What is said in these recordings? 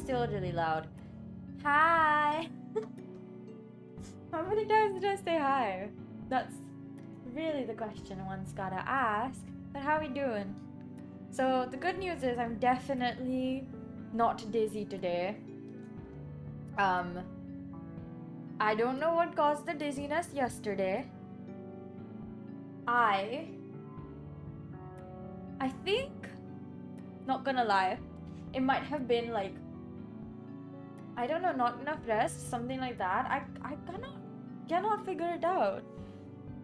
still really loud. Hi! How many times did I say hi? That's really the question one's gotta ask. But how are we doing? So the good news is I'm definitely not dizzy today. I don't know what caused the dizziness yesterday. I think, not gonna lie, it might have been like, I don't know, not enough rest, something like that. I cannot figure it out.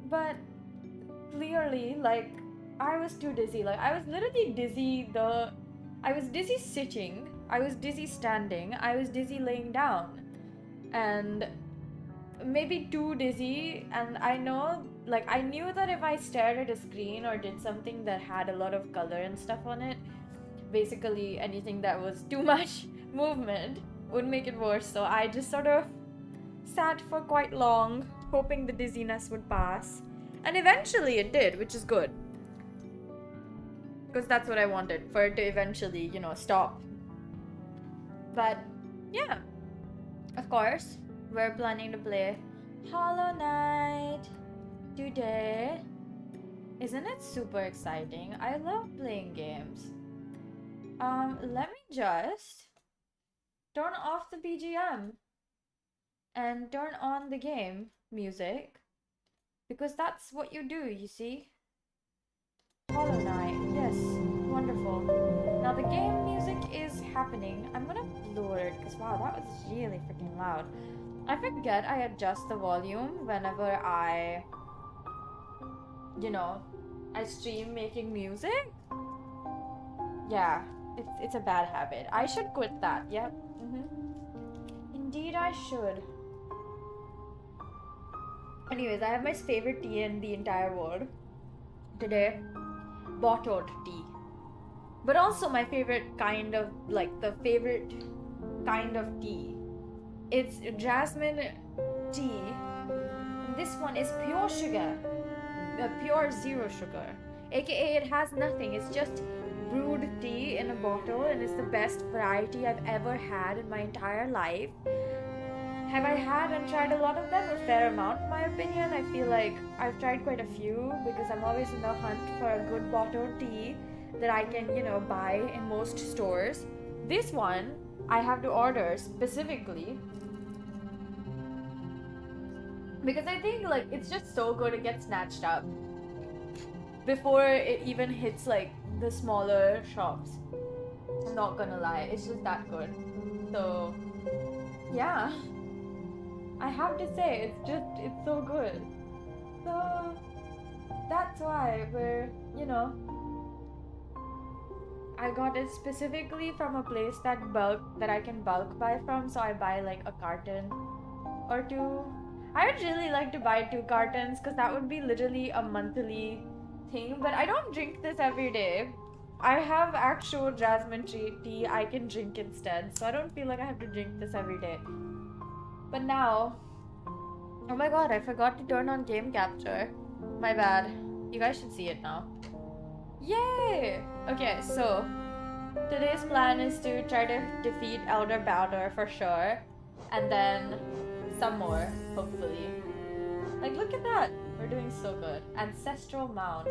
But clearly, like, I was too dizzy. Like, I was literally dizzy I was dizzy sitting, I was dizzy standing, I was dizzy laying down. And maybe too dizzy, and I know, like, I knew that if I stared at a screen or did something that had a lot of color and stuff on it, basically anything that was too much movement would make it worse. So I just sort of sat for quite long, hoping the dizziness would pass. And eventually it did, which is good. Because that's what I wanted, for it to eventually, you know, stop. But, yeah. Of course, we're planning to play Hollow Knight today. Isn't it super exciting? I love playing games. Let me just turn off the BGM and turn on the game music, because that's what you do, you see. Hollow Knight, yes, wonderful. Now the game music is happening. I'm gonna lower it because wow, that was really freaking loud. I forget I adjust the volume whenever I, you know, I stream making music. Yeah, it's a bad habit. I should quit that. Yep. Indeed I should. Anyways, I have my favorite tea in the entire world today. Bottled tea. But also my favorite kind of, like, the favorite kind of tea. It's jasmine tea. And this one is pure sugar. Pure zero sugar. AKA it has nothing. It's just brewed tea in a bottle, and it's the best variety I've ever had in my entire life. Have I had and tried a lot of them? A fair amount, in my opinion. I feel like I've tried quite a few because I'm always in the hunt for a good bottled tea that I can, you know, buy in most stores. This one I have to order specifically because I think, like, it's just so good it gets snatched up before it even hits, like, the smaller shops. I'm not gonna lie, it's just that good. So, yeah. I have to say, it's so good. So, that's why we're, you know, I got it specifically from a place that I can bulk buy from, so I buy like a carton or two. I would really like to buy 2 cartons because that would be literally a monthly thing, but I don't drink this every day. I have actual jasmine tea I can drink instead, so I don't feel like I have to drink this every day. But now, oh my god, I forgot to turn on game capture. My bad. You guys should see it now. Yay! Okay, so today's plan is to try to defeat Elder Baldur for sure, and then some more, hopefully. Like, look at that! We're doing so good. Ancestral Mound.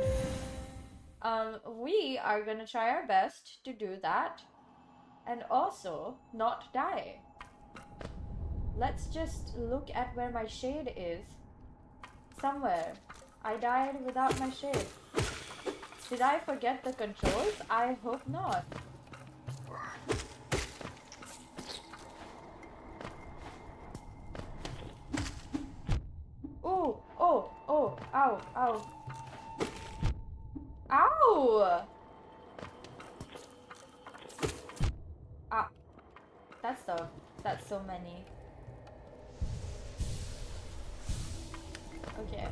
We are gonna try our best to do that, and also not die. Let's just look at where my shade is. Somewhere. I died without my shade. Did I forget the controls? I hope not. Oh, oh, oh, ow, ow. Ow! Ah, that's so many. Okay.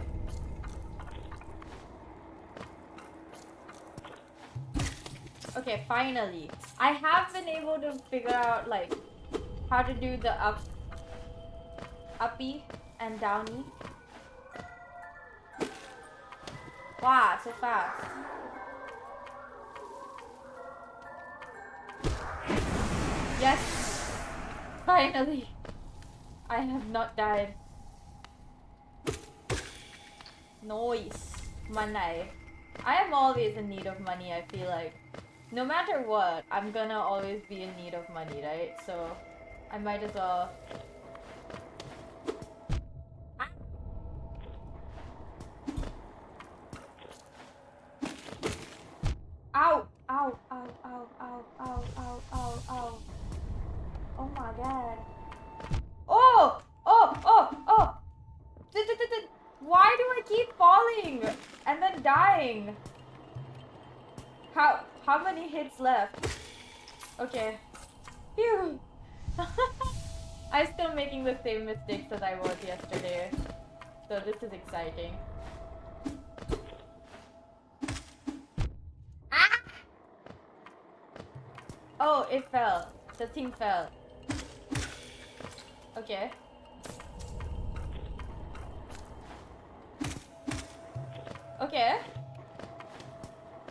Okay, finally. I have been able to figure out, like, how to do the uppy and downy. Wow, so fast. Yes! Finally! I have not died. Nice. Money. I am always in need of money, I feel like. No matter what, I'm gonna always be in need of money, right? So, I might as well... Ow! Ow! Ow! Ow! Ow! Ow! Ow! Ow! Ow! Oh my god. Oh! Oh! Oh! Oh! Why do I keep falling? And then dying? How many hits left? Okay. Phew! I'm still making the same mistakes as I was yesterday. So this is exciting. Ah! Oh, it fell. The thing fell. Okay. Okay.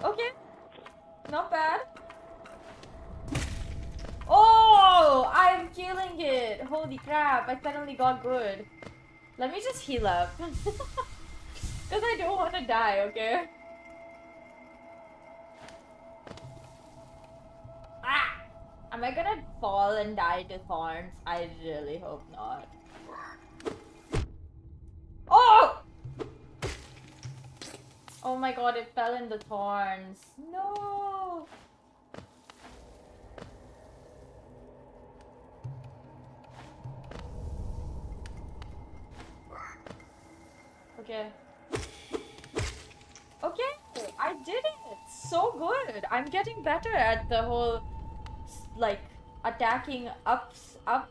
Okay. Not bad. Oh! I'm killing it! Holy crap, I suddenly got good. Let me just heal up. Because I don't want to die, okay? Ah! Am I gonna fall and die to thorns? I really hope not. Oh! Oh my god, it fell in the thorns. No! Okay. Okay, I did it! So good! I'm getting better at the whole, like, attacking up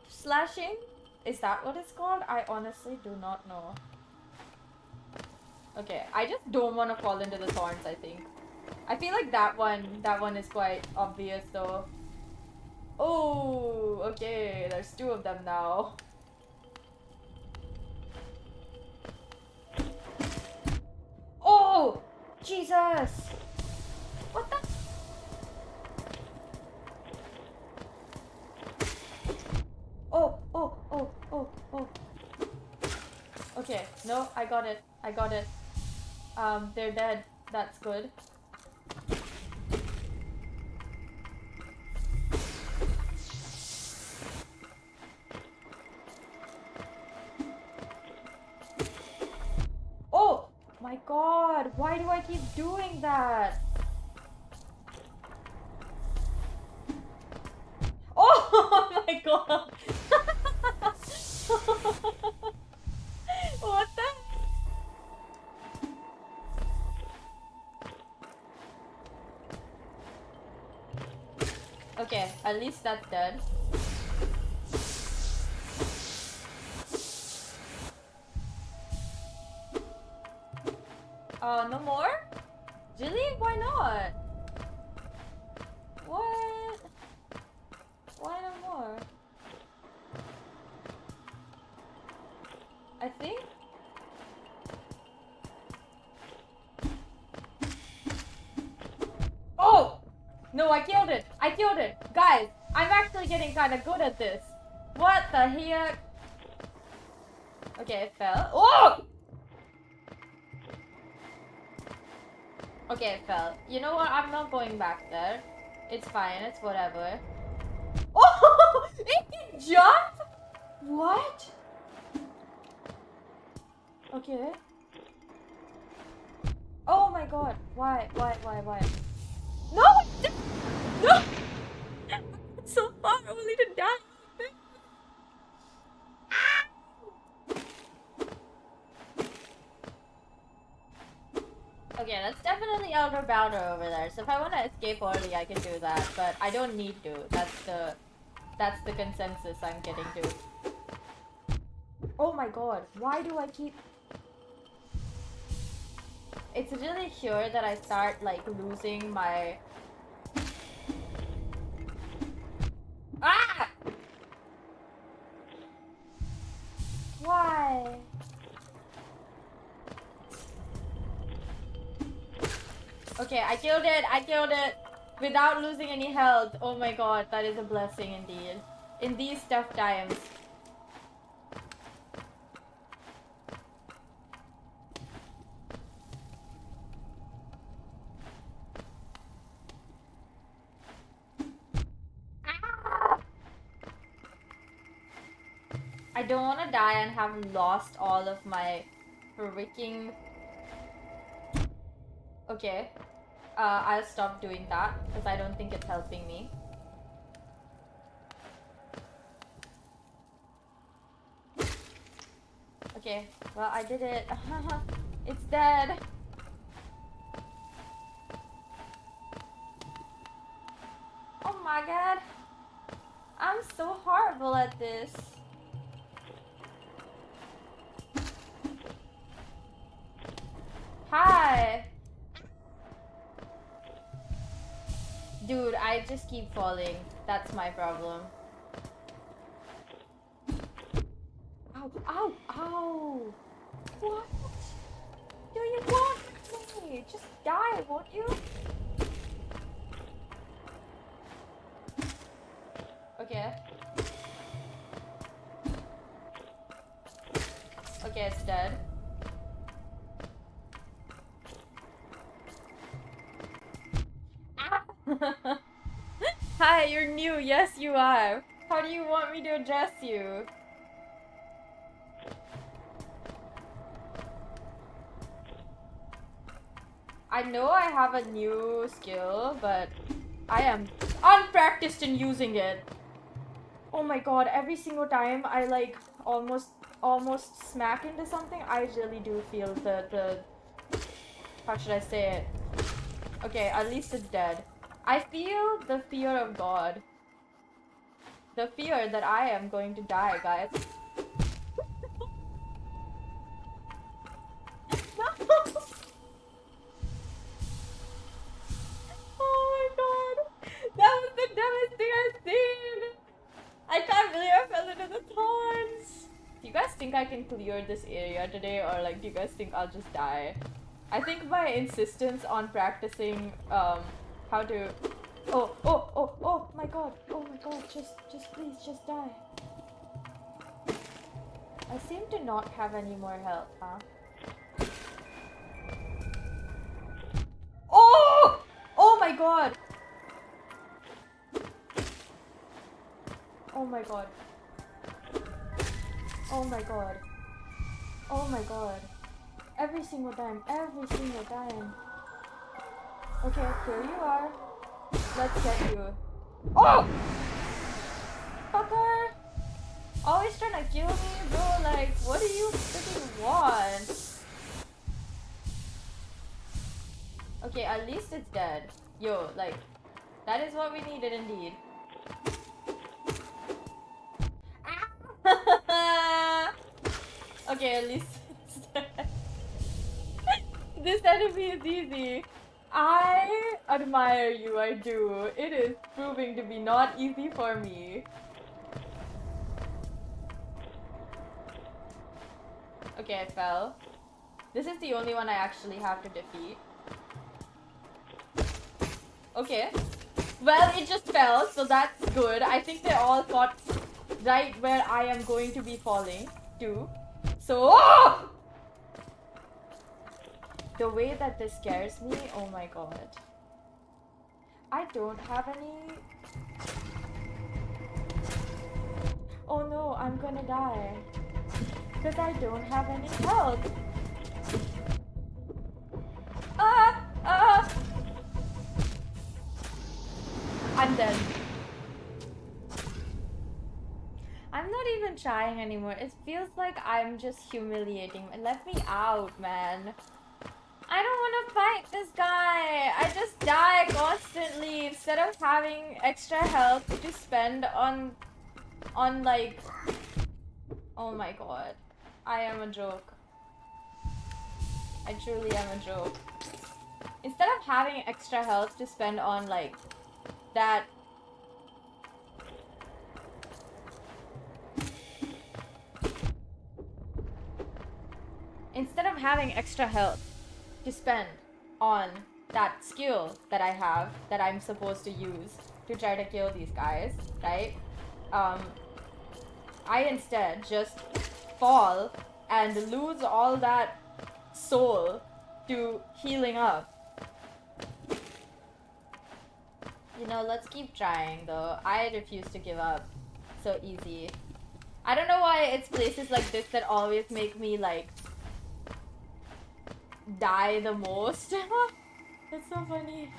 slashing? Is that what it's called? I honestly do not know. Okay, I just don't want to fall into the thorns, I think. I feel like that one is quite obvious though. Oh, okay, there's two of them now. Oh, Jesus! What the? Oh, oh, oh, oh, oh. Okay, no, I got it. I got it. They're dead. That's good. Oh my god, why do I keep doing that? Oh my god. What the? Okay, at least that's dead. No more? Really? Why not? What? Why no more? I think? Oh! No, I killed it! I killed it! Guys, I'm actually getting kind of good at this. What the heck? Okay, it fell. Oh! Okay, it fell. You know what? I'm not going back there. It's fine. It's whatever. Oh! It can jump? What? Okay. Oh my god. Why? No! No! It's so far only to die. Okay, that's definitely Elder Baldur over there. So if I want to escape early, I can do that. But I don't need to. That's the consensus I'm getting to. Oh my god, why do I keep... It's really here that I start, like, losing my... Ah! Why? Okay, I killed it! Without losing any health. Oh my god, that is a blessing indeed. in these tough times. I don't want to die and have lost all of my freaking... Okay. I'll stop doing that because I don't think it's helping me. Okay, well, I did it. It's dead. Oh my god. I'm so horrible at this. Hi. Dude, I just keep falling. That's my problem. Ow, ow, ow. What? Do you want me? Just die, won't you? Okay. Okay, it's dead. Hi, you're new. Yes, you are. How do you want me to address you? I know I have a new skill, but I am unpracticed in using it. Oh my god, every single time I like almost smack into something, I really do feel the how should I say it? Okay, at least it's dead. I feel the fear of God. The fear that I am going to die, guys. Oh my god! That was the dumbest thing I've seen! I can't believe I fell into the thorns! Do you guys think I can clear this area today, or like, do you guys think I'll just die? I think my insistence on practicing, how to... Oh my god, just please, just die. I seem to not have any more health, huh? Oh! Oh my god! Oh my god. Oh my god. Oh my god. Every single time, every single time. Okay, here you are. Let's get you. Oh! Fucker! Always trying to kill me, bro. Like, what do you freaking want? Okay, at least it's dead. Yo, like, that is what we needed indeed. Okay, at least it's dead. This enemy is easy. I admire you, I do. It is proving to be not easy for me. Okay, I fell. This is the only one I actually have to defeat. Okay. Well, it just fell, so that's good. I think they all got right where I am going to be falling to. So... Oh! The way that this scares me, oh my god. I don't have any... Oh no, I'm gonna die. Because I don't have any health. I'm dead. I'm not even trying anymore. It feels like I'm just humiliating. Let me out, man. I don't want to fight this guy. I just die constantly instead of having extra health to spend on like... Oh my god. I am a joke. I truly am a joke. Instead of having extra health to spend on like that... Instead of having extra health to spend on that skill that I have, that I'm supposed to use to try to kill these guys, right? I instead just fall and lose all that soul to healing up. You know, let's keep trying though. I refuse to give up so easy. I don't know why it's places like this that always make me like die the most. That's so funny.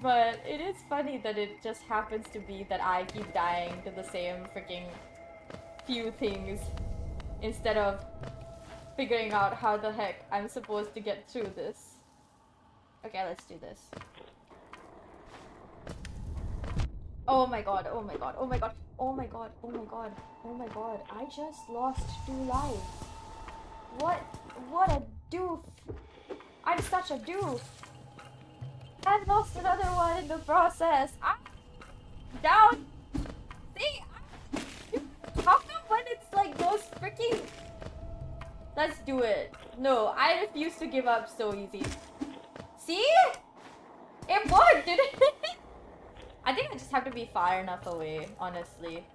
But it is funny that it just happens to be that I keep dying to the same freaking few things instead of figuring out how the heck I'm supposed to get through this. Okay, let's do this. Oh my god, oh my god, oh my god, oh my god, oh my god, oh my god. I just lost 2 lives. What a doof. I'm such a doof. I've lost another one in the process. I'm down. See? How come when it's like those freaking... Let's do it. No, I refuse to give up so easy. See? It worked, didn't it? I think I just have to be far enough away, honestly.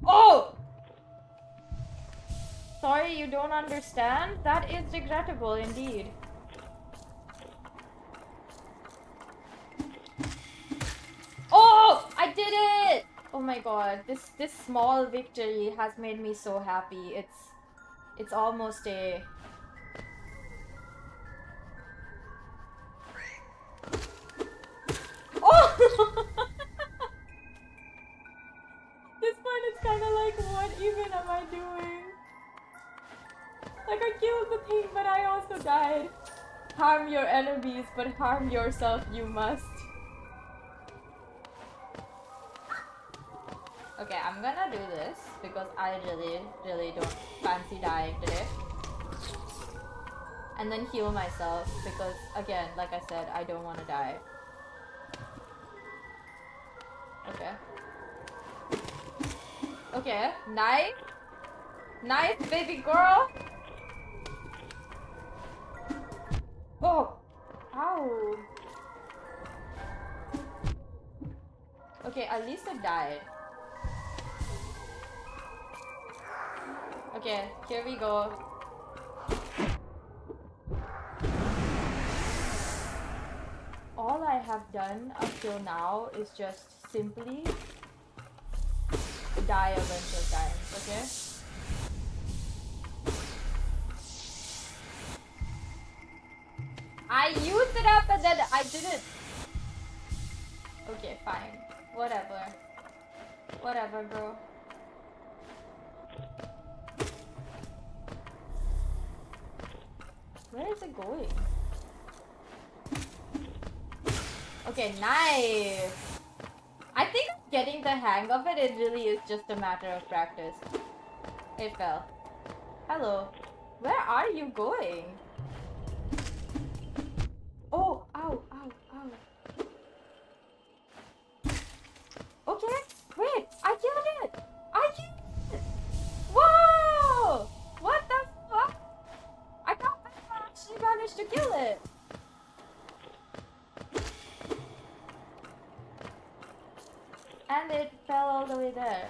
Oh! Sorry, you don't understand? That is regrettable indeed. Oh! I did it! Oh my god, this small victory has made me so happy. It's almost a... Oh! This point it's kinda like, what even am I doing? Like, I killed the thing, but I also died. Harm your enemies, but harm yourself you must. Okay, I'm gonna do this because I really don't fancy dying today. And then heal myself because, again, like I said, I don't want to die. Okay. Okay, nice. Nice, baby girl. Oh! Ow! Okay, at least I died. Okay, here we go. All I have done up till now is just simply die a bunch of times, okay? I used it up and then I didn't. Okay, fine. Whatever. Whatever, bro. Where is it going? Okay, nice. I think getting the hang of it, it really is just a matter of practice. It fell. Hello. Where are you going? Oh, ow, ow, ow. Okay, wait, I killed it! I killed it! Whoa! What the fuck? I can't believe I actually managed to kill it! And it fell all the way there.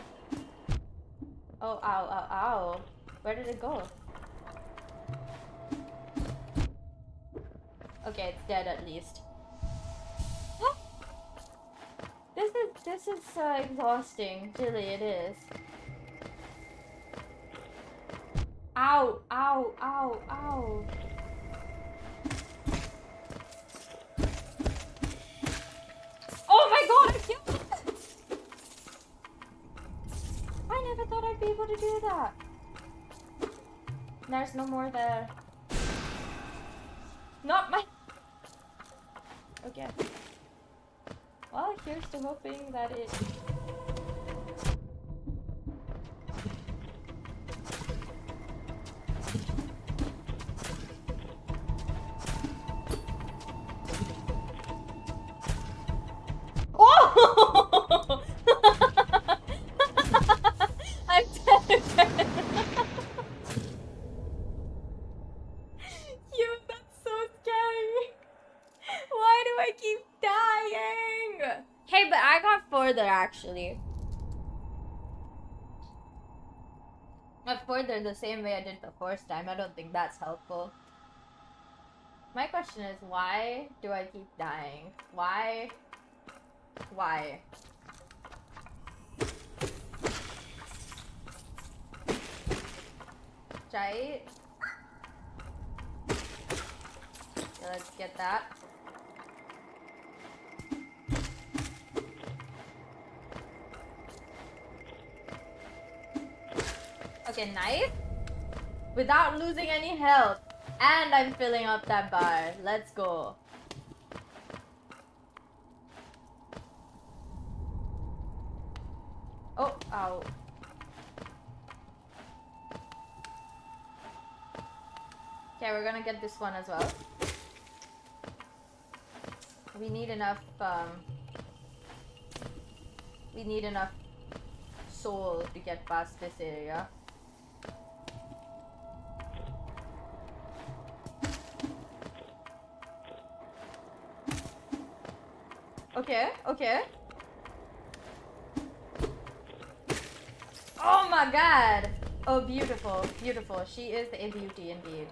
Oh, ow, ow, ow. Where did it go? Okay, it's dead at least. This is exhausting. Really, it is. Ow, ow, ow, ow. Oh my god, I killed it! I never thought I'd be able to do that. There's no more there. Not my... Okay. Well, here's to hoping that it... Oh! I'm dead. You, that's so scary. Why dying! Hey, but I got further actually. Not further the same way I did the first time. I don't think that's helpful. My question is, why do I keep dying? Why? Why? Try it. Okay, let's get that. Okay, knife. Without losing any health. And I'm filling up that bar. Let's go. Oh, ow. Okay, we're gonna get this one as well. We need enough, we need enough soul to get past this area. Okay, okay. Oh my god! Oh, beautiful, beautiful. She is a beauty indeed.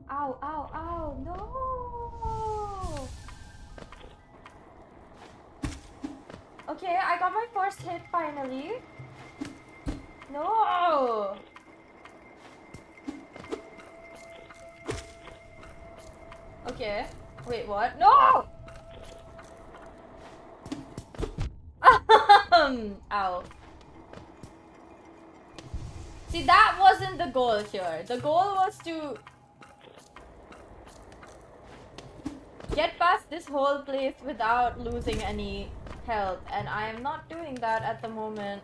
Ow, ow, ow, no! Okay, I got my first hit finally. No! Okay. Wait, what? No! Ow. See, that wasn't the goal here. The goal was to get past this whole place without losing any health, and I am not doing that at the moment.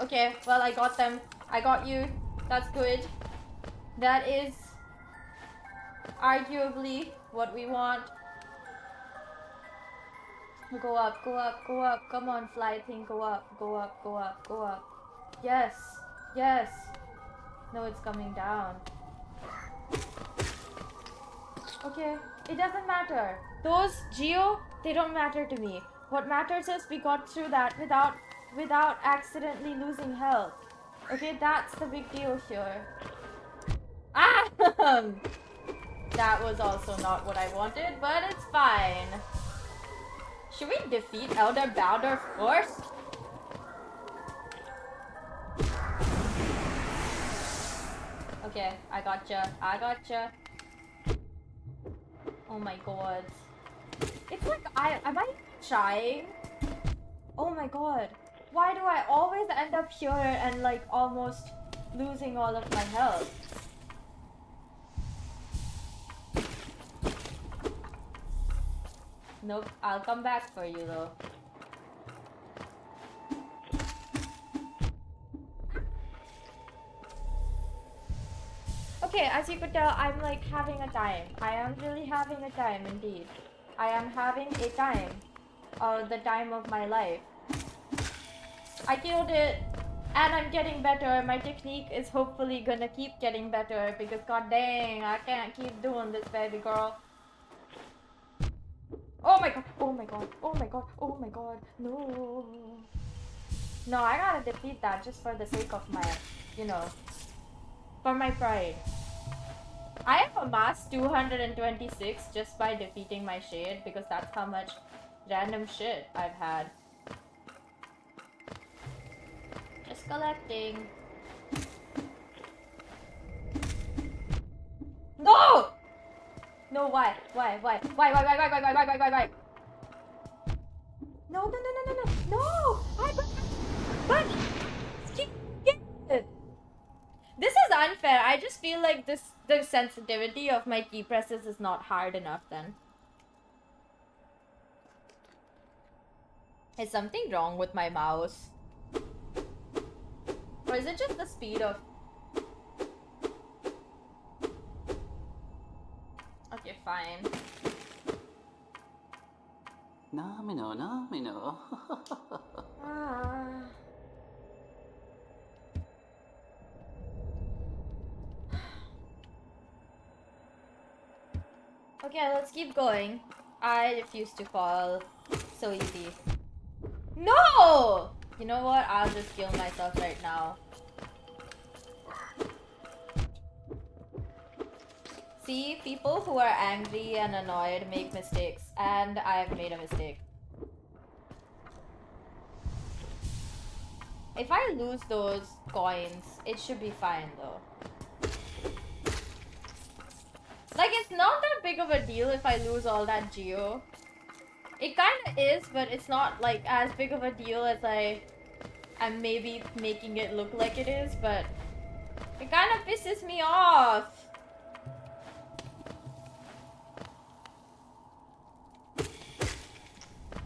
Okay, well, I got them. I got you. That's good. That is arguably what we want. Go up, go up, go up. Come on, fly thing, go up, go up, go up, go up. Yes, yes. No, it's coming down. Okay, it doesn't matter. Those Geo, they don't matter to me. What matters is we got through that without accidentally losing health. Okay, that's the big deal here. Ah! That was also not what I wanted, but it's fine. Should we defeat Elder Baldur first? Okay, I gotcha. I gotcha. Oh my god. It's like am I trying? Oh my god. Why do I always end up here and like almost losing all of my health? Nope, I'll come back for you though. Okay, as you could tell, I'm like having a time. I am really having a time indeed. I am having a time. The time of my life. I killed it, and I'm getting better. My technique is hopefully gonna keep getting better because god dang, I can't keep doing this, baby girl. Oh my god, oh my god, oh my god, oh my god, no. No, I gotta defeat that just for the sake of my, you know, for my pride. I have amassed 226 just by defeating my shade because that's how much random shit I've had. Just collecting. No! No, why? Why? No, no, no, no, no, no, no! But this is unfair. I just feel like the sensitivity of my key presses is not hard enough then. Is something wrong with my mouse? Or is it just the speed of... Okay, fine. Namino, namino. Okay, let's keep going. I refuse to fall so easy. No! You know what? I'll just kill myself right now. See, people who are angry and annoyed make mistakes, and I've made a mistake. If I lose those coins, it should be fine though. Like, it's not that big of a deal if I lose all that geo. It kinda is, but it's not like as big of a deal as I'm maybe making it look like it is, but it kinda pisses me off.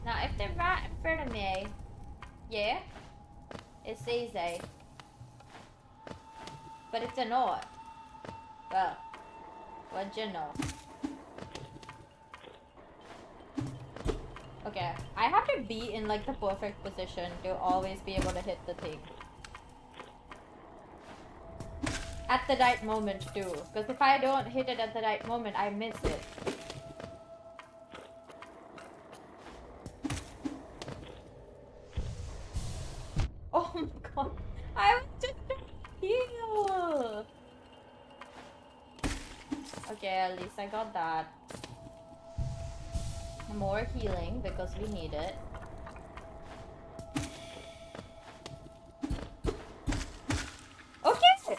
Now, if they're right in front of me, yeah, it's easy. But if they're not, well, what'd you know? Okay, I have to be in like the perfect position to always be able to hit the thing. At the right moment too, because if I don't hit it at the right moment, I miss it. Oh my god, I was just trying to heal. Okay, at least I got that. More healing because we need it. Okay!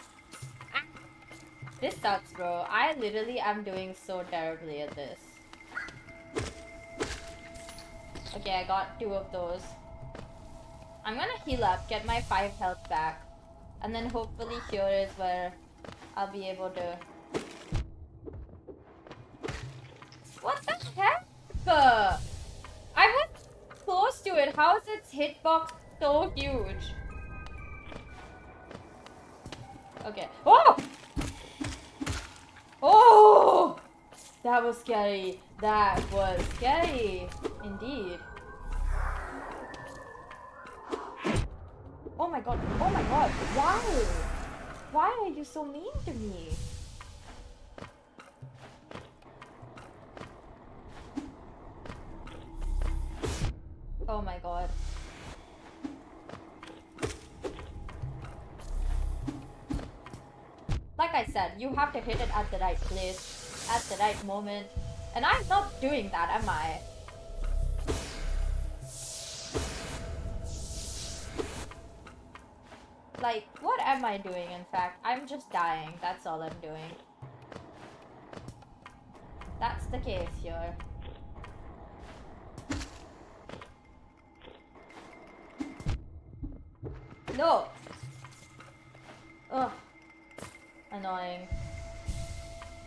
This sucks, bro. I literally am doing so terribly at this. Okay, I got 2 of those. I'm gonna heal up, get my 5 health back. And then hopefully here is where I'll be able to... What the heck? I was close to it. How is its hitbox so huge? Okay. Oh! Oh! That was scary. That was scary. Indeed. Oh my god. Oh my god. Why? Why are you so mean to me? Oh my god. Like I said, you have to hit it at the right place, at the right moment. And I'm not doing that, am I? Like, what am I doing, in fact? I'm just dying. That's all I'm doing. That's the case here. No! Ugh. Annoying.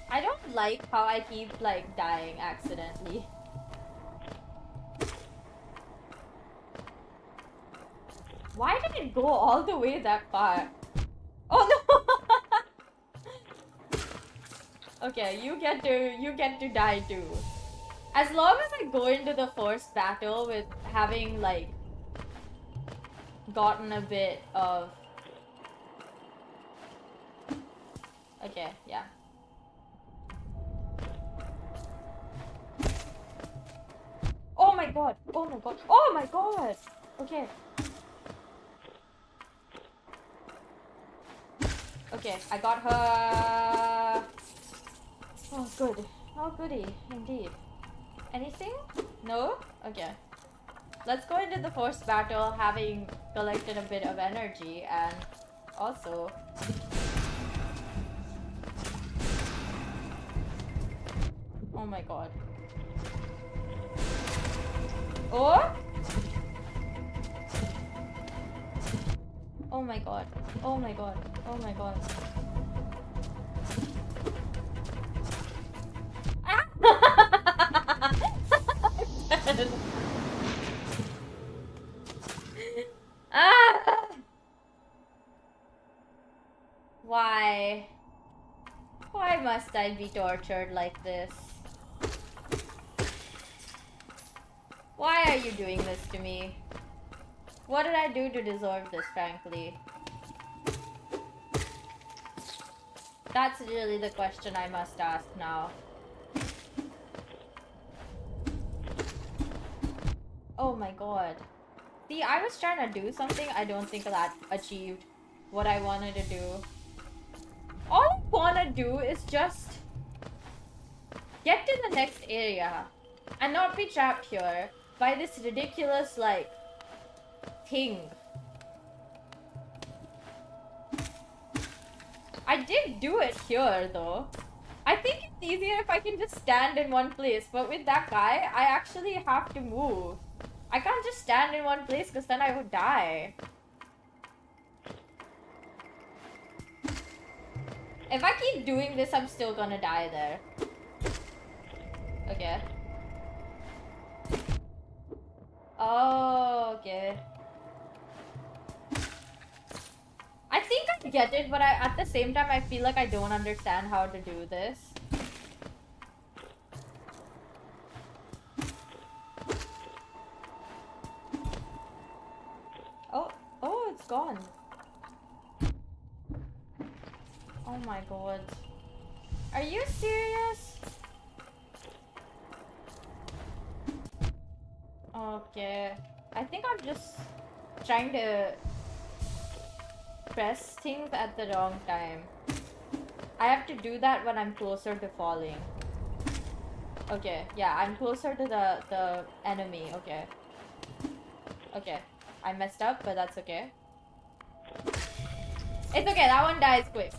I don't like how I keep, like, dying accidentally. Why did it go all the way that far? Oh no! Okay, you get to die too. As long as I go into the first battle with having, like, gotten a bit of... Okay, yeah. Oh my god! Oh my god! Oh my god! Okay. Okay, I got her. Oh, good. Oh, goody. Indeed. Anything? No? Okay. Let's go into the first battle having collected a bit of energy and also... Oh my god. Oh? Oh my god. Oh my god. Oh my god. Ah! Ah! Why? Why must I be tortured like this? Why are you doing this to me? What did I do to deserve this, frankly? That's really the question I must ask now. Oh my god. See, I was trying to do something. I don't think that achieved what I wanted to do. All I want to do is just get to the next area and not be trapped here by this ridiculous, like, thing. I did do it here, though. I think it's easier if I can just stand in one place, but with that guy, I actually have to move. I can't just stand in one place because then I would die. If I keep doing this, I'm still gonna die there. Okay. Oh, okay. I think I get it, but at the same time, I feel like I don't understand how to do this. Oh, it's gone. Oh my god. Are you serious? Okay. I think I'm just trying to press things at the wrong time. I have to do that when I'm closer to falling. Okay, yeah, I'm closer to the enemy. Okay. Okay. I messed up, but that's okay. It's okay, that one dies quick.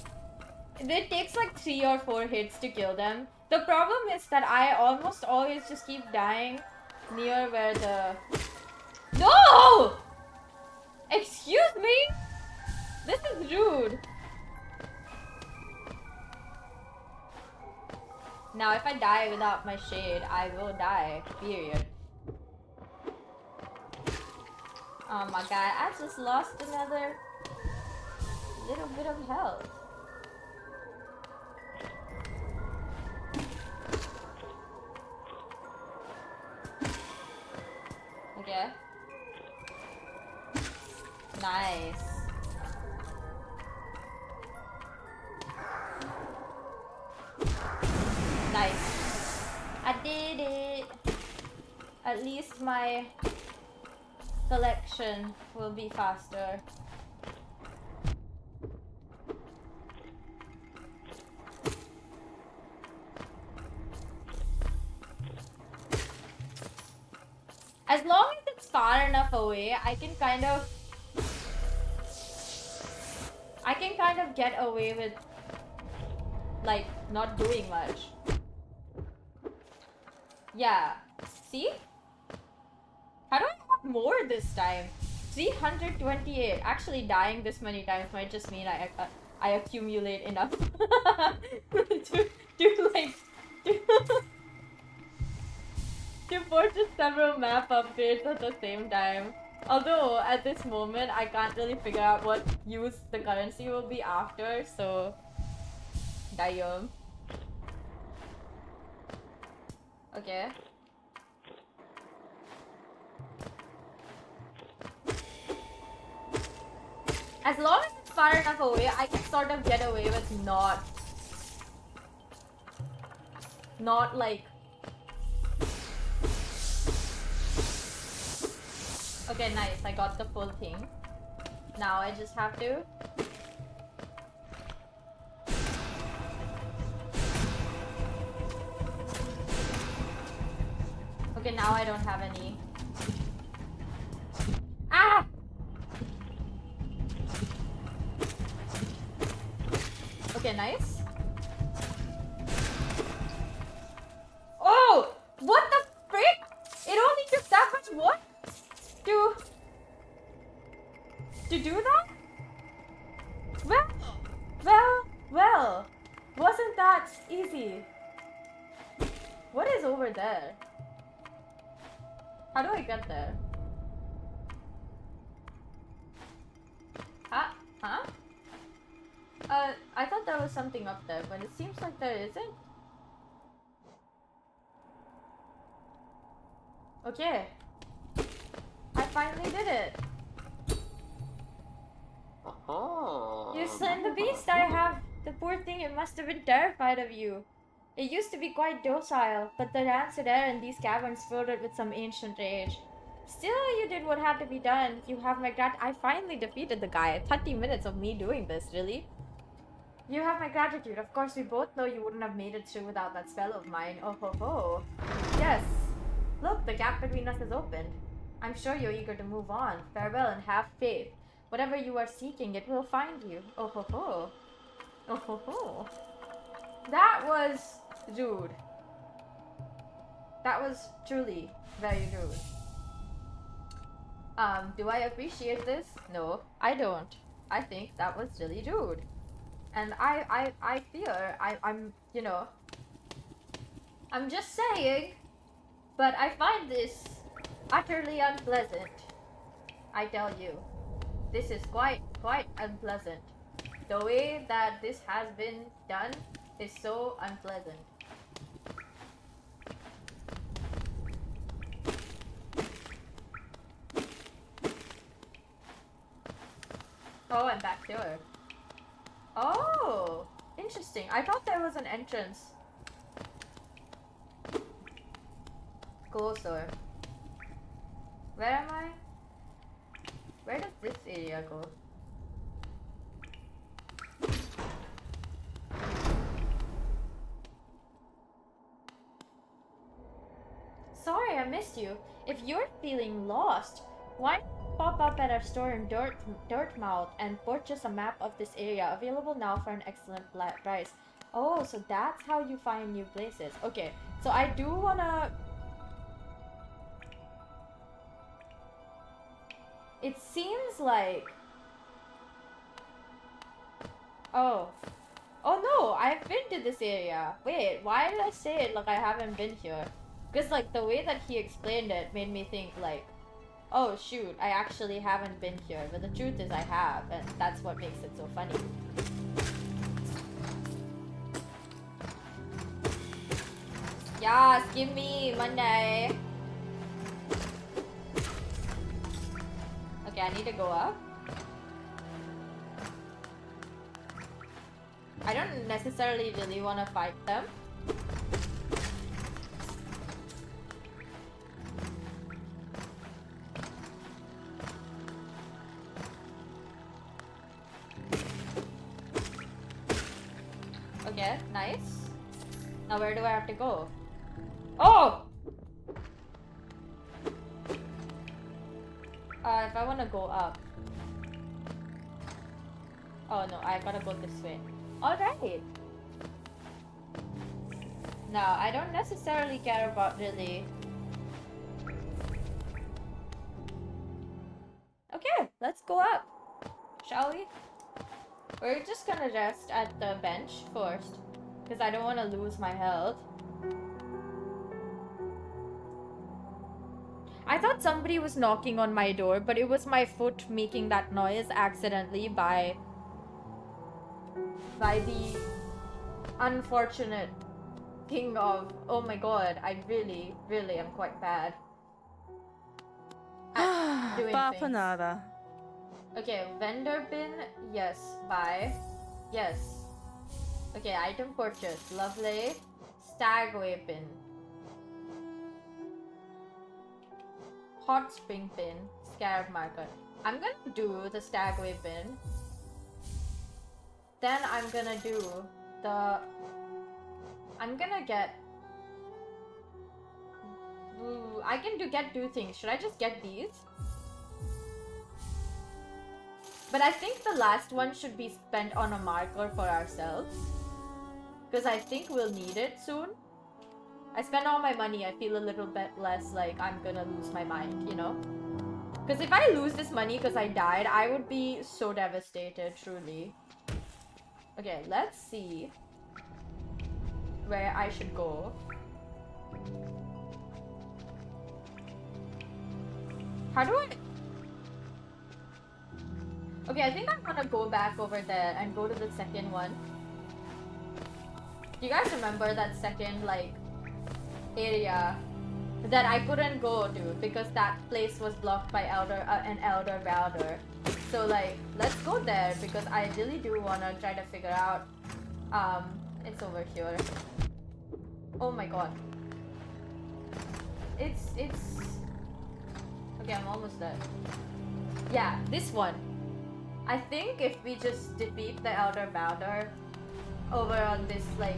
It takes like 3 or 4 hits to kill them. The problem is that I almost always just keep dying near where the... No! Excuse me? This is rude. Now if I die without my shade, I will die. Period. Oh my god, I just lost another little bit of health. Okay. Nice. Nice. I did it. At least my collection will be faster. As long as it's far enough away, I can kind of get away with, like, not doing much. Yeah. See? How do I have more this time? 328. Actually, dying this many times might just mean I accumulate enough to purchase several map upgrades at the same time. Although, at this moment, I can't really figure out what use the currency will be after, so... Damn. Okay. As long as it's far enough away, I can sort of get away with not like... Okay, nice. I got the full thing. Now I just have to... Okay, now I don't have any. Ah! Okay, nice. Oh! What the frick? It only took that much wood to do that? Well, wasn't that easy? What is over there? How do I get there? Huh? I thought there was something up there, but it seems like there isn't. Okay. I finally did it. Oh. You slain the beast I have. The poor thing, it must have been terrified of you. It used to be quite docile, but the rancid air in these caverns filled it with some ancient rage. Still, you did what had to be done. You have my I finally defeated the guy. 30 minutes of me doing this, really? You have my gratitude. Of course, we both know you wouldn't have made it through without that spell of mine. Oh ho ho. Yes. Look, the gap between us is opened. I'm sure you're eager to move on. Farewell and have faith. Whatever you are seeking, it will find you. Oh ho ho. Oh ho ho. That was rude. That was truly very rude. Do I appreciate this? No, I don't. I think that was really rude. And I fear I'm, you know, I'm just saying, but I find this utterly unpleasant. I tell you, this is quite unpleasant. The way that this has been done is so unpleasant. Oh, I'm back here. Oh, interesting. I thought there was an entrance. Closer. Where am I? Where does this area go? Sorry, I missed you. If you're feeling lost, why pop up at our store in Dirtmouth and purchase a map of this area, available now for an excellent price. Oh, so that's how you find new places. Okay, so I do wanna... It seems like... Oh. Oh no, I've been to this area. Wait, why did I say it like I haven't been here? Because like the way that he explained it made me think like, oh shoot, I actually haven't been here. But the truth is I have, and that's what makes it so funny. Yes, give me Monday. Okay, I need to go up. I don't necessarily really want to fight them. Okay, nice. Now where do I have to go? Oh! If I want to go up. Oh no, I gotta go this way. Alright. Now, I don't necessarily care about really... Okay, let's go up. Shall we? We're just gonna rest at the bench first. Because I don't want to lose my health. I thought somebody was knocking on my door, but it was my foot making that noise accidentally by the unfortunate thing of, oh my god, I really am quite bad at doing things. Okay, vendor bin, yes, buy, yes. Okay, item purchase, lovely. Stag weapon. Hot spring pin, scarab marker. I'm gonna do the stag weapon. Then I'm gonna do the... I'm gonna get... Ooh, I can get two things. Should I just get these? But I think the last one should be spent on a marker for ourselves. Because I think we'll need it soon. I spend all my money, I feel a little bit less like I'm gonna lose my mind, you know? Because if I lose this money because I died, I would be so devastated, truly. Okay, let's see where I should go. How do I... Okay, I think I'm gonna go back over there and go to the second one. Do you guys remember that second, like, area that I couldn't go to because that place was blocked by an elder baldur? So, like, let's go there because I really do want to try to figure out... it's over here. Oh my god. It's... Okay, I'm almost done. Yeah, this one. I think if we just defeat the Elder Baldur over on this, like...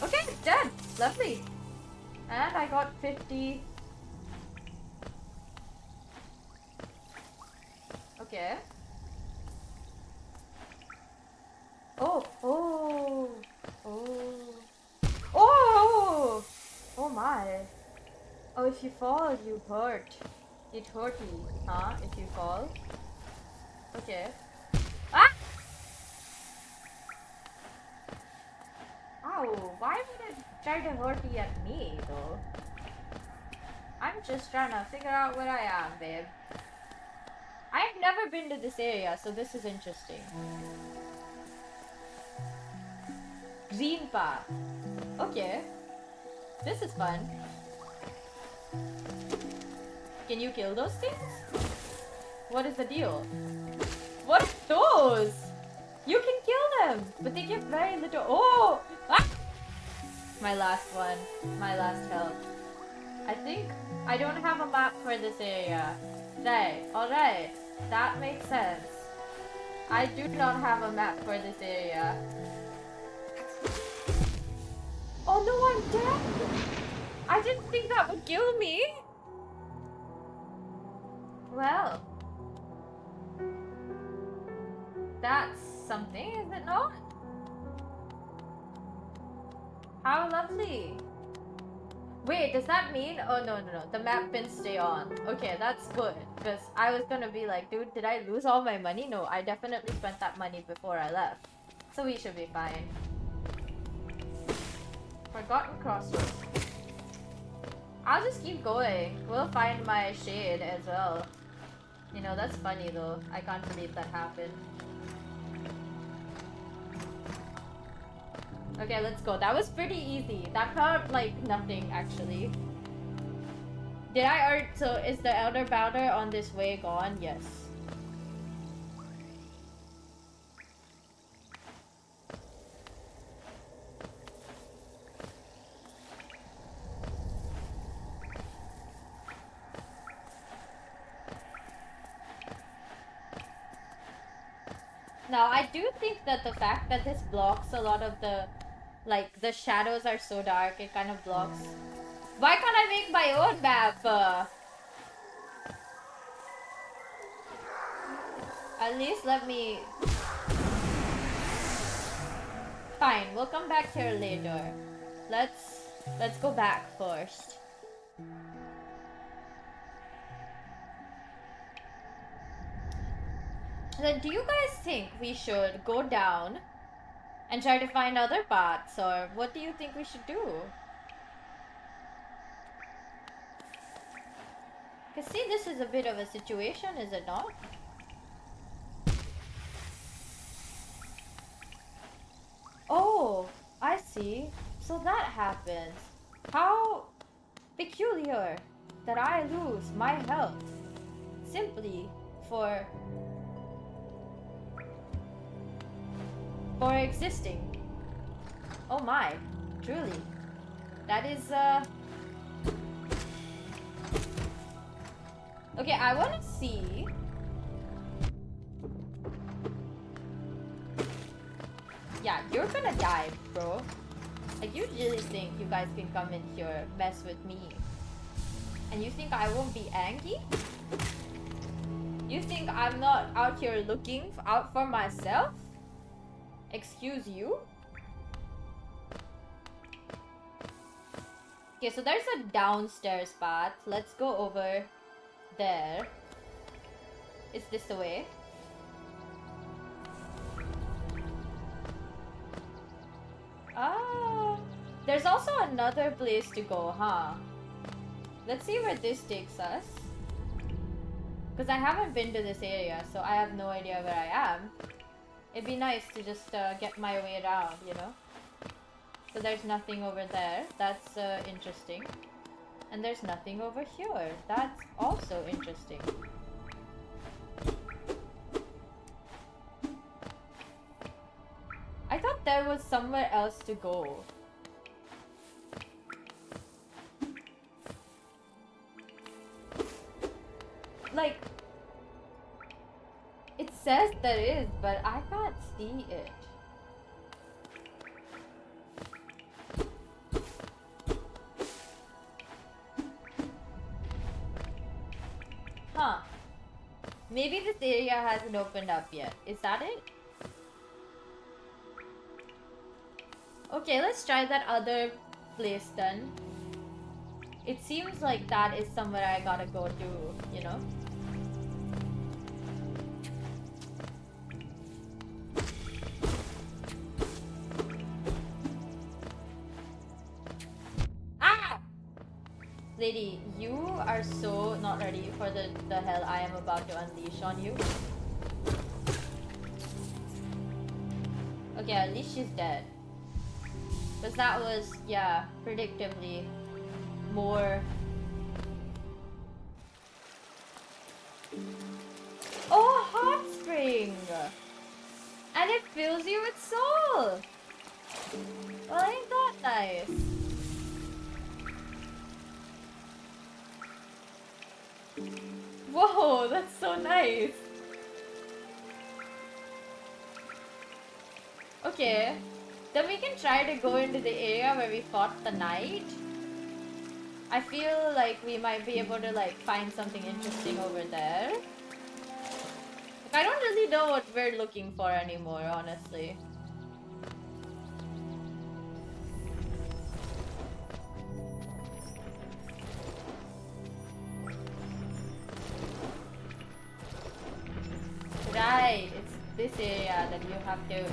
Okay, it's dead! Lovely! And I got 50... Okay. Oh! Oh! Oh! Oh! Oh my! Oh, if you fall, you hurt. It hurt you, huh? If you fall. Okay. Ah! Ow! Why would it try to hurt you at me, though? I'm just trying to figure out where I am, babe. I've never been to this area, so this is interesting. Green path. Okay. This is fun. Can you kill those things? What is the deal? What are those? You can kill them, but they give very little. Oh! Ah! My last one. My last health. I think I don't have a map for this area. Right, alright. That makes sense. I do not have a map for this area. Oh no, I'm dead! I didn't think that would kill me! Well... That's something, is it not? How lovely! Wait, does that mean... Oh, no. The map pins stay on. Okay, that's good. Because I was gonna be like, dude, did I lose all my money? No, I definitely spent that money before I left. So we should be fine. Forgotten crossroads. I'll just keep going. We'll find my shade as well. You know, that's funny though. I can't believe that happened. Okay, let's go. That was pretty easy. That felt like nothing, actually. Did I earn... So, is the Elder Baldur on this way gone? Yes. Now, I do think that the fact that this blocks a lot of the... Like, the shadows are so dark, it kind of blocks. Why can't I make my own map? At least let me... Fine, we'll come back here later. Let's go back first. Then do you guys think we should go down and try to find other paths, or what do you think we should do? Cause see, this is a bit of a situation, is it not? Oh, I see. So that happens. How peculiar that I lose my health simply for existing. Oh my, truly. That is, Okay, I want to see... Yeah, you're gonna die, bro. Like, you really think you guys can come in here, mess with me? And you think I won't be angry? You think I'm not out here looking out for myself? Excuse you? Okay, so there's a downstairs path. Let's go over there. Is this the way? Ah, there's also another place to go, huh? Let's see where this takes us. Because I haven't been to this area, so I have no idea where I am. It'd be nice to just get my way around, you know? So there's nothing over there. That's interesting. And there's nothing over here. That's also interesting. there was somewhere else to go. Like, it says there is, but I can't see it. Huh. Maybe this area hasn't opened up yet. Is that it? Okay, let's try that other place then. It seems like that is somewhere I gotta go to, you know? Ah! Lady, you are so not ready for the hell I am about to unleash on you. Okay, at least she's dead. Because that was, yeah, predictably more... Oh, a hot spring! And it fills you with soul! Well, ain't that nice? Whoa, that's so nice! Okay, then we can try to go into the area where we fought the knight. I feel like we might be able to like find something interesting over there. Like, I don't really know what we're looking for anymore, honestly. Right, it's this area that you have to...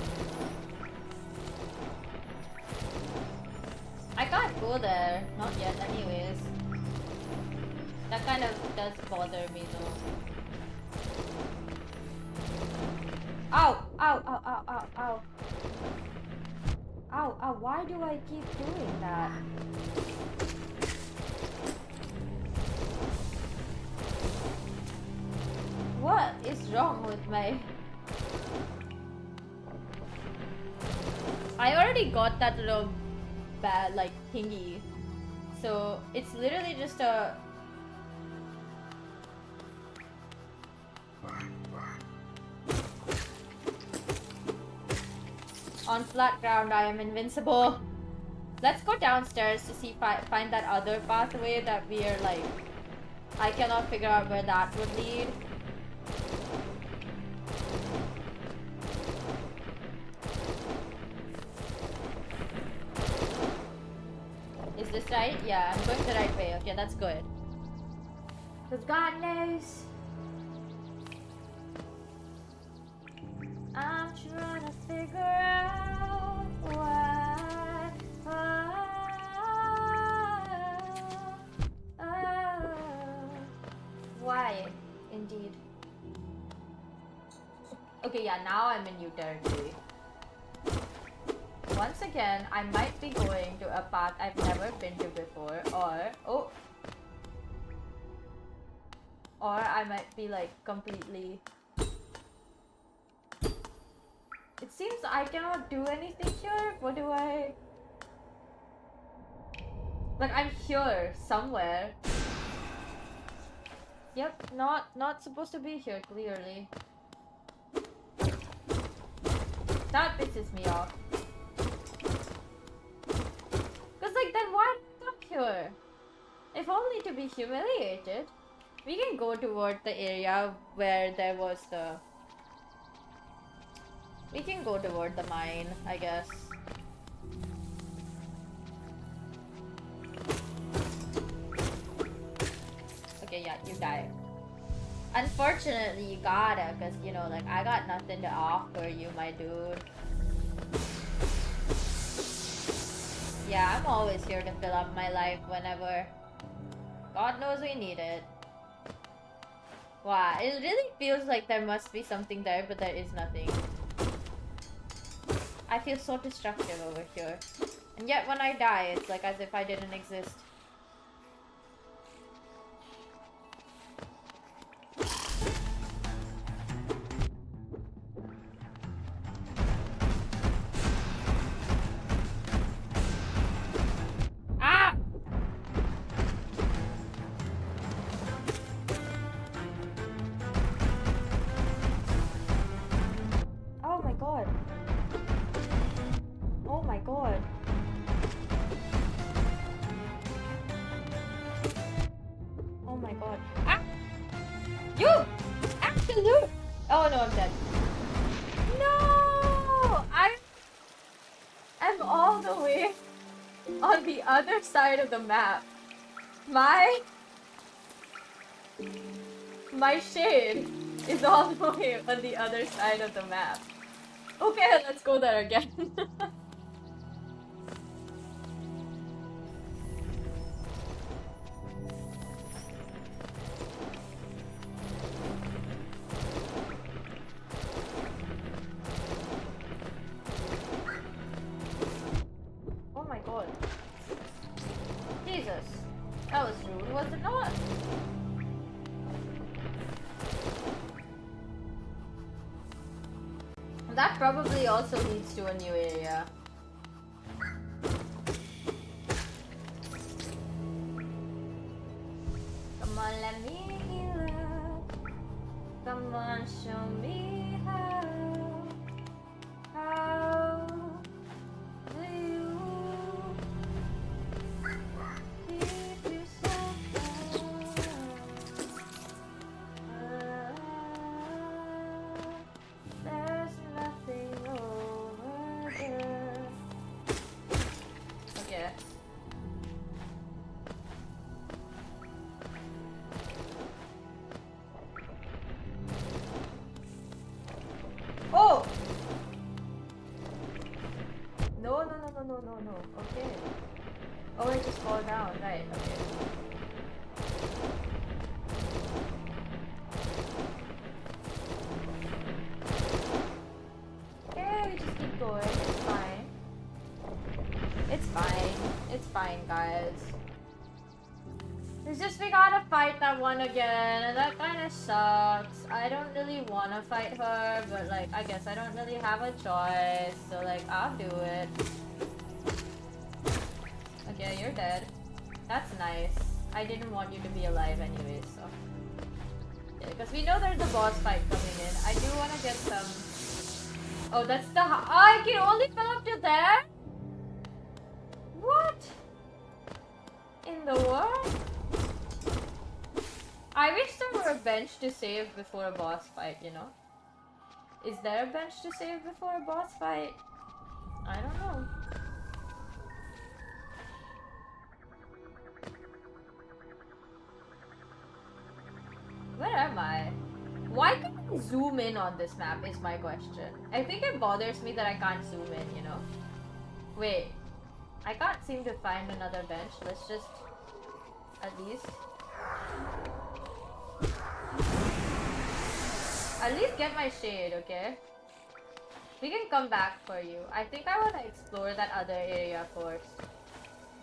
I can't go there. Not yet, anyways. That kind of does bother me, though. Ow! Ow! Ow! Ow! Ow! Ow! Ow! Ow! Why do I keep doing that? What is wrong with my... I already got that little bad, like, thingy. So, it's literally just a... On flat ground, I am invincible. Let's go downstairs to see if I find that other pathway that we are, like... I cannot figure out where that would lead. Is this right? Yeah, I'm going the right way. Okay, that's good. Because God knows. I'm trying to figure out why. Why, indeed. Okay, yeah, now I'm in new territory. Once again, I might be going to a path I've never been to before, or I might be like completely... It seems I cannot do anything here. What do I... Like, I'm here somewhere. Yep, not supposed to be here, clearly. That pisses me off. Cause like, then why am I here? If only to be humiliated. We can go toward the area where there was the... We can go toward the mine, I guess. Okay, yeah, you die. Unfortunately, you gotta, cause you know, like, I got nothing to offer you, my dude. Yeah, I'm always here to fill up my life whenever. God knows we need it. Wow, it really feels like there must be something there, but there is nothing. I feel so destructive over here. And yet when I die, it's like as if I didn't exist. my god. Ah! You! Absolute! Oh no, I'm dead. No! I'm all the way on the other side of the map. My shade is all the way on the other side of the map. Okay, let's go there again. Oh my god. Jesus. That was rude, was it not? That probably also leads to a new area. Come on, let me heal up. Come on, show me how. How do you keep yourself there's nothing over there. Okay. Oh! No. Okay. Oh, I just fall down. Right, okay. Okay, we just keep going. It's fine. It's fine. It's fine, guys. It's just we gotta fight that one again, and that kinda sucks. I don't really wanna fight her, but like, I guess I don't really have a choice, so like, I'll do it. Okay, you're dead. That's nice. I didn't want you to be alive anyway, so. Yeah, because we know there's a boss fight coming in. I do wanna get some... Oh, that's the... Oh, I can only fill up to there? What? In the world? I wish there were a bench to save before a boss fight, you know? Is there a bench to save before a boss fight? I don't know. Where am I? Why can't I zoom in on this map is my question. I think it bothers me that I can't zoom in, you know? Wait. I can't seem to find another bench. Let's just... At least get my shade, okay? We can come back for you. I think I want to explore that other area first.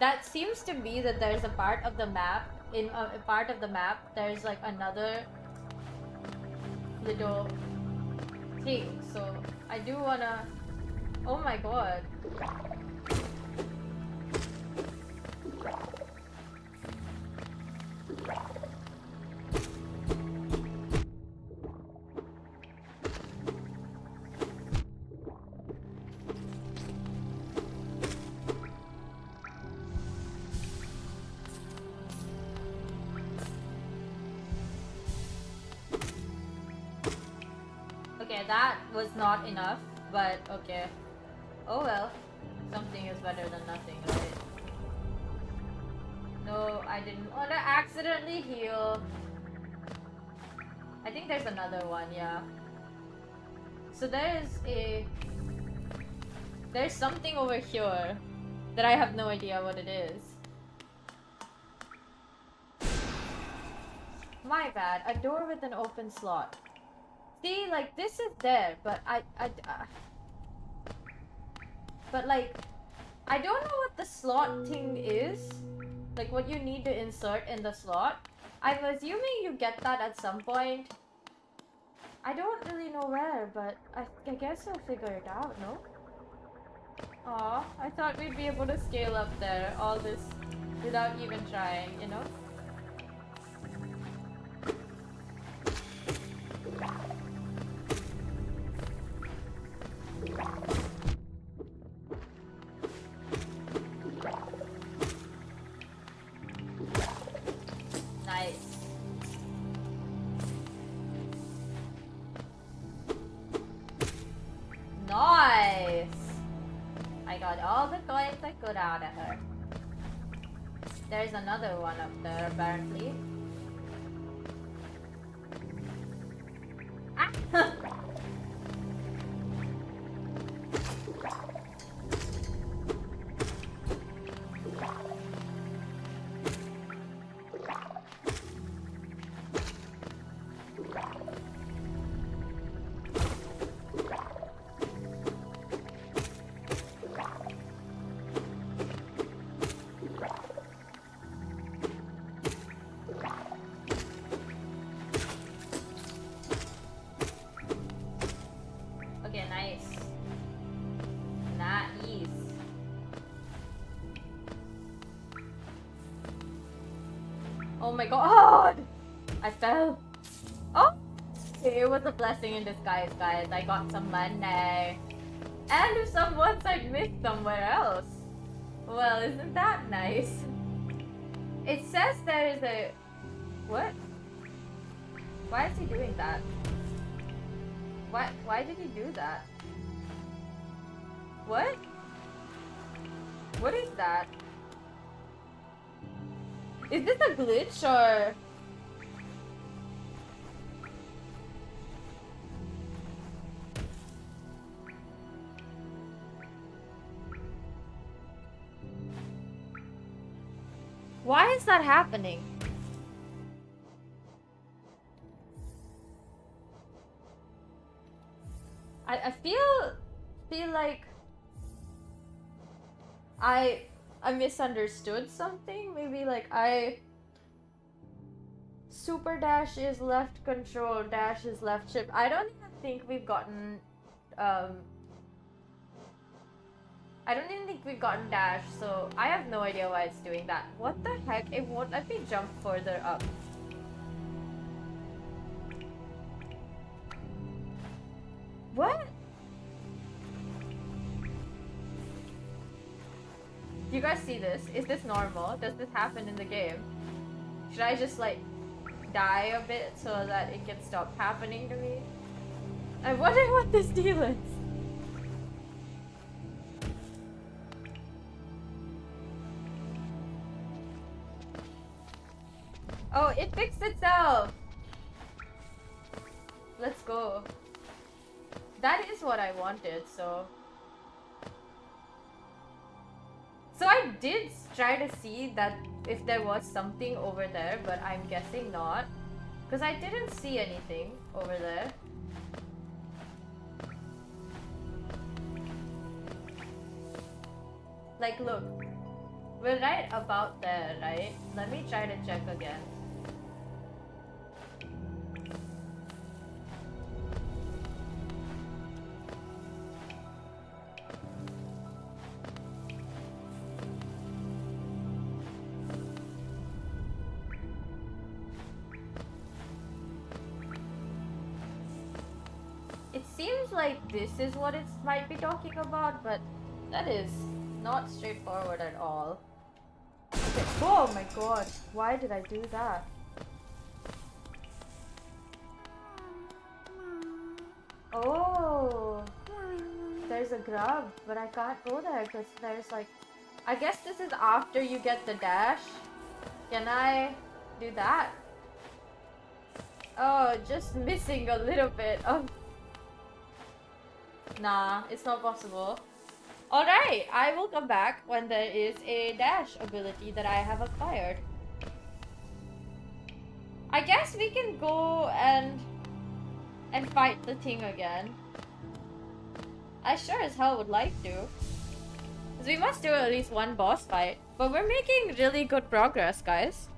That seems to be that there's a part of the map, in a part of the map, there's like another little thing. So I do wanna... Oh my god. Okay, that was not enough, but okay. Oh well. Something is better than nothing, right? No, I didn't want to accidentally heal. I think there's another one, yeah. So there's something over here that I have no idea what it is. My bad. A door with an open slot. See, like, this is there, but but like, I don't know what the slot thing is. Like, what you need to insert in the slot. I'm assuming you get that at some point. I don't really know where, but I guess I'll figure it out, no? Aw, I thought we'd be able to scale up there, all this, without even trying, you know? Nice. got all the coins I could out of her. There's another one up there, apparently. Ah! Okay, nice. Nice. Oh my god! I fell. Oh! It was a blessing in disguise, guys. I got some money. And some ones I missed somewhere else. Well, isn't that nice? It says there is a... What? Why is he doing that? Why did he do that? What? What is that? Is this a glitch or... Why is that happening? I feel like I misunderstood something. Maybe like super dash is left control, dash is left shift. I don't even think we've gotten I don't even think we've gotten dash, so I have no idea why it's doing that. What the heck? It won't let me jump further up. What? Do you guys see this? Is this normal? Does this happen in the game? Should I just like die a bit so that it can stop happening to me? I wonder what this deal is. Oh, it fixed itself! Let's go. That is what I wanted, so... So I did try to see that if there was something over there, but I'm guessing not. Because I didn't see anything over there. Like, look. We're right about there, right? Let me try to check again. It seems like this is what it might be talking about, but that is not straightforward at all. Okay. Oh my god, why did I do that? Oh, there's a grub, but I can't go there because there's like... I guess this is after you get the dash. Can I do that? Oh, just missing a little bit of... Nah, it's not possible. Alright, I will come back when there is a dash ability that I have acquired. I guess we can go and fight the thing again. I sure as hell would like to. Because we must do at least one boss fight. But we're making really good progress, guys.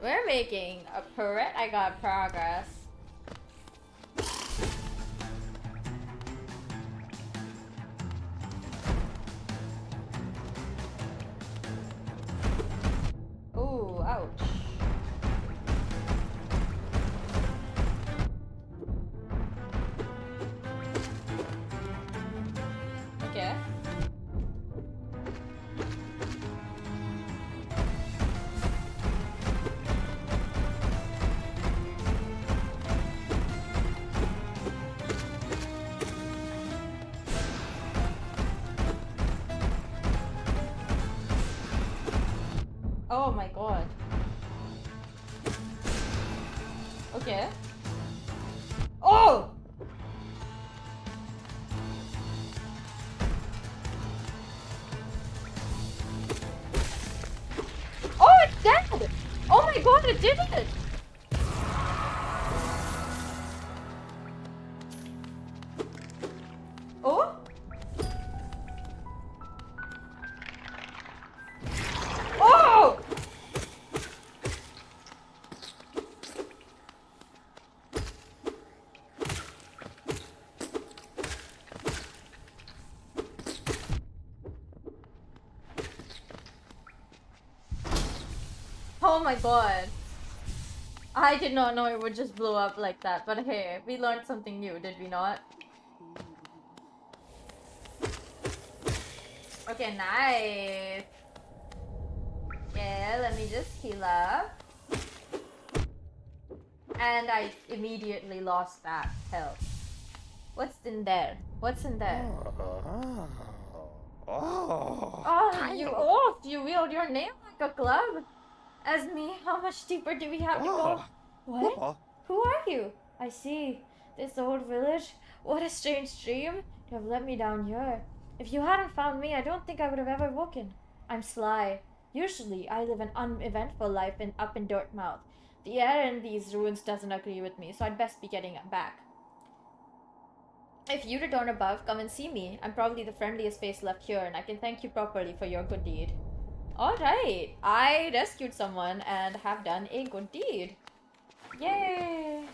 We're making I got progress. Ooh, ouch. Okay. Oh my god. Okay. Oh! Oh, it's dead! Oh my god, it did it! Oh? Oh! Oh my god. I did not know it would just blow up like that, but hey, we learned something new, did we not? Okay, nice. Yeah, let me just heal up. And I immediately lost that health. What's in there? What's in there? Oh, you oaf! You wield your nail like a club. As me, how much deeper do we have to go? What? Who are you? I see. This old village? What a strange dream to have let me down here. If you hadn't found me, I don't think I would have ever woken. I'm Sly. Usually, I live an uneventful life up in Dirtmouth. The air in these ruins doesn't agree with me, so I'd best be getting back. If you return above, come and see me. I'm probably the friendliest face left here, and I can thank you properly for your good deed. Alright, I rescued someone and have done a good deed. Yay!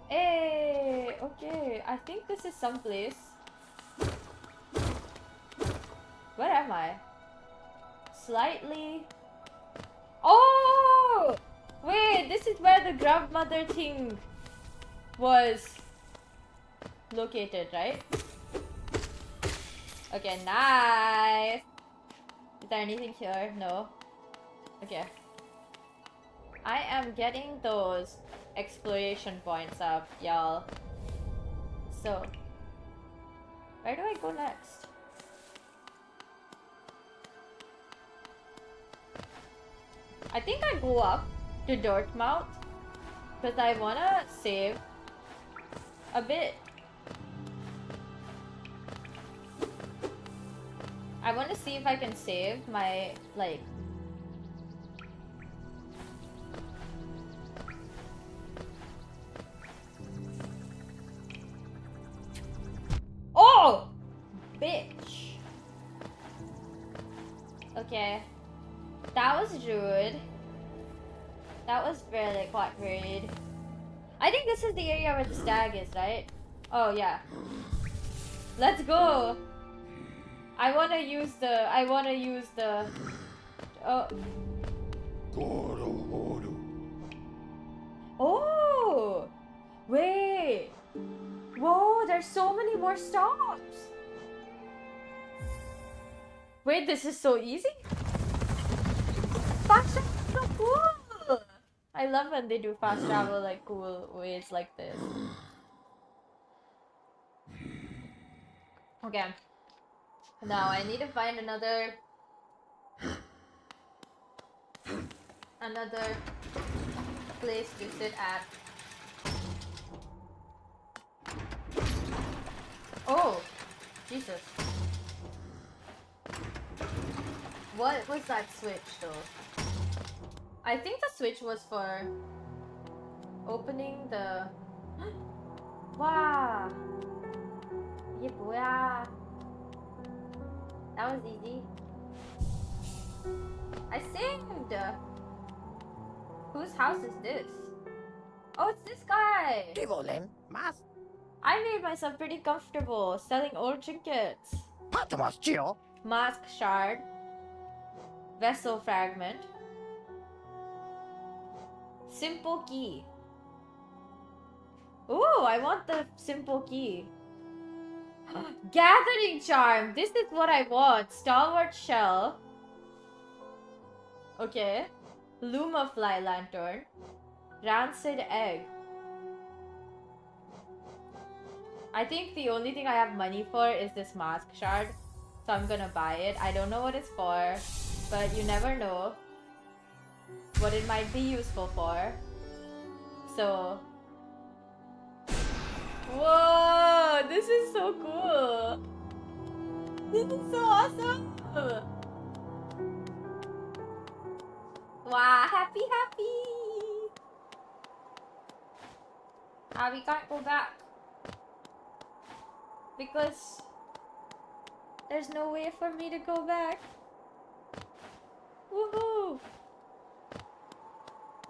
Hey, okay, I think this is someplace. Where am I? Slightly. Oh! Wait, this is where the grandmother thing was located, right? Okay, nice. Is there anything here? No. Okay. I am getting those exploration points up, y'all. So, where do I go next? I think I go up to Dirtmouth because I wanna save a bit. I want to see if I can save my, like... Oh! Bitch. Okay. That was rude. That was really quite rude. I think this is the area where the stag is, right? Oh, yeah. Let's go! I wanna use the... Oh. Oh! Wait! Whoa, there's so many more stops! Wait, this is so easy? Fast travel is so cool! I love when they do fast travel like cool ways like this. Okay. Now I need to find another place to sit at. Oh, Jesus. What was that switch though? I think the switch was for opening the... Wow. Yeah, boy. That was easy. I saved! Whose house is this? Oh, it's this guy! I made myself pretty comfortable selling old trinkets. Mask shard. Vessel fragment. Simple key. Ooh, I want the simple key. Gathering charm. This is what I want. Stalwart shell. Okay. Luma fly lantern. Rancid egg. I think the only thing I have money for is this mask shard. So I'm gonna buy it. I don't know what it's for, but you never know what it might be useful for. So... Whoa! This is so cool! This is so awesome! Wow, happy! Ah, we can't go back. Because there's no way for me to go back. Woohoo!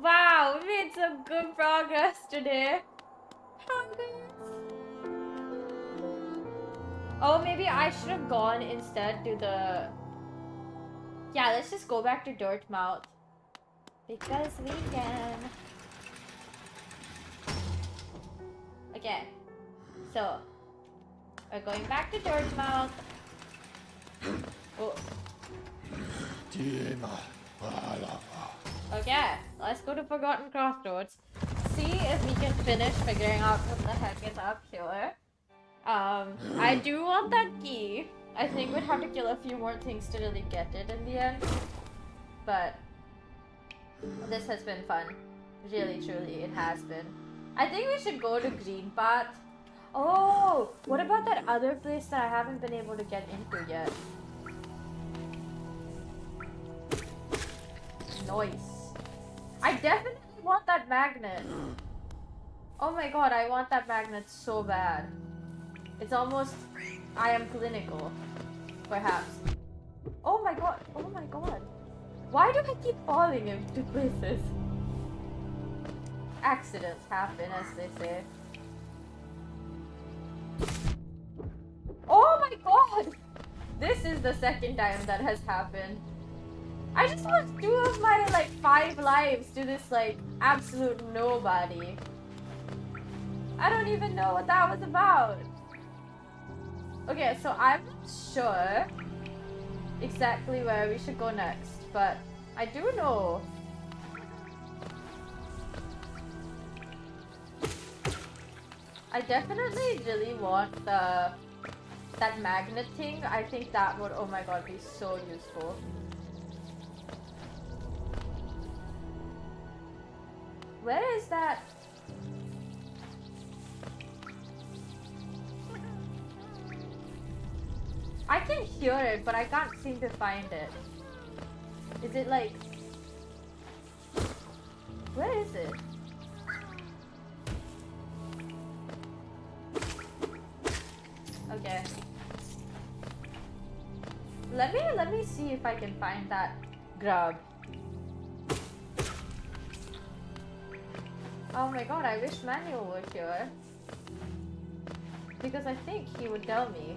Wow, we made some good progress today. Oh, maybe I should have gone instead to the... Yeah, let's just go back to Dirtmouth. Because we can. Okay. So, we're going back to Dirtmouth. Oh. Okay, let's go to Forgotten Crossroads. See if we can finish figuring out what the heck is up here. I do want that key. I think we'd have to kill a few more things to really get it in the end. But this has been fun. Really, truly, it has been. I think we should go to Green Path. Oh, what about that other place that I haven't been able to get into yet? Nice. I definitely want that magnet. Oh my god, I want that magnet so bad. It's almost... I am clinical. Perhaps. Oh my god. Oh my god. Why do I keep falling into places? Accidents happen, as they say. Oh my god! This is the second time that has happened. I just lost 2 of my, like, 5 lives to this, like, absolute nobody. I don't even know what that was about. Okay, so I'm not sure exactly where we should go next, but I do know. I definitely really want that magnet thing. I think that would, oh my god, be so useful. Where is that? I can hear it, but I can't seem to find it. Is it like... Where is it? Okay. Let me see if I can find that grub. Oh my god, I wish Manuel were here. Because I think he would tell me.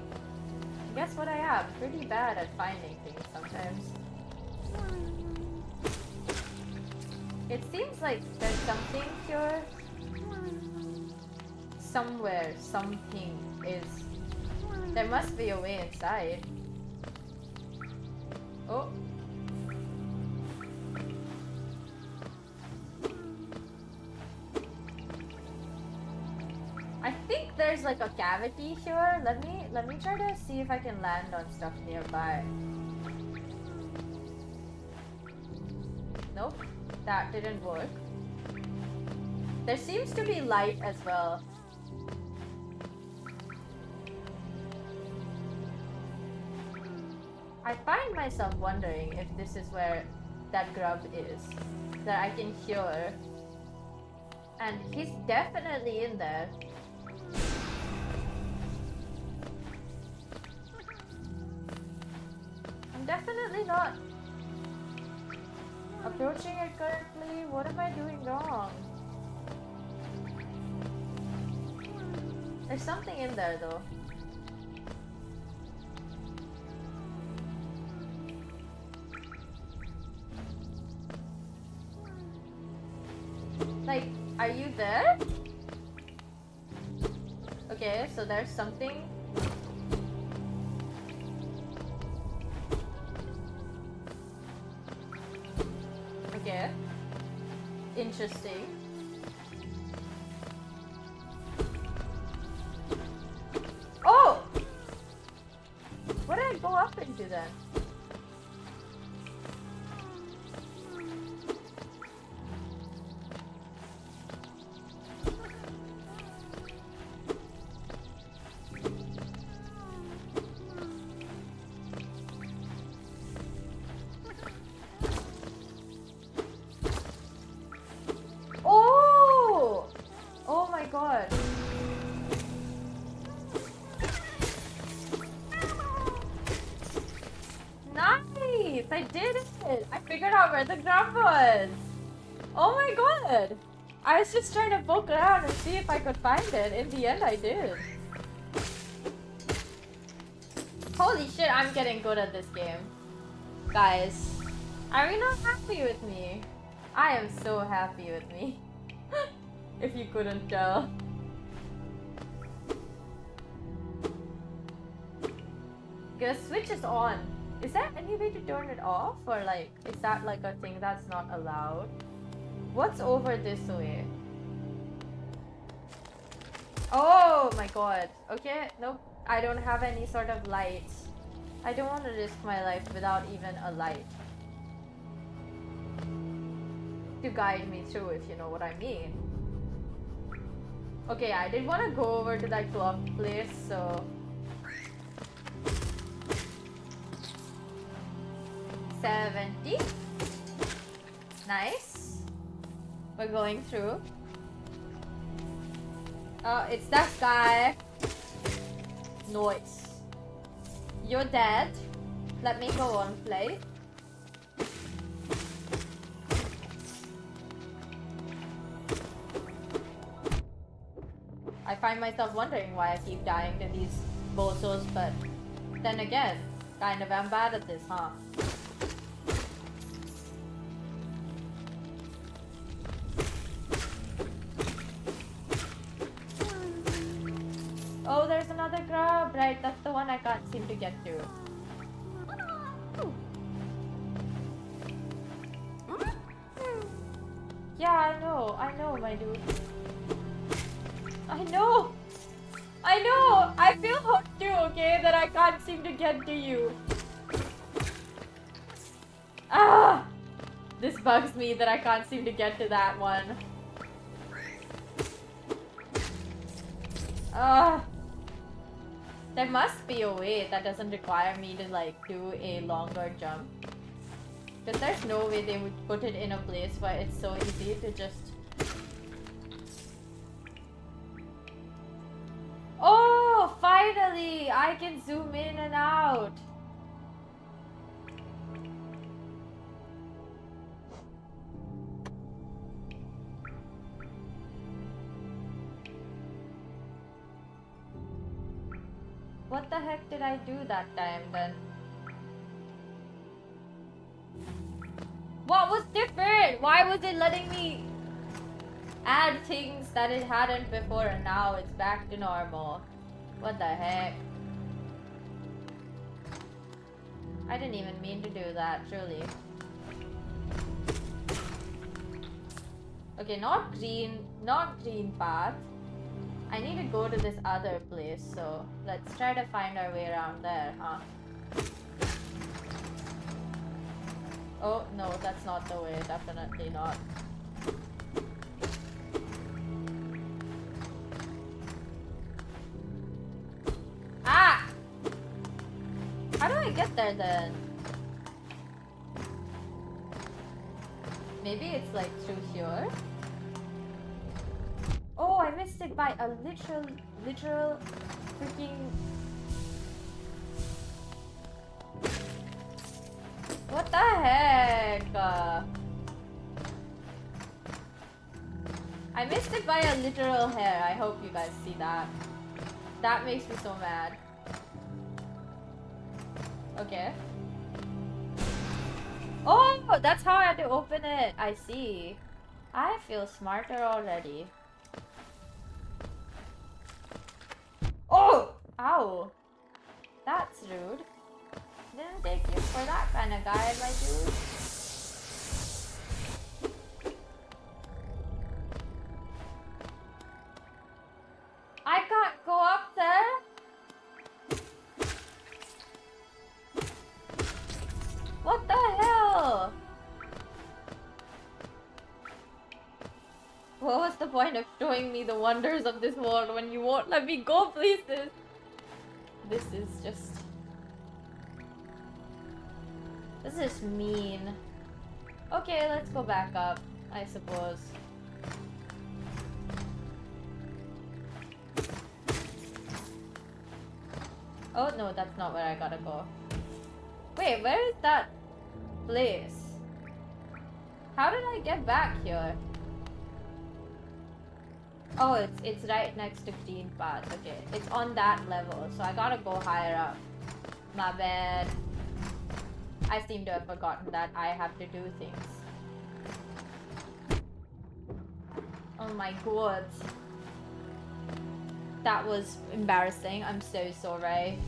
Guess what I am? Pretty bad at finding things sometimes. It seems like there's something here. Somewhere, something is. There must be a way inside. Oh. I think there's like a cavity here. Let me try to see if I can land on stuff nearby. Nope, that didn't work. There seems to be light as well. I find myself wondering if this is where that grub is, that I can hear. And he's definitely in there. I'm definitely not approaching it correctly. What am I doing wrong? There's something in there though. Like, are you there? Okay, so there's something. Okay. Interesting. What did I go up into then? Oh! Oh my god. Nice! I did it! I figured out where the grub was! Oh my god! I was just trying to poke around and see if I could find it. In the end, I did. Holy shit, I'm getting good at this game. Guys, are you not happy with me? I am so happy with me. If you couldn't tell. The switch is on. Is there any way to turn it off? Or like, is that like a thing that's not allowed? What's over this way? Oh my god. Okay, nope. I don't have any sort of light. I don't want to risk my life without even a light to guide me through, if you know what I mean. Okay, I did want to go over to that clock place, so... 70. Nice. We're going through. Oh, it's that guy. Noise. You're dead. Let me go on play. I find myself wondering why I keep dying to these bozos, but then again, kind of am bad at this, huh? Oh, there's another grub! Right, that's the one I can't seem to get to. Yeah, I know, my dude. I know! I feel hurt too, okay? That I can't seem to get to you. Ah! This bugs me that I can't seem to get to that one. Ah! There must be a way that doesn't require me to like do a longer jump. Because there's no way they would put it in a place where it's so easy to just... Oh! Finally! I can zoom in and out! What the heck did I do that time then? What was different? Why was it letting me add things that it hadn't before and now it's back to normal? What the heck? I didn't even mean to do that, truly. Okay, not green path. I need to go to this other place, so let's try to find our way around there, huh? Oh, no, that's not the way. Definitely not. Ah! How do I get there then? Maybe it's like through here? Oh, I missed it by a literal freaking... What the heck? I missed it by a literal hair. I hope you guys see that. That makes me so mad. Okay. Oh, that's how I had to open it. I see. I feel smarter already. Oh! Ow! That's rude. Didn't take you for that kind of guy, my dude. I can't go up there? point of showing me the wonders of this world when you won't let me go places? This is just... This is mean. Okay, let's go back up, I suppose. Oh no, that's not where I gotta go. Wait, where is that place? How did I get back here? Oh, it's right next to clean path. Okay, it's on that level, so I gotta go higher up. My bad. I seem to have forgotten that I have to do things. Oh my god. That was embarrassing. I'm so sorry.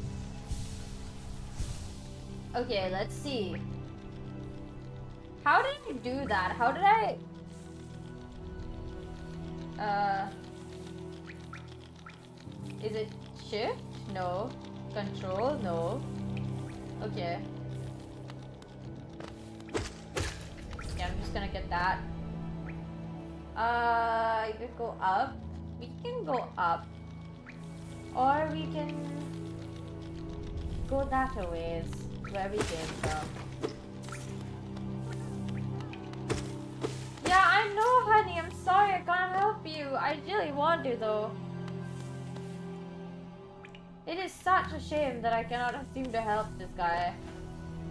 Okay, let's see. How did I do that? How did I... Is it shift? No. Control? No. Okay. Yeah, I'm just gonna get that. I could go up. We can go up. Or we can go that a ways, where we came from. Yeah, I know, honey. I'm sorry. I can't help you. I really want to, though. It is such a shame that I cannot seem to help this guy.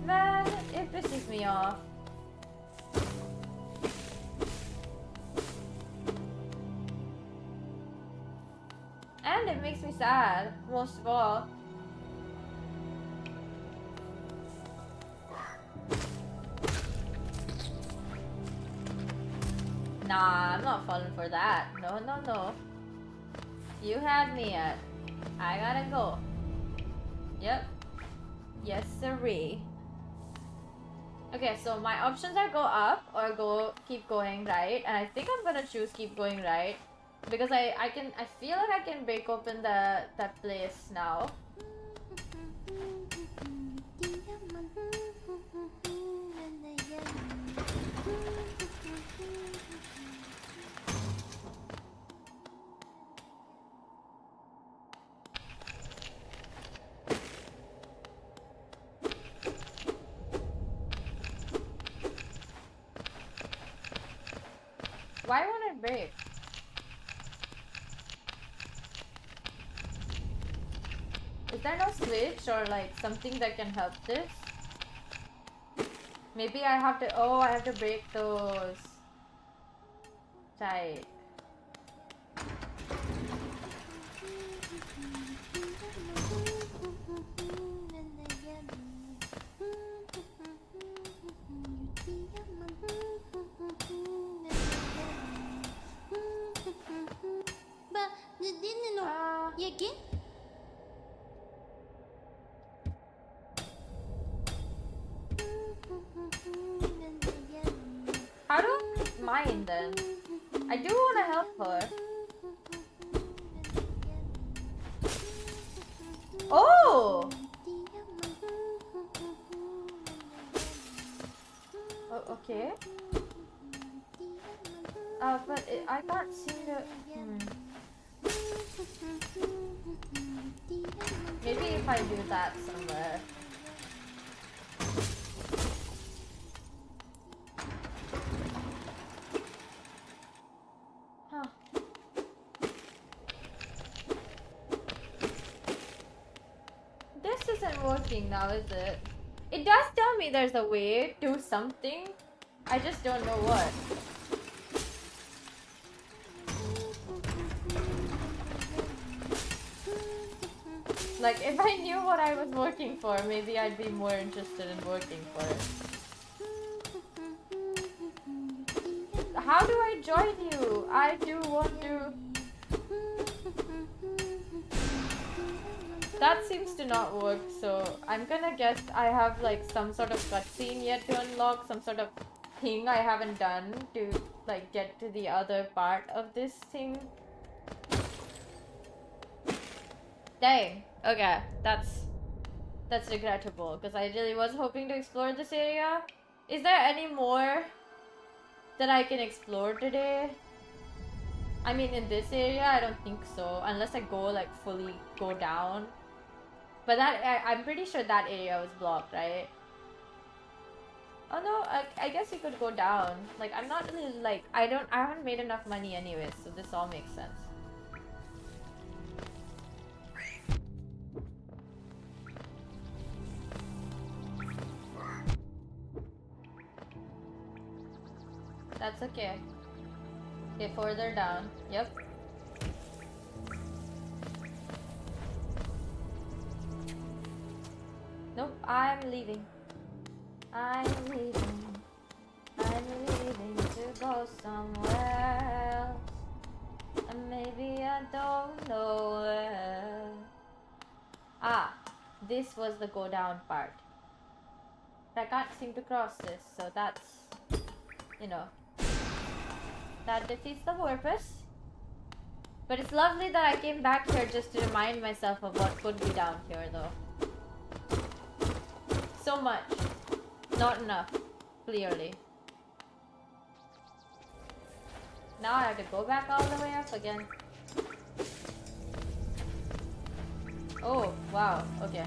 Man, it pisses me off. And it makes me sad, most of all. Nah, I'm not falling for that. No, no, no. You had me at. I gotta go. Yep. Yes, sirree. Okay, so my options are go up or keep going right, and I think I'm gonna choose keep going right because I feel like I can break open that place now. Why won't it break? Is there no switch or like something that can help this? Maybe I have to, oh, I have to break those. Tight. How do I mine then? I do want to help her. Oh! Oh, okay. But I can't seem to... Maybe if I do that somewhere. Huh. This isn't working now, is it? It does tell me there's a way to something. I just don't know what. Like, if I knew what I was working for, maybe I'd be more interested in working for it. How do I join you? I do want to... That seems to not work, so I'm gonna guess I have like some sort of cutscene yet to unlock, some sort of thing I haven't done to like get to the other part of this thing. Dang. Okay, that's regrettable because I really was hoping to explore this area. Is there any more that I can explore today? I mean, in this area, I don't think so. Unless I go, like, fully go down. But that, I'm pretty sure that area was blocked, right? Oh no, I guess you could go down. Like, I'm not really, like, I haven't made enough money anyways, so this all makes sense. That's okay. Okay, further down. Yep. Nope, I'm leaving. I'm leaving. I'm leaving to go somewhere else. And maybe I don't know where. Ah, this was the go down part. I can't seem to cross this, so that's, you know, that defeats the purpose. But it's lovely that I came back here just to remind myself of what could be down here, though. So much. Not enough, clearly. Now I have to go back all the way up again. Oh, wow, okay.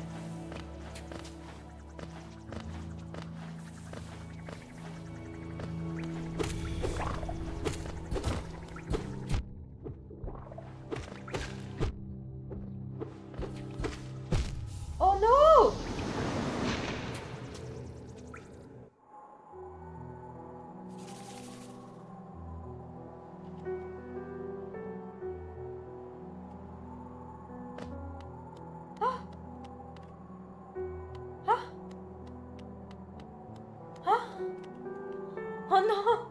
Oh no! Huh? Huh? Huh? Oh no!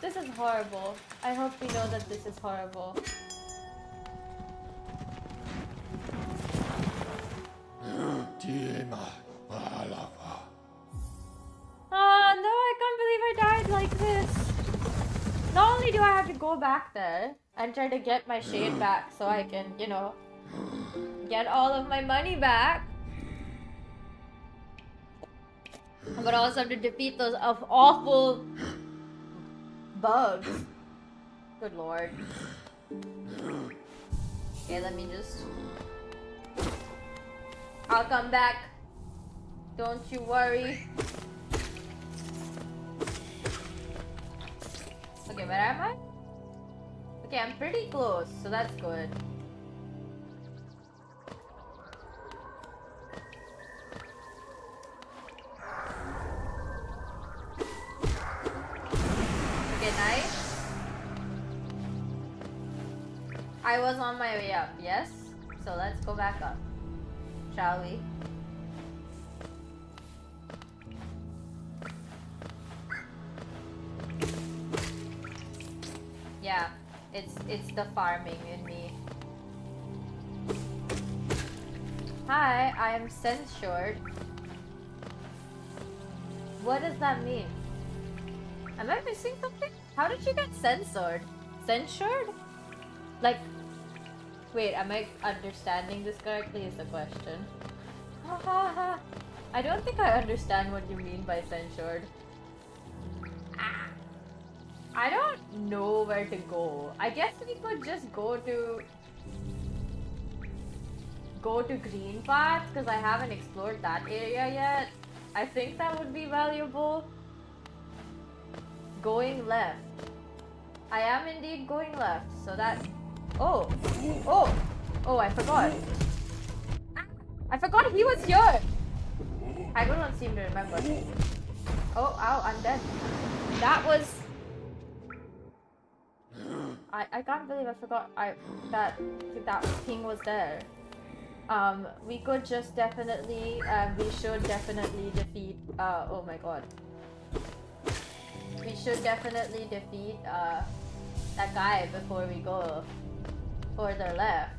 This is horrible. I hope we know that this is horrible. Oh no, I can't believe I died like this. Not only do I have to go back there and try to get my shade back so I can, you know, get all of my money back, but also have to defeat those awful bugs. Good lord. Okay, let me just... I'll come back. Don't you worry. Okay, where am I? Okay, I'm pretty close, so that's good. Okay, nice. I was on my way up, yes? So let's go back up. Shall we? Yeah, it's the farming in me. Hi, I am censured. What does that mean? Am I missing something? How did you get censored? Censured? Like, wait, am I understanding this correctly is the question. I don't think I understand what you mean by censured. I don't know where to go. I guess we could just go to green path because I haven't explored that area yet. I think that would be valuable. Going left. I am indeed going left, so that... Oh! Oh! Oh, I forgot. I forgot he was here! I don't seem to remember. Oh, ow, I'm dead. That was... I can't believe I forgot that thing was there. We could just definitely, we should definitely defeat, oh my god. We should definitely defeat, that guy before we go further left.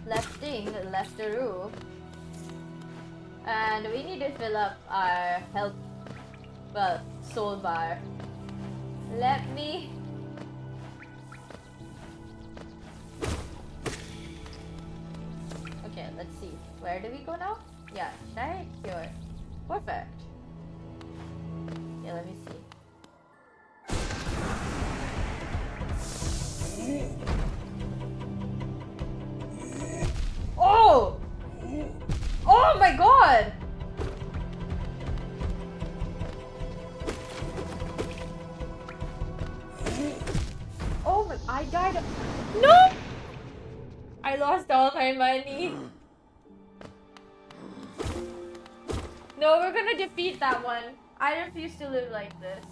Lefting, leftaroo. And we need to fill up our health, well, soul bar. Let me... Okay, let's see. Where do we go now? Yeah, right here. Perfect. Okay, let me see. Oh! Oh my god! Oh my, I died. No! I lost all my money. No, we're gonna defeat that one. I refuse to live like this.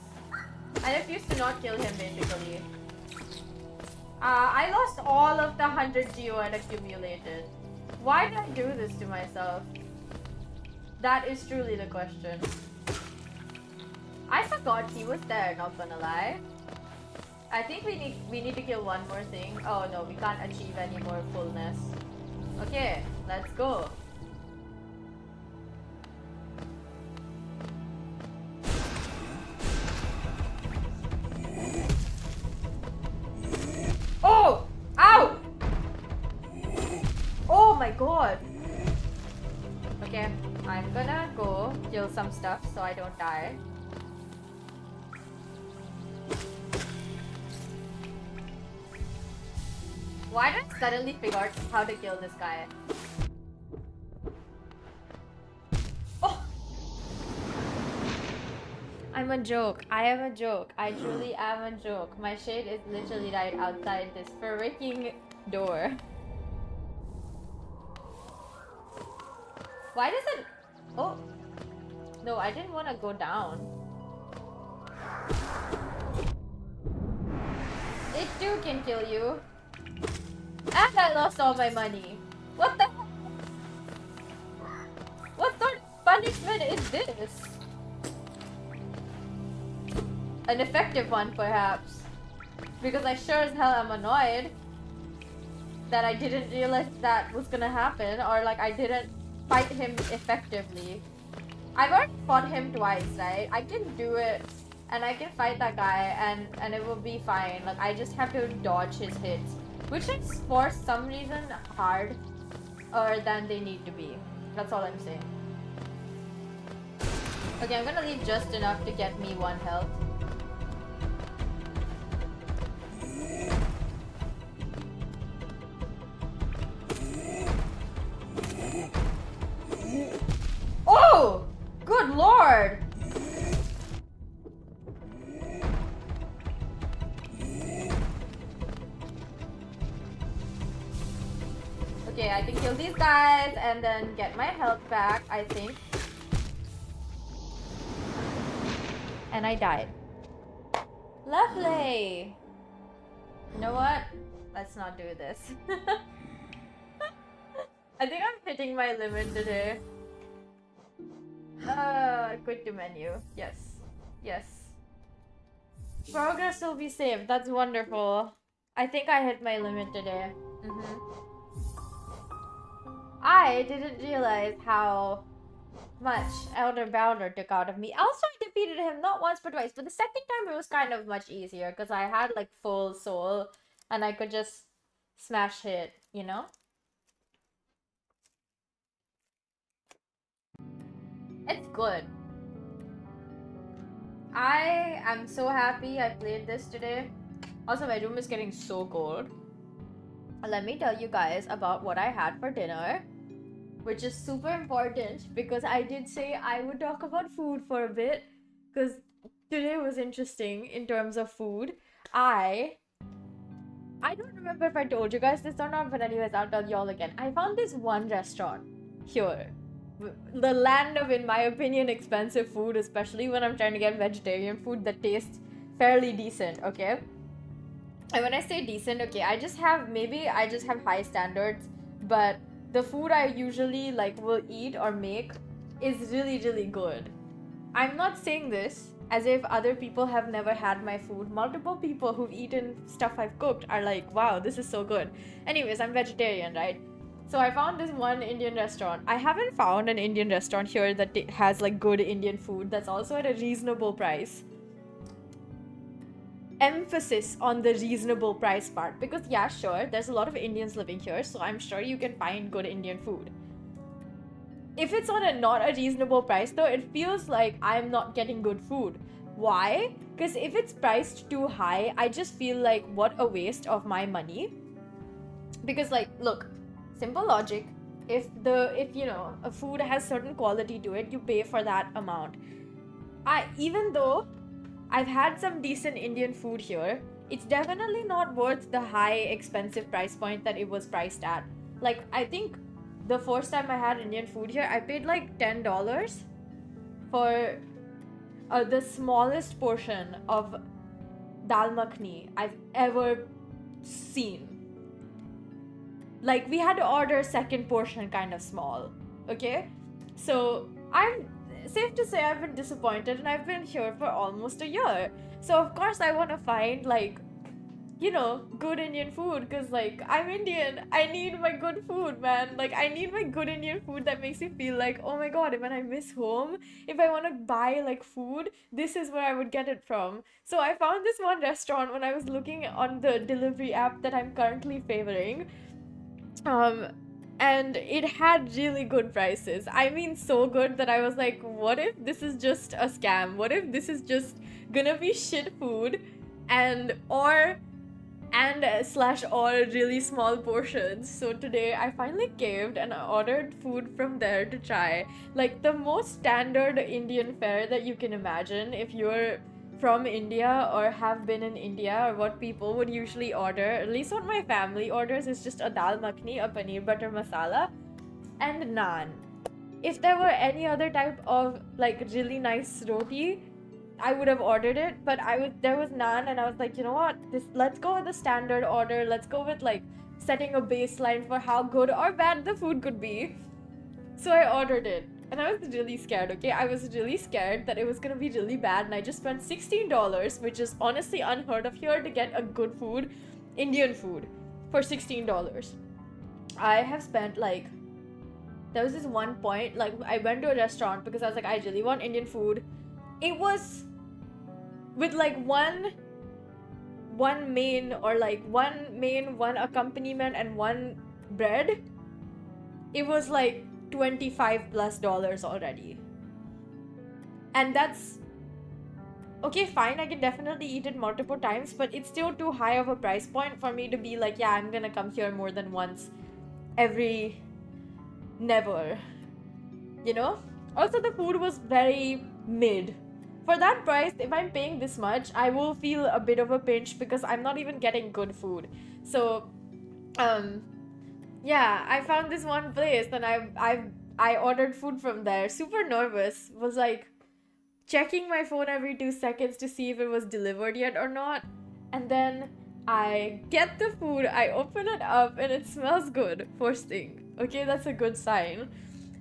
I refuse to not kill him, basically. I lost all of the 100 geo I'd accumulated. Why did I do this to myself? That is truly the question. I forgot he was there, not gonna lie. I think we need to kill one more thing. Oh no, we can't achieve any more fullness. Okay, let's go. Oh! Ow! Oh my god. Okay, I'm gonna go kill some stuff so I don't die. Why did I suddenly figure out how to kill this guy? Oh! I'm a joke. I am a joke. I truly am a joke. My shade is literally right outside this freaking door. Why does it... Oh! No, I didn't want to go down. It too can kill you. And I lost all my money. What the heck? What sort of punishment is this? An effective one, perhaps. Because I sure as hell am annoyed that I didn't realize that was gonna happen, or like I didn't fight him effectively. I've already fought him twice, right? I can do it and I can fight that guy and it will be fine. Like I just have to dodge his hits, which is for some reason harder than they need to be. That's all I'm saying. Okay, I'm gonna leave just enough to get me 1 health. Oh! Good lord! Okay, I can kill these guys and then get my health back, I think. And I died. Lovely! You know what? Let's not do this. I think I'm hitting my limit today. Quit to menu. Yes. Yes. Progress will be saved. That's wonderful. I think I hit my limit today. I didn't realize how much Elder Baldur took out of me. Also, I defeated him not once but twice, but the second time it was kind of much easier because I had like full soul and I could just smash hit, you know? It's good. I am so happy I played this today. Also, my room is getting so cold. Let me tell you guys about what I had for dinner, which is super important because I did say I would talk about food for a bit because today was interesting in terms of food. I don't remember if I told you guys this or not, but anyways, I'll tell y'all again. I found this one restaurant here. The land of, in my opinion, expensive food, especially when I'm trying to get vegetarian food that tastes fairly decent, okay? And when I say decent, okay, I just have high standards, but the food I usually like will eat or make is really, really good. I'm not saying this as if other people have never had my food. Multiple people who've eaten stuff I've cooked are like, wow, this is so good. Anyways, I'm vegetarian, right? So I found this one Indian restaurant. I haven't found an Indian restaurant here that has like good Indian food that's also at a reasonable price. Emphasis on the reasonable price part, because yeah, sure, there's a lot of Indians living here, so I'm sure you can find good Indian food. If it's on not a reasonable price though, it feels like I'm not getting good food. Why? Because if it's priced too high, I just feel like what a waste of my money. Because like, look, simple logic. If you know, a food has certain quality to it, you pay for that amount. Even though I've had some decent Indian food here, it's definitely not worth the high expensive price point that it was priced at. Like, I think the first time I had Indian food here, I paid like $10 for the smallest portion of dal makhni I've ever seen. Like, we had to order second portion kind of small, okay? So I'm safe to say I've been disappointed, and I've been here for almost a year. So of course I want to find, like, you know, good Indian food, because like, I'm Indian. I need my good food, man. Like, I need my good Indian food that makes me feel like, oh my god, when I miss home, if I want to buy like food, this is where I would get it from. So I found this one restaurant when I was looking on the delivery app that I'm currently favoring. And it had really good prices. I mean, so good that I was like, what if this is just a scam? What if this is just gonna be shit food and slash or really small portions? So today I finally caved and I ordered food from there to try. Like, the most standard Indian fare that you can imagine if you're from India or have been in India, or what people would usually order, at least what my family orders, is just a dal makhni, a paneer butter masala, and naan. If there were any other type of like really nice roti, I would have ordered it, but there was naan, and I was like, you know what, let's go with the standard order. Let's go with like setting a baseline for how good or bad the food could be. So I ordered it. And I was really scared, okay? I was really scared that it was gonna be really bad, and I just spent $16, which is honestly unheard of here, to get a good food, Indian food, for $16. I have spent like, there was this one point, like, I went to a restaurant because I was like, I really want Indian food. It was with like one main, or like one main, one accompaniment, and one bread. It was like $25+ already. And that's okay, fine, I can definitely eat it multiple times, but it's still too high of a price point for me to be like, yeah, I'm gonna come here more than once every never, you know? Also, the food was very mid. For that price, if I'm paying this much, I will feel a bit of a pinch because I'm not even getting good food. So yeah, I found this one place, and I ordered food from there. Super nervous. Was like checking my phone every 2 seconds to see if it was delivered yet or not. And then I get the food, I open it up, and it smells good. First thing. Okay, that's a good sign.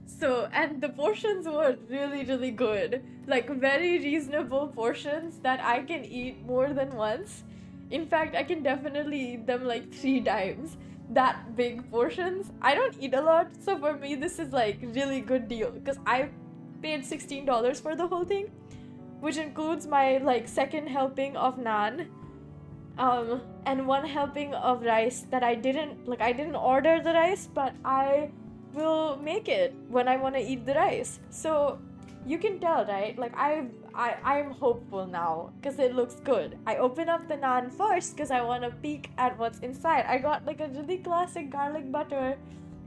So, and the portions were really, really good. Like, very reasonable portions that I can eat more than once. In fact, I can definitely eat them like 3 times. That big portions. I don't eat a lot, so for me this is like really good deal, because I paid $16 for the whole thing, which includes my like second helping of naan, and one helping of rice that I didn't order the rice, but I will make it when I want to eat the rice. So you can tell, right? Like, I'm hopeful now because it looks good. I open up the naan first because I want to peek at what's inside. I got like a really classic garlic butter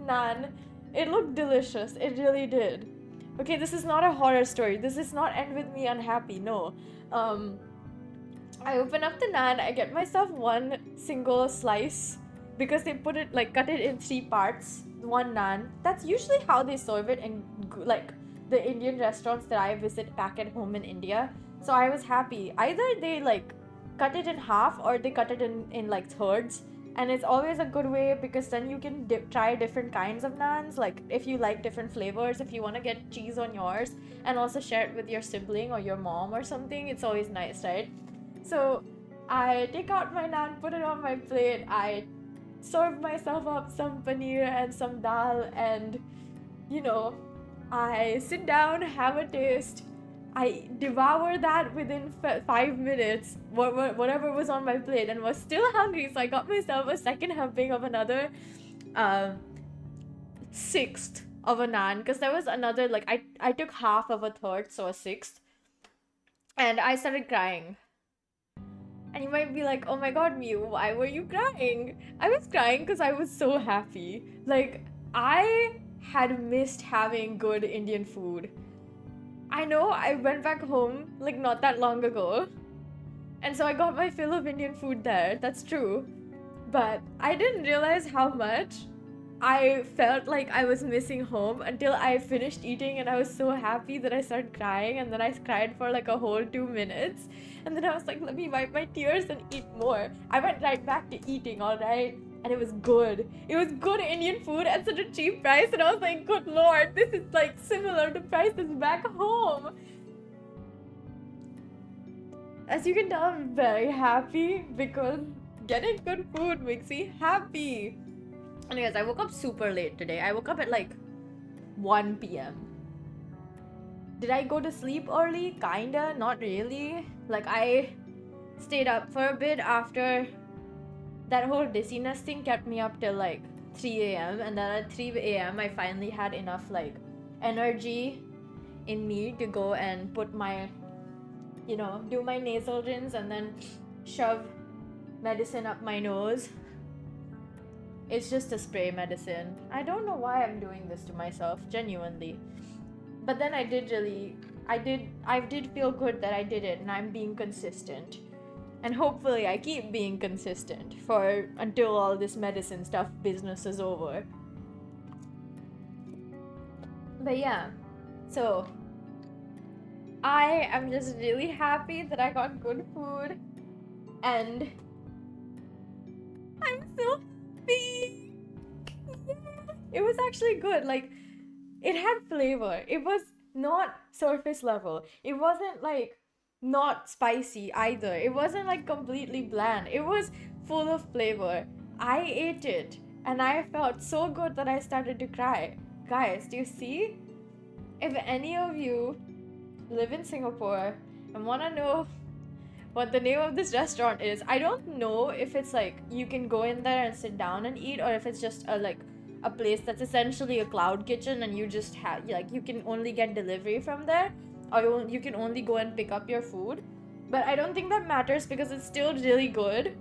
naan. It looked delicious. It really did. Okay, this is not a horror story. This is not end with me unhappy. No. I open up the naan. I get myself one single slice because they cut it in 3 parts. One naan. That's usually how they serve it in like the Indian restaurants that I visit back at home in India. So I was happy. Either they like cut it in half, or they cut it in like thirds. And it's always a good way, because then you can try different kinds of naans. Like, if you like different flavors, if you want to get cheese on yours and also share it with your sibling or your mom or something, it's always nice, right? So I take out my naan, put it on my plate. I serve myself up some paneer and some dal, and you know, I sit down, have a taste. I devour that within 5 minutes, whatever was on my plate, and was still hungry. So I got myself a second helping of another sixth of a naan, because there was another, like, I took half of a third, so a sixth. And I started crying. And you might be like, oh my god, Mew, why were you crying? I was crying because I was so happy. Like, I had missed having good Indian food. I know I went back home like not that long ago. And so I got my fill of Indian food there. That's true. But I didn't realize how much I felt like I was missing home until I finished eating, and I was so happy that I started crying, and then I cried for like a whole 2 minutes. And then I was like, let me wipe my tears and eat more. I went right back to eating, alright? And it was good. It was good Indian food at such a cheap price, and I was like, good lord, this is like similar to prices back home. As you can tell, I'm very happy because getting good food makes me happy. Anyways, I woke up super late today. I woke up at like 1 p.m. Did I go to sleep early? Kinda, not really. Like, I stayed up for a bit after that whole dizziness thing kept me up till like 3 a.m. And then at 3 a.m. I finally had enough like energy in me to go and put my, you know, do my nasal rinse and then shove medicine up my nose. It's just a spray medicine. I don't know why I'm doing this to myself, genuinely. But then I did feel good that I did it, and I'm being consistent. And hopefully I keep being consistent until all this medicine stuff business is over. But yeah, so I am just really happy that I got good food, and I'm so happy. It was actually good. Like, it had flavor. It was not surface level. It wasn't like not spicy either. It wasn't like completely bland. It was full of flavor. I ate it and I felt so good that I started to cry. Guys, do you see? If any of you live in Singapore and want to know what the name of this restaurant is, I don't know if it's like you can go in there and sit down and eat, or if it's just a place that's essentially a cloud kitchen and you just have like you can only get delivery from there, or you can only go and pick up your food. But I don't think that matters because it's still really good.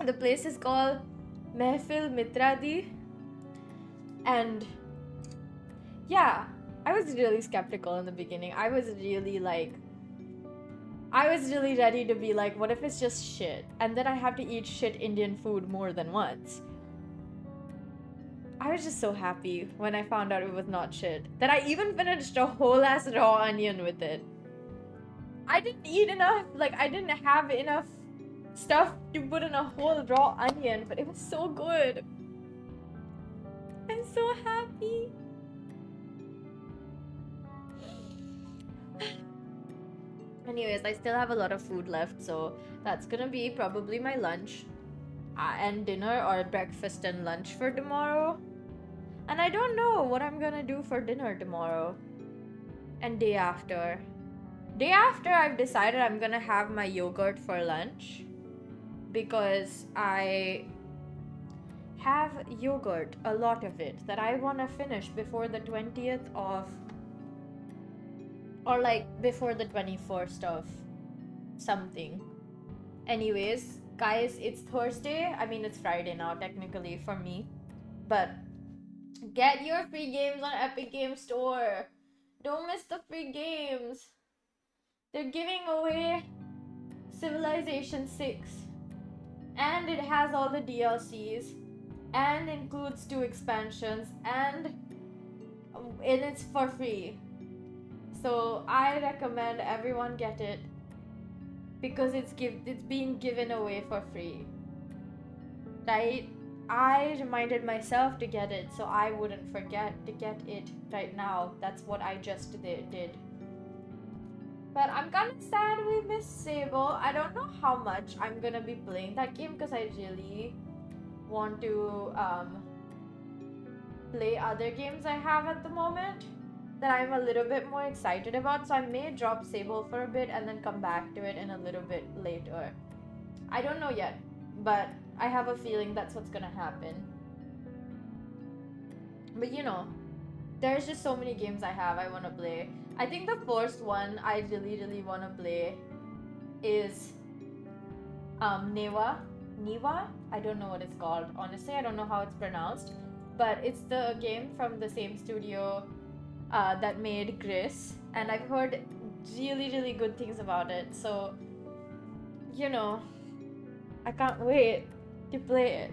The place is called Mehfil Mitradi, and yeah, I was really skeptical in the beginning. I was really ready to be like, what if it's just shit? And then I have to eat shit Indian food more than once. I was just so happy when I found out it was not shit that I even finished a whole ass raw onion with it. I didn't eat enough, like I didn't have enough stuff to put in a whole raw onion, but it was so good. I'm so happy. Anyways, I still have a lot of food left, so that's gonna be probably my lunch and dinner, or breakfast and lunch for tomorrow. And I don't know what I'm gonna do for dinner tomorrow and day after. Day after, I've decided I'm gonna have my yogurt for lunch because I have yogurt, a lot of it, that I wanna finish before the 20th of, or like before the 21st of something. Anyways, guys, it's Thursday. I mean, it's Friday now, technically, for me. But get your free games on Epic Games Store. Don't miss the free games. They're giving away Civilization 6. And it has all the DLCs. And includes 2 expansions. And it's for free. So I recommend everyone get it, because it's being given away for free, right? I reminded myself to get it so I wouldn't forget to get it right now. That's what I just did. But I'm kind of sad we missed Sable. I don't know how much I'm gonna be playing that game because I really want to play other games I have at the moment that I'm a little bit more excited about, so I may drop Sable for a bit and then come back to it in a little bit later. I don't know yet, but I have a feeling that's what's gonna happen. But you know, there's just so many games I want to play. I think the first one I really want to play is Niwa. I don't know what it's called. Honestly, I don't know how it's pronounced, but it's the game from the same studio that made Gris, and I've heard really good things about it. So, you know, I can't wait to play it.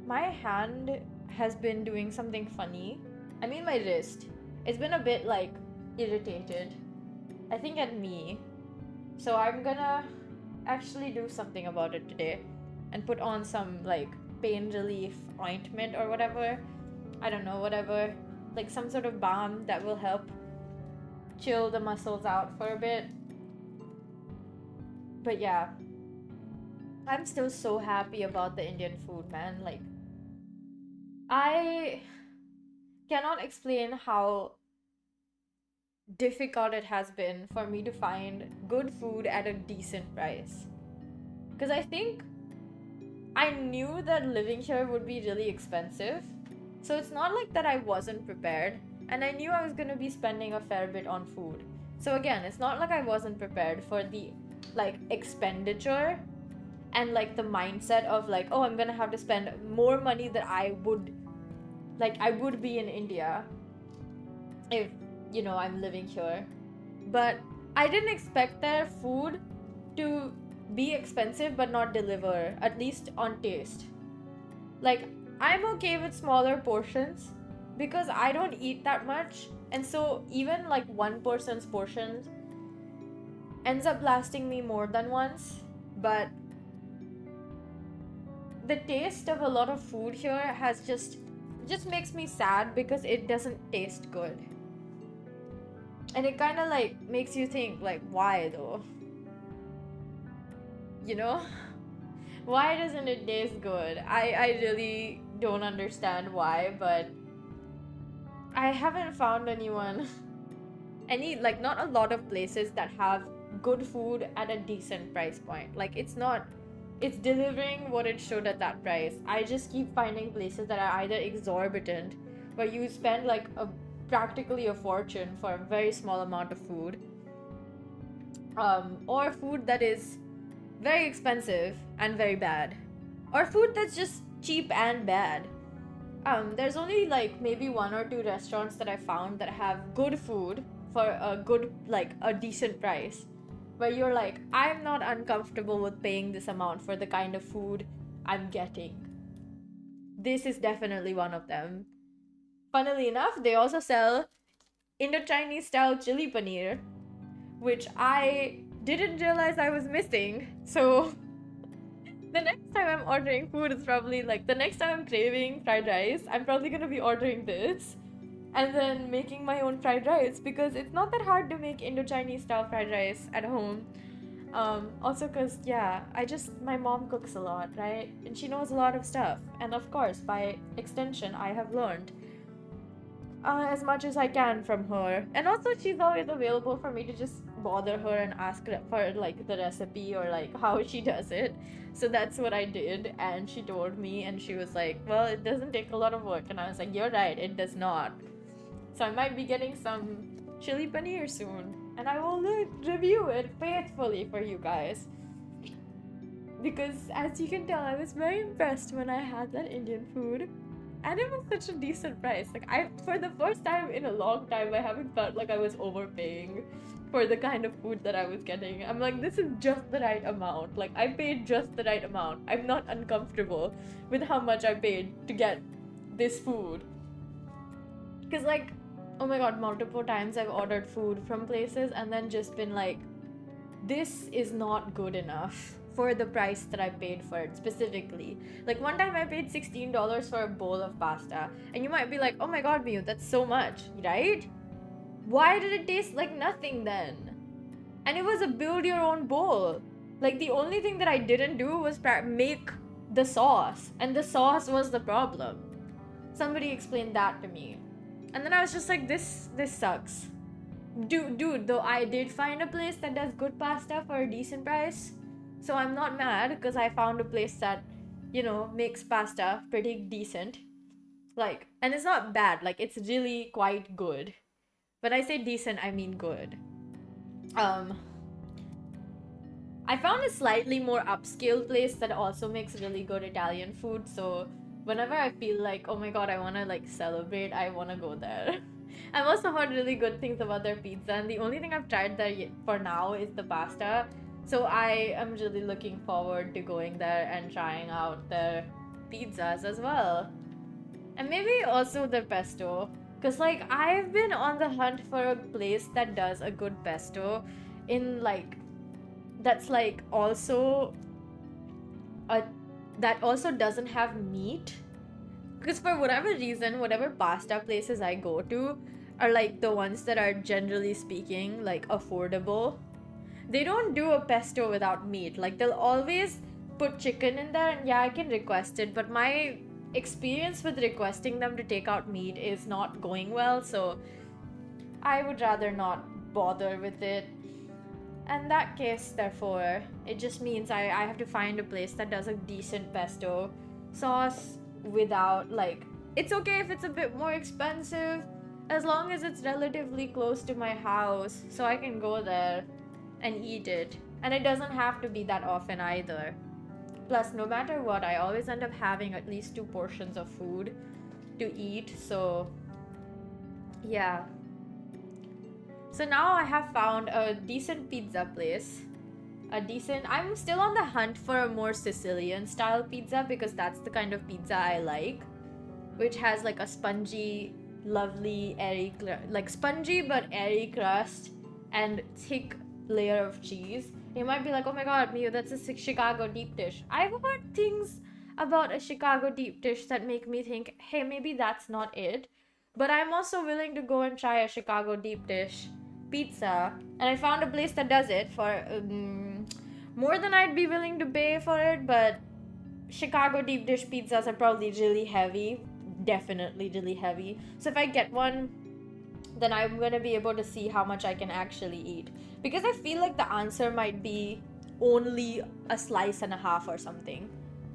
My hand has been doing something funny. I mean, my wrist. It's been a bit like irritated. I think at me. So I'm gonna actually do something about it today and put on some like pain relief ointment or whatever. I don't know, whatever. Like some sort of balm that will help chill the muscles out for a bit. But yeah, I'm still so happy about the Indian food, man. Like, I cannot explain how difficult it has been for me to find good food at a decent price. Because I think I knew that living here would be really expensive. So it's not like that I wasn't prepared. And I knew I was going to be spending a fair bit on food. So again, it's not like I wasn't prepared for the like expenditure and like the mindset of like, oh, I'm going to have to spend more money than I would be in India if, you know, I'm living here. But I didn't expect their food to be expensive but not deliver, at least on taste. Like, I'm okay with smaller portions because I don't eat that much, and so even like one person's portion ends up lasting me more than once. But the taste of a lot of food here has just makes me sad because it doesn't taste good. And it kind of like makes you think like, why though? You know? Why doesn't it taste good? I really don't understand why, but I haven't found like not a lot of places that have good food at a decent price point. Like it's delivering what it should at that price. I just keep finding places that are either exorbitant, where you spend like practically a fortune for a very small amount of food, or food that is very expensive and very bad, or food that's just cheap and bad. There's only like maybe one or two restaurants that I found that have good food for a decent price, where you're like, I'm not uncomfortable with paying this amount for the kind of food I'm getting. This is definitely one of them. Funnily enough, they also sell Indo-Chinese style chili paneer, which I didn't realize I was missing. So the next time I'm ordering food, it's probably like the next time I'm craving fried rice, I'm probably gonna be ordering this and then making my own fried rice, because it's not that hard to make Indo-Chinese style fried rice at home. Also because, yeah, my mom cooks a lot, right? And she knows a lot of stuff. And of course, by extension, I have learned as much as I can from her. And also, she's always available for me to just bother her and ask for like the recipe or like how she does it. So that's what I did, and she told me, and she was like, well, it doesn't take a lot of work. And I was like, you're right, it does not. So I might be getting some chili paneer soon, and I will review it faithfully for you guys, because as you can tell, I was very impressed when I had that Indian food. And it was such a decent price. Like, for the first time in a long time, I haven't felt like I was overpaying for the kind of food that I was getting. I'm like, this is just the right amount. Like, I paid just the right amount. I'm not uncomfortable with how much I paid to get this food. Because, like, oh my god, multiple times I've ordered food from places and then just been like, this is not good enough for the price that I paid for it specifically. Like one time I paid $16 for a bowl of pasta, and you might be like, oh my god, Mew, that's so much, right? Why did it taste like nothing then? And it was a build your own bowl. Like the only thing that I didn't do was make the sauce, and the sauce was the problem. Somebody explained that to me. And then I was just like, this sucks. Dude, though I did find a place that does good pasta for a decent price. So I'm not mad, because I found a place that, you know, makes pasta pretty decent. Like, and it's not bad, like it's really quite good. When I say decent, I mean good. I found a slightly more upscale place that also makes really good Italian food, so whenever I feel like, oh my god, I want to like celebrate, I want to go there. I've also heard really good things about their pizza, and the only thing I've tried there for now is the pasta. So I am really looking forward to going there and trying out their pizzas as well. And maybe also the pesto. Because, like, I've been on the hunt for a place that does a good pesto in, like, that's, like, also a, that also doesn't have meat. Because for whatever reason, whatever pasta places I go to are, like, the ones that are, generally speaking, like, affordable. They don't do a pesto without meat. Like, they'll always put chicken in there, and yeah, I can request it, but my experience with requesting them to take out meat is not going well, so I would rather not bother with it. In that case, therefore, it just means I have to find a place that does a decent pesto sauce without, like, it's okay if it's a bit more expensive, as long as it's relatively close to my house, so I can go there and eat it. And it doesn't have to be that often either. Plus, no matter what, I always end up having at least 2 portions of food to eat, so yeah. So now I have found a decent pizza place. I'm still on the hunt for a more Sicilian style pizza because that's the kind of pizza I like, which has like a spongy, lovely, airy, like spongy but airy crust and thick layer of cheese. You might be like, oh my god, Mew, that's a Chicago deep dish. I've heard things about a Chicago deep dish that make me think, hey, maybe that's not it. But I'm also willing to go and try a Chicago deep dish pizza. And I found a place that does it for more than I'd be willing to pay for it. But Chicago deep dish pizzas are probably really heavy. Definitely really heavy. So if I get one, then I'm gonna be able to see how much I can actually eat. Because I feel like the answer might be only a slice and a half or something.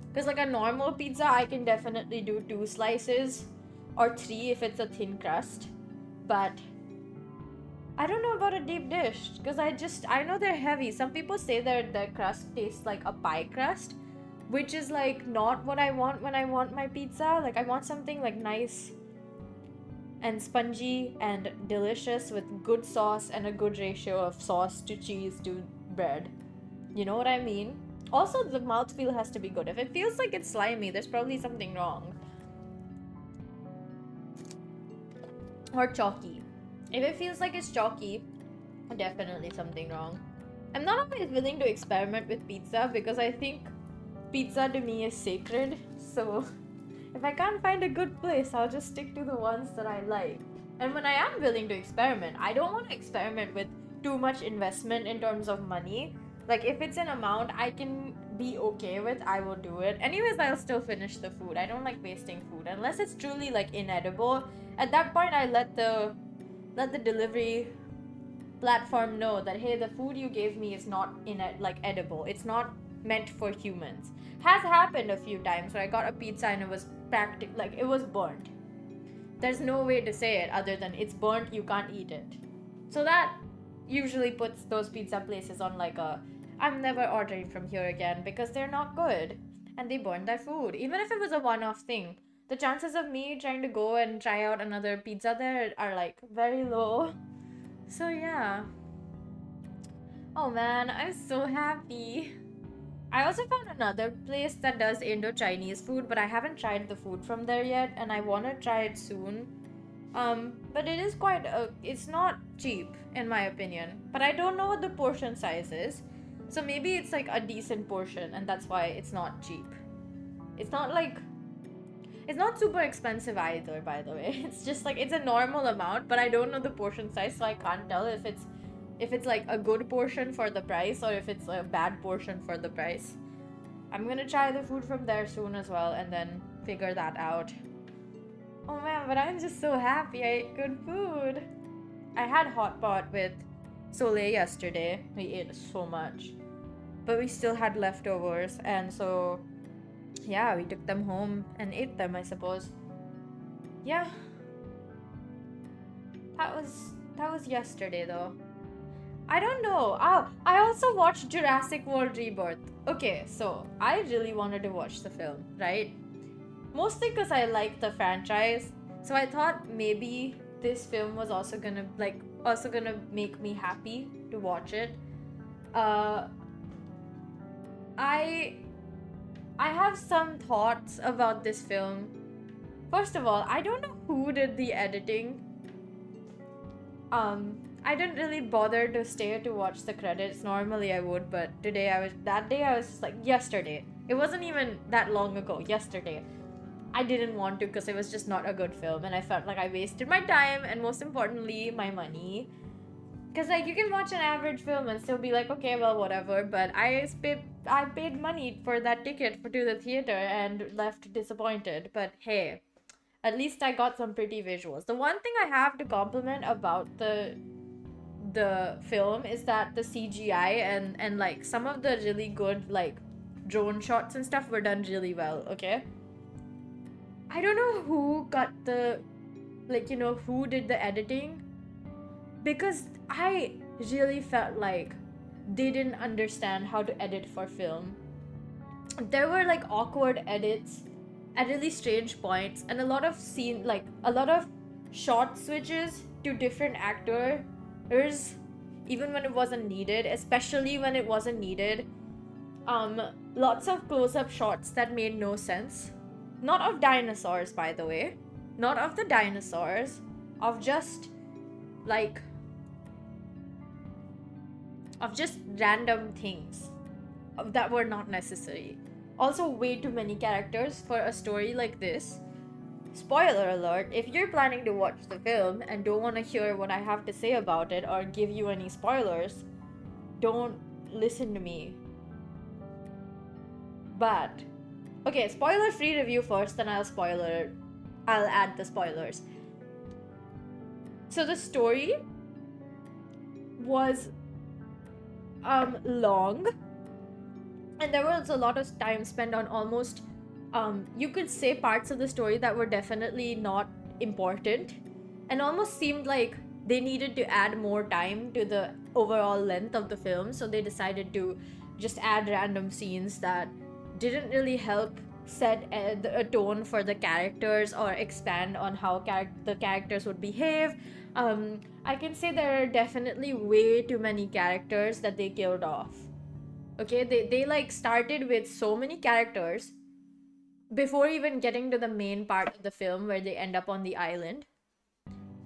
Because like a normal pizza, I can definitely do 2 slices or 3 if it's a thin crust. But I don't know about a deep dish because I know they're heavy. Some people say their crust tastes like a pie crust, which is like not what I want when I want my pizza. Like I want something like nice and spongy and delicious with good sauce and a good ratio of sauce to cheese to bread. You know what I mean? Also, the mouthfeel has to be good. If it feels like it's slimy, there's probably something wrong. Or chalky. If it feels like it's chalky, definitely something wrong. I'm not always willing to experiment with pizza because I think pizza to me is sacred. So if I can't find a good place, I'll just stick to the ones that I like. And when I am willing to experiment, I don't want to experiment with too much investment in terms of money. Like if it's an amount I can be okay with, I will do it. Anyways, I'll still finish the food. I don't like wasting food unless it's truly like inedible. At that point, I let the delivery platform know that hey, the food you gave me is not edible. It's not meant for humans. Has happened a few times where I got a pizza and it was it was burnt. There's no way to say it other than it's burnt, you can't eat it. So that usually puts those pizza places on like a I'm never ordering from here again because they're not good and they burn their food. Even if it was a one-off thing, the chances of me trying to go and try out another pizza there are like very low. So yeah. Oh man, I'm so happy. I also found another place that does Indo-Chinese food, but I haven't tried the food from there yet, and I want to try it soon. But it is it's not cheap, in my opinion. But I don't know what the portion size is. So maybe it's like a decent portion, and that's why it's not cheap. It's not super expensive either, by the way. It's just like, it's a normal amount, but I don't know the portion size, so I can't tell if it's like a good portion for the price or if it's a bad portion for the price. I'm gonna try the food from there soon as well and then figure that out. Oh man, but I'm just so happy I ate good food. I had hot pot with Soleil yesterday. We ate so much. But we still had leftovers, and so yeah, we took them home and ate them, I suppose. Yeah. That was yesterday though. I don't know. Oh, I also watched Jurassic World Rebirth. Okay, so I really wanted to watch the film, right? Mostly because I like the franchise. So I thought maybe this film was also gonna make me happy to watch it. Uh, I I have some thoughts about this film. First of all, I don't know who did the editing. I didn't really bother to stay to watch the credits. Normally I would, but that day I was just like, yesterday. It wasn't even that long ago, yesterday. I didn't want to because it was just not a good film and I felt like I wasted my time and most importantly, my money. Because like you can watch an average film and still be like, okay, well, whatever. But I paid money for that ticket to the theater and left disappointed. But hey, at least I got some pretty visuals. The one thing I have to compliment about the film is that the CGI and like some of the really good like drone shots and stuff were done really well. Okay, I don't know who got the who did the editing, because I really felt like they didn't understand how to edit for film. There were like awkward edits at really strange points and a lot of shot switches to different actors even when it wasn't needed, especially when it wasn't needed. Lots of close-up shots that made no sense. Not of dinosaurs, by the way. Not of the dinosaurs. Of just random things that were not necessary. Also, way too many characters for a story like this. Spoiler alert, if you're planning to watch the film and don't want to hear what I have to say about it or give you any spoilers, don't listen to me. But, okay, spoiler-free review first, then I'll add the spoilers. So the story was long, and there was a lot of time spent on almost you could say parts of the story that were definitely not important and almost seemed like they needed to add more time to the overall length of the film, so they decided to just add random scenes that didn't really help set a tone for the characters or expand on how the characters would behave. I can say there are definitely way too many characters that they killed off. Okay, they like started with so many characters before even getting to the main part of the film where they end up on the island.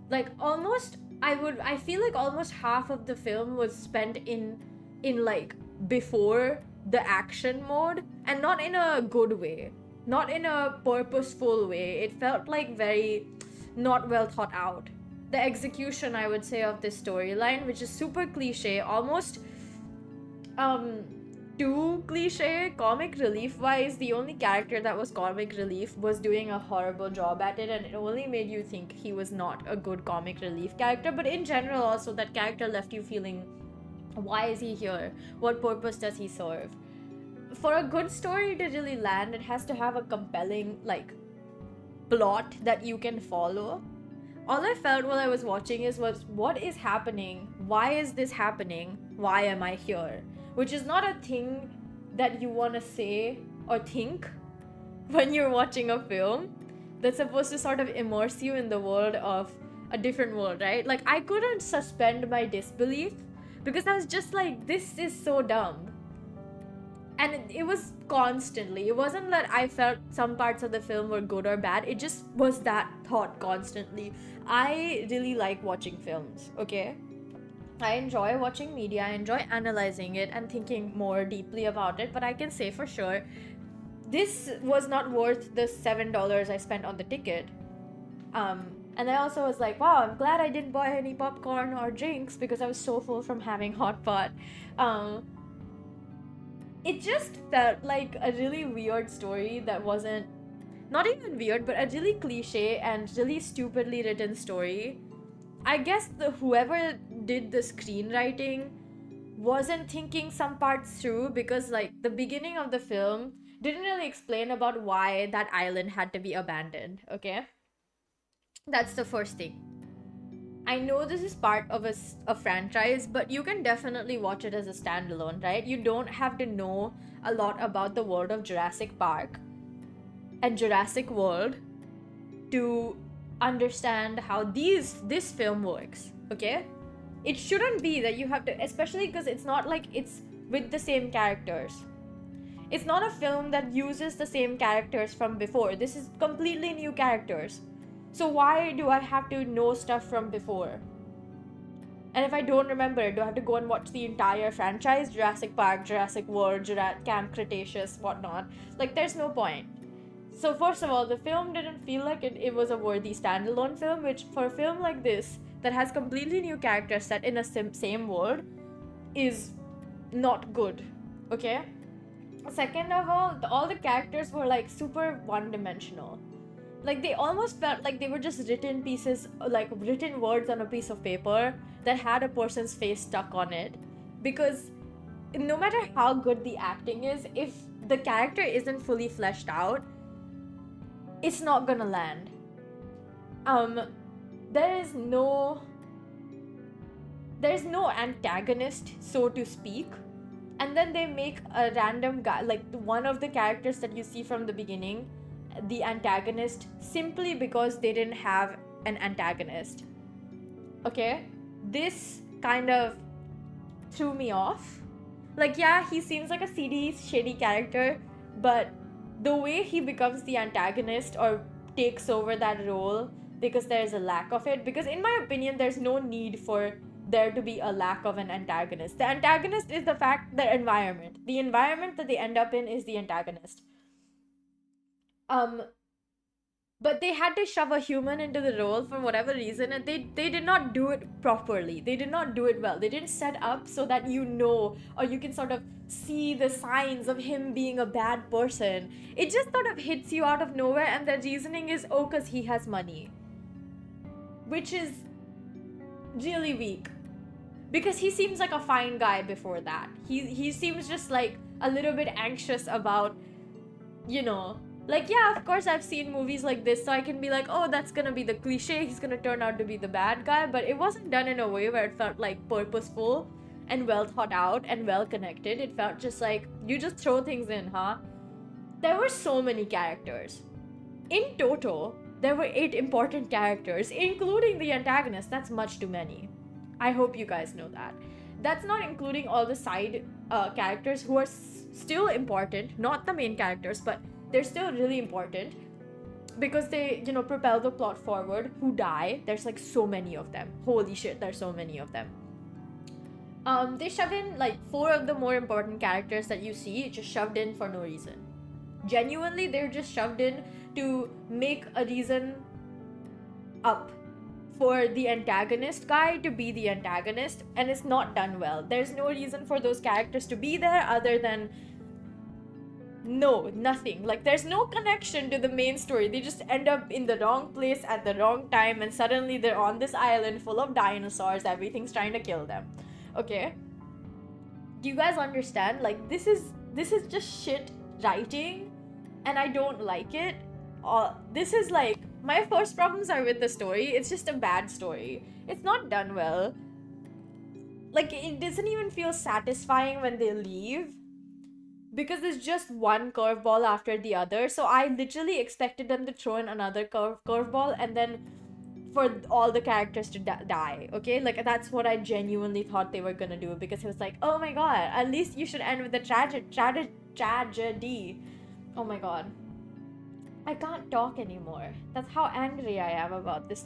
Like I feel like almost half of the film was spent in like before the action mode, and not in a good way, not in a purposeful way. It felt like very not well thought out. The execution, I would say, of this storyline, which is super cliche, almost too cliche. Comic relief wise, the only character that was comic relief was doing a horrible job at it, and it only made you think he was not a good comic relief character. But in general also, that character left you feeling, why is he here? What purpose does he serve? For a good story to really land, it has to have a compelling plot that you can follow. All I felt while I was watching was what is happening? Why is this happening? Why am I here? Which is not a thing that you want to say or think when you're watching a film that's supposed to sort of immerse you in the world of a different world, right? Like, I couldn't suspend my disbelief because I was just like, this is so dumb. And it was constantly. It wasn't that I felt some parts of the film were good or bad. It just was that thought constantly. I really like watching films, okay? I enjoy watching media. I enjoy analyzing it and thinking more deeply about it. But I can say for sure, this was not worth the $7 I spent on the ticket. And I also was like, wow, I'm glad I didn't buy any popcorn or drinks because I was so full from having hot pot. It just felt like a really weird story that wasn't, not even weird, but a really cliche and really stupidly written story. I guess whoever did the screenwriting wasn't thinking some parts through, because like the beginning of the film didn't really explain about why that island had to be abandoned, okay? That's the first thing. I know this is part of a franchise, but you can definitely watch it as a standalone, right? You don't have to know a lot about the world of Jurassic Park and Jurassic World to understand how this film works, okay? It shouldn't be that you have to, especially because it's not like it's with the same characters. It's not a film that uses the same characters from before. This is completely new characters. So why do I have to know stuff from before? And if I don't remember it, do I have to go and watch the entire franchise? Jurassic Park, Jurassic World, Camp Cretaceous, whatnot. Like, there's no point. So first of all, the film didn't feel like it was a worthy standalone film, which for a film like this, that has completely new characters set in a same world, is not good, okay? Second of all the characters were like super one-dimensional. Like, they almost felt like they were just written pieces, like written words on a piece of paper that had a person's face stuck on it. Because no matter how good the acting is, if the character isn't fully fleshed out, it's not gonna land. There's no antagonist, so to speak. And then they make a random guy, like one of the characters that you see from the beginning, the antagonist, simply because they didn't have an antagonist. Okay? This kind of threw me off. Like, yeah, he seems like a seedy, shady character, but the way he becomes the antagonist or takes over that role because there's a lack of it, because in my opinion, there's no need for there to be a lack of an antagonist. The antagonist is the environment. The environment that they end up in is the antagonist. But they had to shove a human into the role for whatever reason, and they did not do it properly. They did not do it well. They didn't set up so that you know, or you can sort of see the signs of him being a bad person. It just sort of hits you out of nowhere, and the reasoning is, oh, because he has money. Which is really weak. Because he seems like a fine guy before that. He seems just like a little bit anxious about, you know, like, yeah, of course I've seen movies like this, so I can be like, oh, that's gonna be the cliche, he's gonna turn out to be the bad guy, but it wasn't done in a way where it felt like purposeful and well thought out and well connected. It felt just like, you just throw things in, huh? There were so many characters. In total, there were 8 important characters, including the antagonist. That's much too many. I hope you guys know that. That's not including all the side characters who are still important, not the main characters, but they're still really important because they, you know, propel the plot forward, who die. There's like so many of them. Holy shit, there's so many of them. They shove in like 4 of the more important characters that you see, just shoved in for no reason. Genuinely, they're just shoved in to make a reason up for the antagonist guy to be the antagonist, and it's not done well. There's no reason for those characters to be there other than nothing. Like, there's no connection to the main story. They just end up in the wrong place at the wrong time, and suddenly they're on this island full of dinosaurs. Everything's trying to kill them. Okay? Do you guys understand? Like, this is just shit writing, and I don't like it. This is like, my first problems are with the story. It's just a bad story. It's not done well. Like, it doesn't even feel satisfying when they leave, because it's just one curveball after the other. So I literally expected them to throw in another curveball and then for all the characters to die, okay? Like, that's what I genuinely thought they were gonna do, because it was like, oh my god, at least you should end with a tragedy. Oh my god. I can't talk anymore. That's how angry I am about this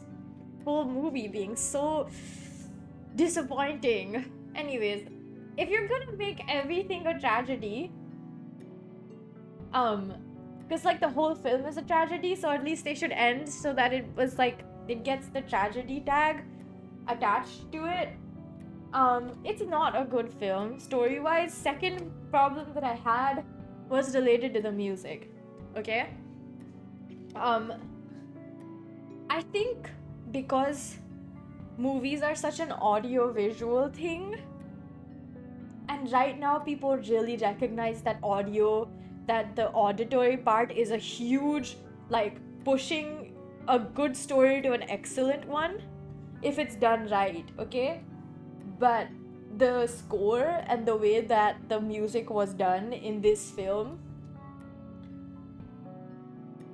whole movie being so disappointing. Anyways, if you're gonna make everything a tragedy, because like the whole film is a tragedy, so at least they should end so that it was like, it gets the tragedy tag attached to it. It's not a good film story-wise. Second problem that I had was related to the music. Okay? I think because movies are such an audio-visual thing, and right now people really recognize that the auditory part is a huge, like, pushing a good story to an excellent one. if it's done right, okay? But the score and the way that the music was done in this film,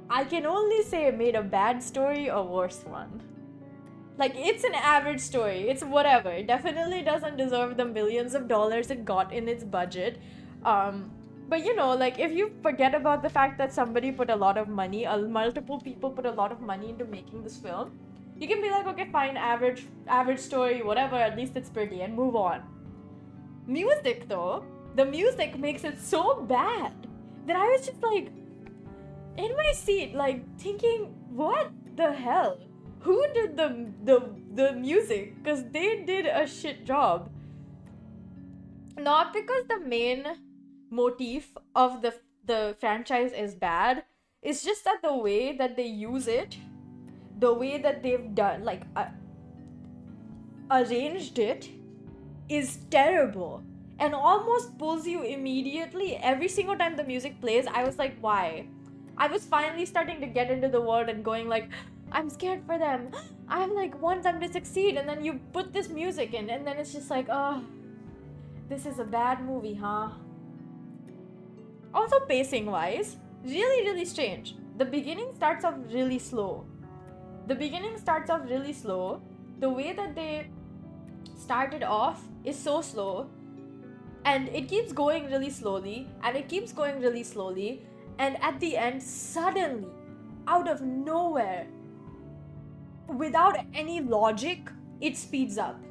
I can only say it made a bad story a worse one. Like, it's an average story. It's whatever. It definitely doesn't deserve the millions of dollars it got in its budget. But you know, like, if you forget about the fact that somebody put a lot of money, multiple people put a lot of money into making this film, you can be like, okay, fine, average story, whatever, at least it's pretty, and move on. Music, though, the music makes it so bad that I was just like, in my seat, like, thinking, what the hell? Who did the music? Because they did a shit job. Not because the main motif of the franchise is bad. It's just that the way that they use it, the way that they've done, like, arranged it, is terrible. And almost pulls you immediately. Every single time the music plays, I was like, why? I was finally starting to get into the world and going like, I'm scared for them. I like want them to succeed. And then you put this music in, and then it's just like, oh, this is a bad movie, huh? Also, pacing wise, really, really strange. The beginning starts off really slow. The way that they started off is so slow. And it keeps going really slowly. And at the end, suddenly, out of nowhere, without any logic, it speeds up.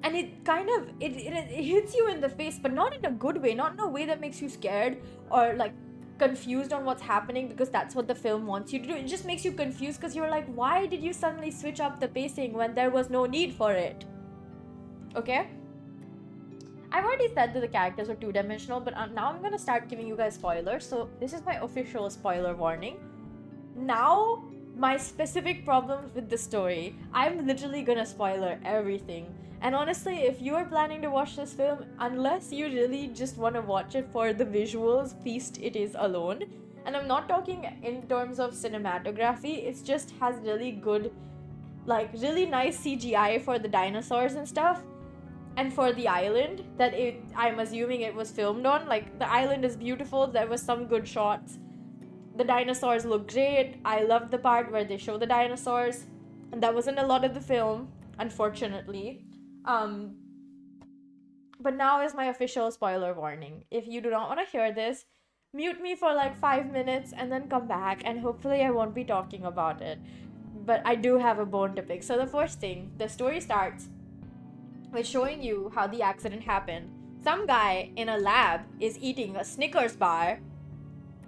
And it kind of, it hits you in the face, but not in a good way, not in a way that makes you scared or like confused on what's happening, because that's what the film wants you to do. It just makes you confused because you're like, why did you suddenly switch up the pacing when there was no need for it? Okay? I've already said that the characters are two-dimensional, but now I'm gonna start giving you guys spoilers. So this is my official spoiler warning. Now, my specific problems with the story, I'm literally gonna spoiler everything. And honestly, if you are planning to watch this film, unless you really just want to watch it for the visuals, feast it is alone. And I'm not talking in terms of cinematography, it just has really good, like really nice CGI for the dinosaurs and stuff. And for the island that I'm assuming it was filmed on, like the island is beautiful, there was some good shots. The dinosaurs look great. I loved the part where they show the dinosaurs. And that wasn't a lot of the film, unfortunately. But now is my official spoiler warning. If you do not want to hear this, mute me for like 5 minutes and then come back, and hopefully I won't be talking about it. But I do have a bone to pick. So the first thing, the story starts with showing you how the accident happened. Some guy in a lab is eating a Snickers bar,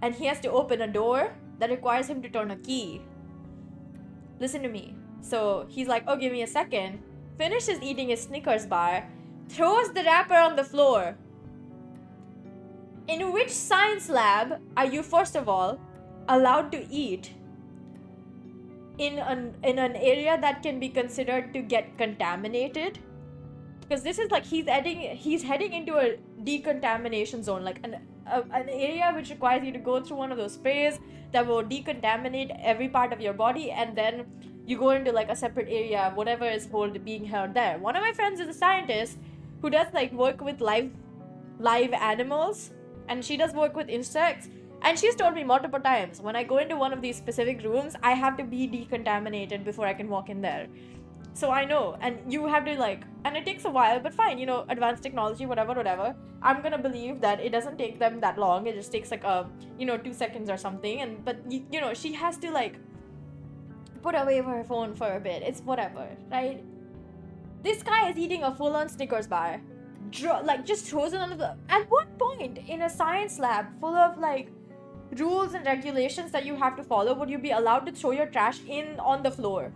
and he has to open a door that requires him to turn a key. Listen to me. So he's like, oh, give me a second. Finishes eating his Snickers bar, throws the wrapper on the floor. In which science lab are you, first of all, allowed to eat in an area that can be considered to get contaminated? Because this is like he's heading into a decontamination zone, like an area which requires you to go through one of those sprays that will decontaminate every part of your body, and then you go into like a separate area, whatever is being held there. One of my friends is a scientist who does like work with live animals, and she does work with insects, and she's told me multiple times, when I go into one of these specific rooms, I have to be decontaminated before I can walk in there. So I know, and you have to like, and it takes a while, but fine, you know, advanced technology, whatever. I'm gonna believe that it doesn't take them that long. It just takes like 2 seconds or something. But you know, she has to like put away her phone for a bit. It's whatever, right? This guy is eating a full-on Snickers bar, just throws it on the. At what point in a science lab full of like rules and regulations that you have to follow would you be allowed to throw your trash on the floor?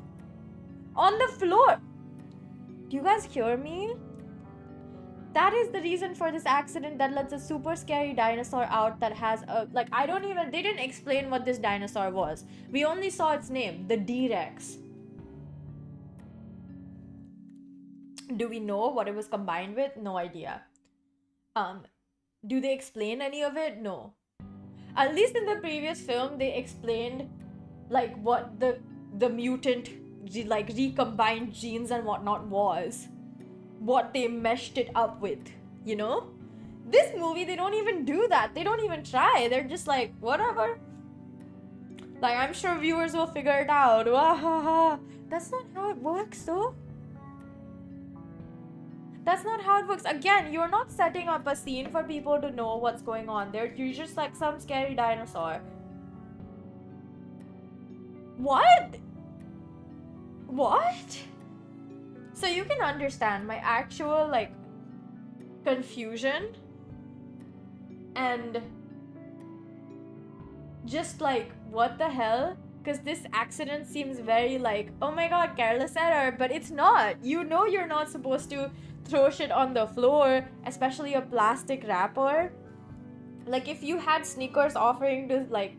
On the floor! Do you guys hear me? That is the reason for this accident that lets a super scary dinosaur out that has a, like, they didn't explain what this dinosaur was. We only saw its name, the D-Rex. Do we know what it was combined with? No idea. Do they explain any of it? No. At least in the previous film, they explained, like, what the the mutant like recombined genes and whatnot was, what they meshed it up with, you know? This movie, they don't even do that. They don't even try. They're just like, whatever. Like, I'm sure viewers will figure it out. Wahaha. That's not how it works, though. That's not how it works. Again, you're not setting up a scene for people to know what's going on there. You're just like some scary dinosaur. What? What? So you can understand my actual, like, confusion and just like, what the hell? Because this accident seems very like, oh my god, careless error, but it's not. You know you're not supposed to throw shit on the floor, especially a plastic wrapper. Like, if you had Snickers offering to like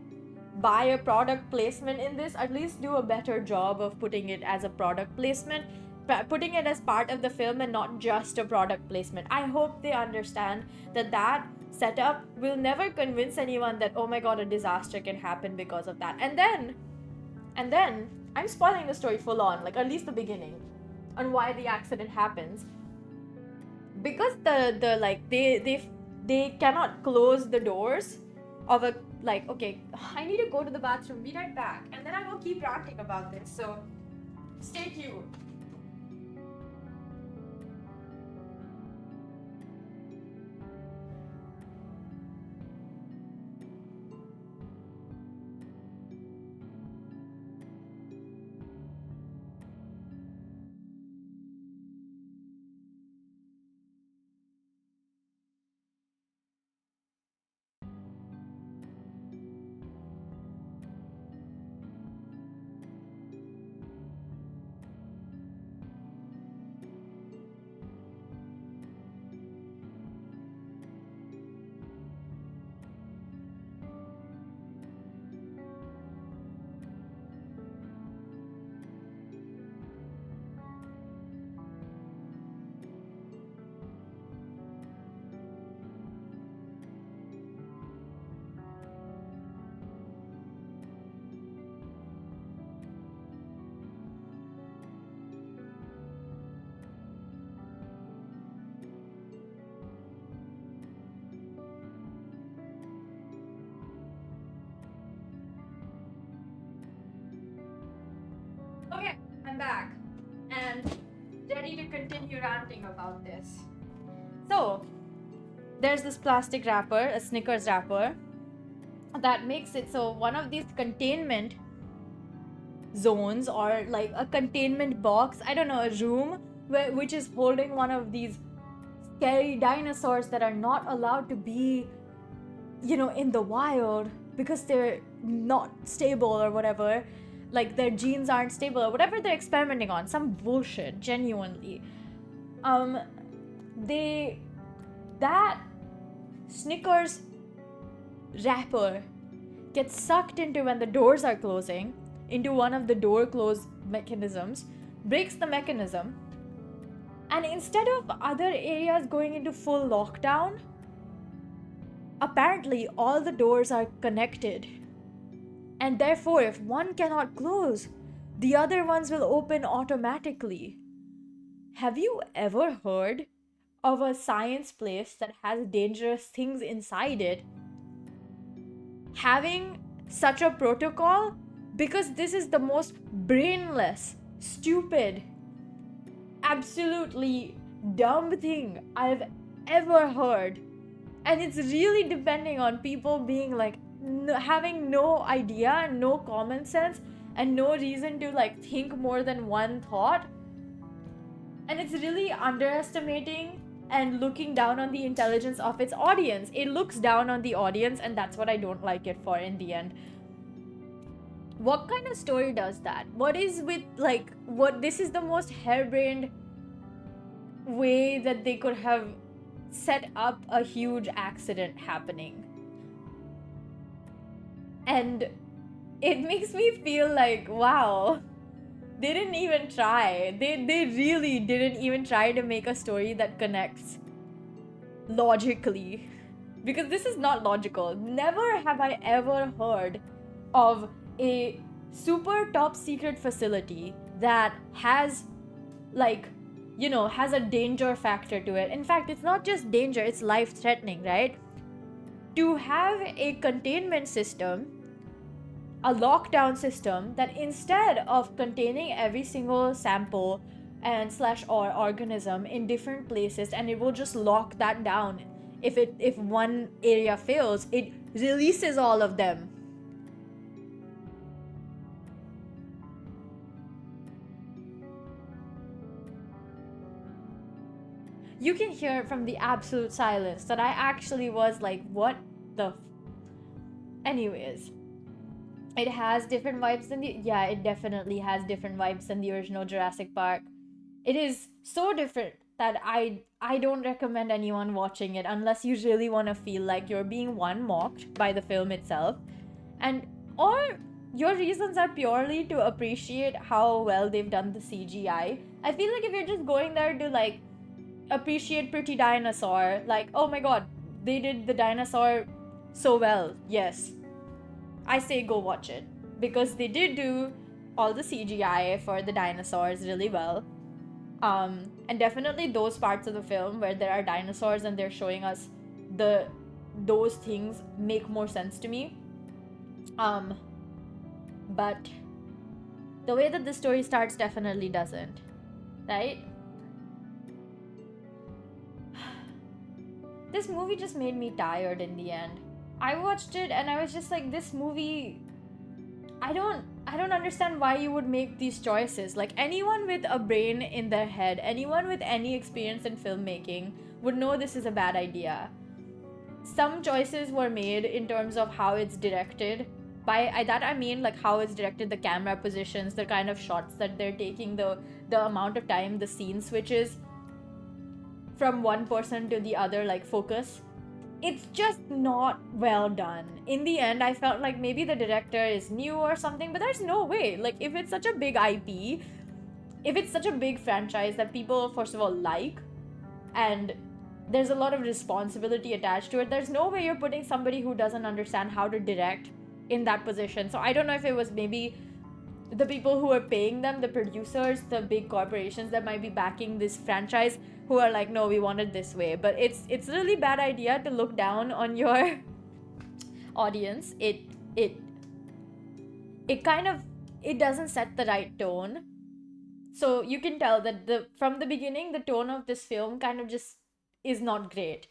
buy a product placement in this, at least do a better job of putting it as a product placement, putting it as part of the film and not just a product placement. I hope they understand that setup will never convince anyone that, oh my god, a disaster can happen because of that. And then I'm spoiling the story full on, like at least the beginning, on why the accident happens. Because the like they cannot close the doors of a, like, okay, I need to go to the bathroom, be right back, and then I will keep ranting about this, so stay tuned. Okay, I'm back and ready to continue ranting about this. So, there's this plastic wrapper, a Snickers wrapper, that makes it so one of these containment zones, or like a containment box, I don't know, a room which is holding one of these scary dinosaurs that are not allowed to be, you know, in the wild because they're not stable or whatever. Like, their genes aren't stable or whatever they're experimenting on. Some bullshit, genuinely. That Snickers wrapper gets sucked into, when the doors are closing, into one of the door close mechanisms, breaks the mechanism, and instead of other areas going into full lockdown, apparently all the doors are connected. And therefore, if one cannot close, the other ones will open automatically. Have you ever heard of a science place that has dangerous things inside it having such a protocol? Because this is the most brainless, stupid, absolutely dumb thing I've ever heard. And it's really depending on people being like, having no idea, no common sense, and no reason to like think more than one thought. And it's really underestimating and looking down on the intelligence of its audience. It looks down on the audience, and that's what I don't like it for in the end. What kind of story does that? What is with, like, what, this is the most harebrained way that they could have set up a huge accident happening. And it makes me feel like, wow, they didn't even try. They really didn't even try to make a story that connects logically. Because this is not logical. Never have I ever heard of a super top secret facility that has, like, has a danger factor to it. In fact, it's not just danger, it's life threatening, right? To have a containment system, a lockdown system that instead of containing every single sample and slash or organism in different places, and it will just lock that down, if one area fails, it releases all of them. You can hear from the absolute silence that I actually was like, what the anyways, it has different vibes than it definitely has different vibes than the original Jurassic Park. It is so different that I don't recommend anyone watching it unless you really want to feel like you're being mocked by the film itself, and or your reasons are purely to appreciate how well they've done the CGI. I feel like if you're just going there to like appreciate pretty dinosaur, like, oh my god, they did the dinosaur so well, yes, I say go watch it, because they did do all the CGI for the dinosaurs really well. And definitely those parts of the film where there are dinosaurs and they're showing us those things make more sense to me. But the way that the story starts definitely doesn't, right? This movie just made me tired in the end. I watched it and I was just like, this movie, I don't understand why you would make these choices. Like, anyone with a brain in their head, anyone with any experience in filmmaking would know this is a bad idea. Some choices were made in terms of how it's directed. By that I mean like how it's directed, the camera positions, the kind of shots that they're taking, the amount of time the scene switches from one person to the other, like focus. It's just not well done. In the end, I felt like maybe the director is new or something, but there's no way. Like, if it's such a big IP, if it's such a big franchise that people, first of all, like, and there's a lot of responsibility attached to it, there's no way you're putting somebody who doesn't understand how to direct in that position. So I don't know if it was maybe the people who are paying them, the producers, the big corporations that might be backing this franchise, who are like, no, we want it this way. But it's a really bad idea to look down on your audience. It doesn't set the right tone. So you can tell that from the beginning, the tone of this film kind of just is not great.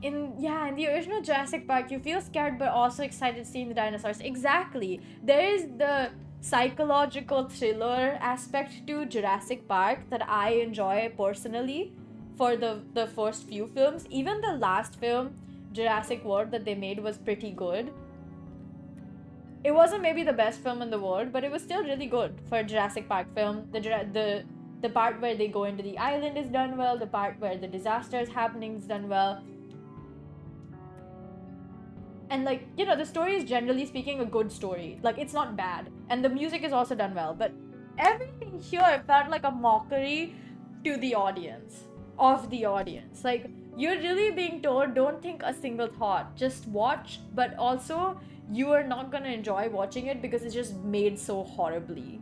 In the original Jurassic Park, you feel scared but also excited seeing the dinosaurs. Exactly. There is the psychological thriller aspect to Jurassic Park that I enjoy personally for the first few films. Even the last film, Jurassic World, that they made was pretty good. It wasn't maybe the best film in the world, but it was still really good for a Jurassic Park film. The part where they go into the island is done well. The part where the disaster is happening is done well. And like, the story is generally speaking a good story. Like, it's not bad. And the music is also done well. But everything here felt like a mockery to the audience. Of the audience. Like, you're really being told, don't think a single thought. Just watch. But also, you are not gonna enjoy watching it because it's just made so horribly.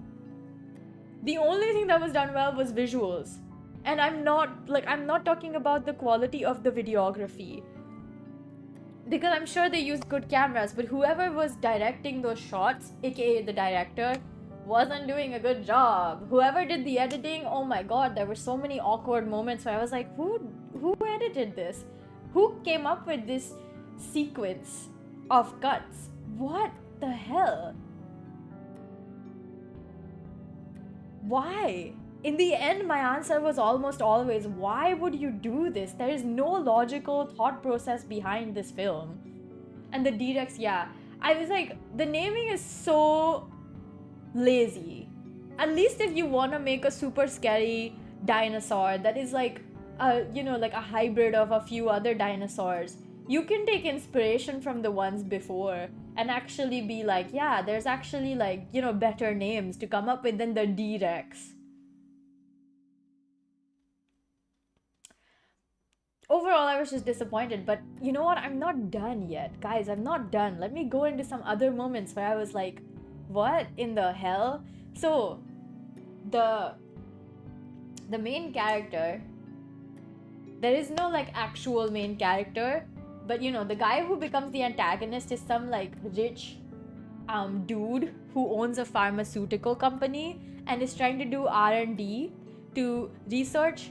The only thing that was done well was visuals. And I'm not talking about the quality of the videography, because I'm sure they used good cameras, but whoever was directing those shots, aka the director, wasn't doing a good job. Whoever did the editing, oh my god, there were so many awkward moments where I was like, who edited this? Who came up with this sequence of cuts? What the hell? Why? In the end, my answer was almost always, why would you do this? There is no logical thought process behind this film. And the D-Rex, I was like, the naming is so lazy. At least if you want to make a super scary dinosaur that is like like a hybrid of a few other dinosaurs, you can take inspiration from the ones before and actually be like, there's actually like, better names to come up with than the D-Rex. Overall, I was just disappointed, but you know what? I'm not done yet. Guys, I'm not done. Let me go into some other moments where I was like, what in the hell? So the main character, there is no like actual main character, but you know, the guy who becomes the antagonist is some like rich dude who owns a pharmaceutical company and is trying to do R&D to research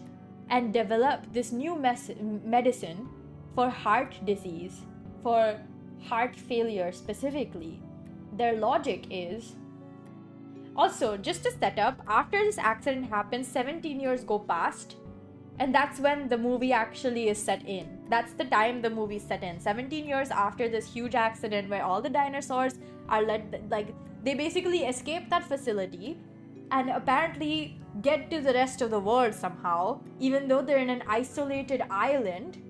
and develop this new medicine for heart disease, for heart failure specifically. Their logic is, also just to set up, after this accident happens, 17 years go past, and that's when the movie actually is set in. That's the time the movie's set in. 17 years after this huge accident where all the dinosaurs are they basically escape that facility and apparently get to the rest of the world somehow, even though they're in an isolated island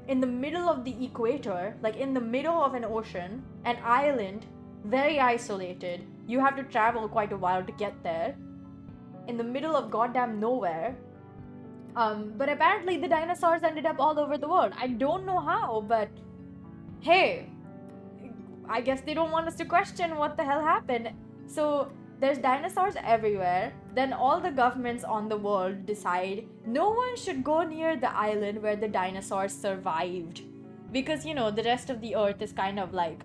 in the middle of the equator, like in the middle of an ocean, an island, very isolated. You have to travel quite a while to get there, in the middle of goddamn nowhere. But apparently the dinosaurs ended up all over the world. I don't know how, but hey, I guess they don't want us to question what the hell happened. So there's dinosaurs everywhere. Then all the governments on the world decide no one should go near the island where the dinosaurs survived, because you know, the rest of the earth is kind of like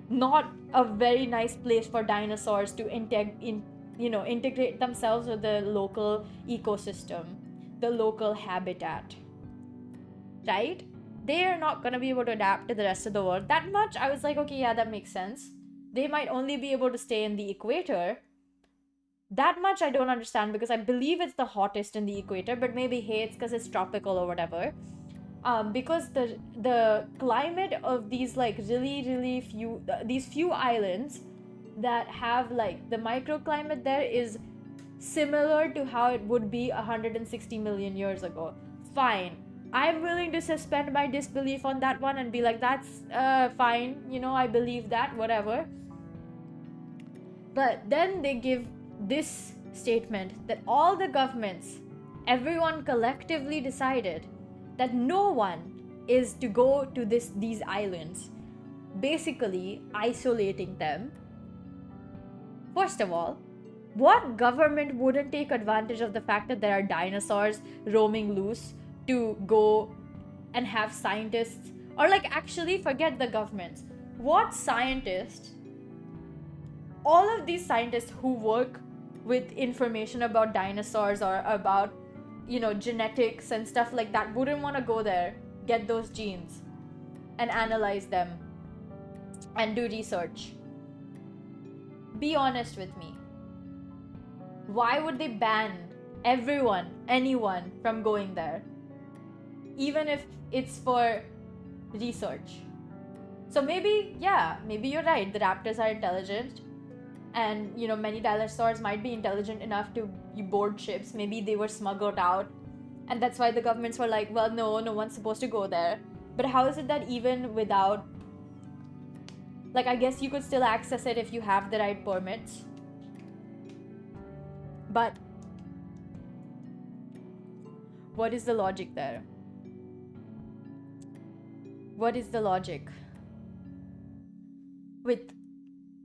not a very nice place for dinosaurs to integrate themselves with the local ecosystem, the local habitat, right? They are not going to be able to adapt to the rest of the world that much. I was like, okay, yeah, that makes sense. They might only be able to stay in the equator. That much I don't understand, because I believe it's the hottest in the equator, but maybe, hey, it's because it's tropical or whatever. Because the climate of these like really few islands that have like the microclimate there is similar to how it would be 160 million years ago. Fine, I'm willing to suspend my disbelief on that one and be like, that's fine, you know, I believe that, whatever. But then they give this statement that all the governments, everyone collectively decided that no one is to go to these islands, basically isolating them. First of all, what government wouldn't take advantage of the fact that there are dinosaurs roaming loose to go and have scientists, or like, actually forget the governments. What scientists, all of these scientists who work with information about dinosaurs or about, you know, genetics and stuff like that, wouldn't want to go there, get those genes and analyze them and do research? Be honest with me. Why would they ban anyone from going there, even if it's for research? So maybe you're right, the raptors are intelligent, and you know, many dinosaurs might be intelligent enough to board ships. Maybe they were smuggled out, and that's why the governments were like, well, no one's supposed to go there. But how is it that even without, like, I guess you could still access it if you have the right permits, but what is the logic there? What is the logic with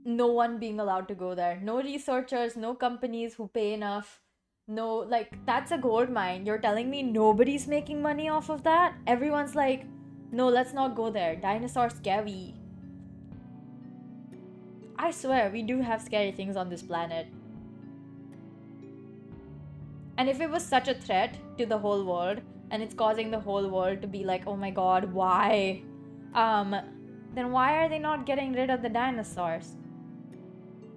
no one being allowed to go there? No researchers, no companies who pay enough. No, like, that's a gold mine. You're telling me nobody's making money off of that? Everyone's like, no, let's not go there. Dinosaurs scary. I swear, we do have scary things on this planet. And if it was such a threat to the whole world, and it's causing the whole world to be like, oh my god, why? Then why are they not getting rid of the dinosaurs?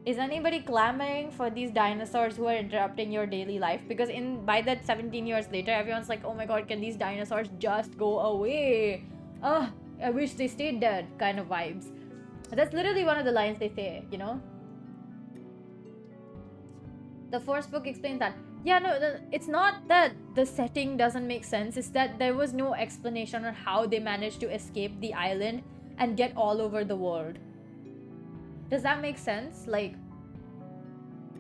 Is anybody clamoring for these dinosaurs who are interrupting your daily life? Because by that 17 years later, everyone's like, oh my god, can these dinosaurs just go away? I wish they stayed dead kind of vibes. That's literally one of the lines they say, you know? The first book explains that. Yeah, no, it's not that the setting doesn't make sense. It's that there was no explanation on how they managed to escape the island and get all over the world. Does that make sense? Like,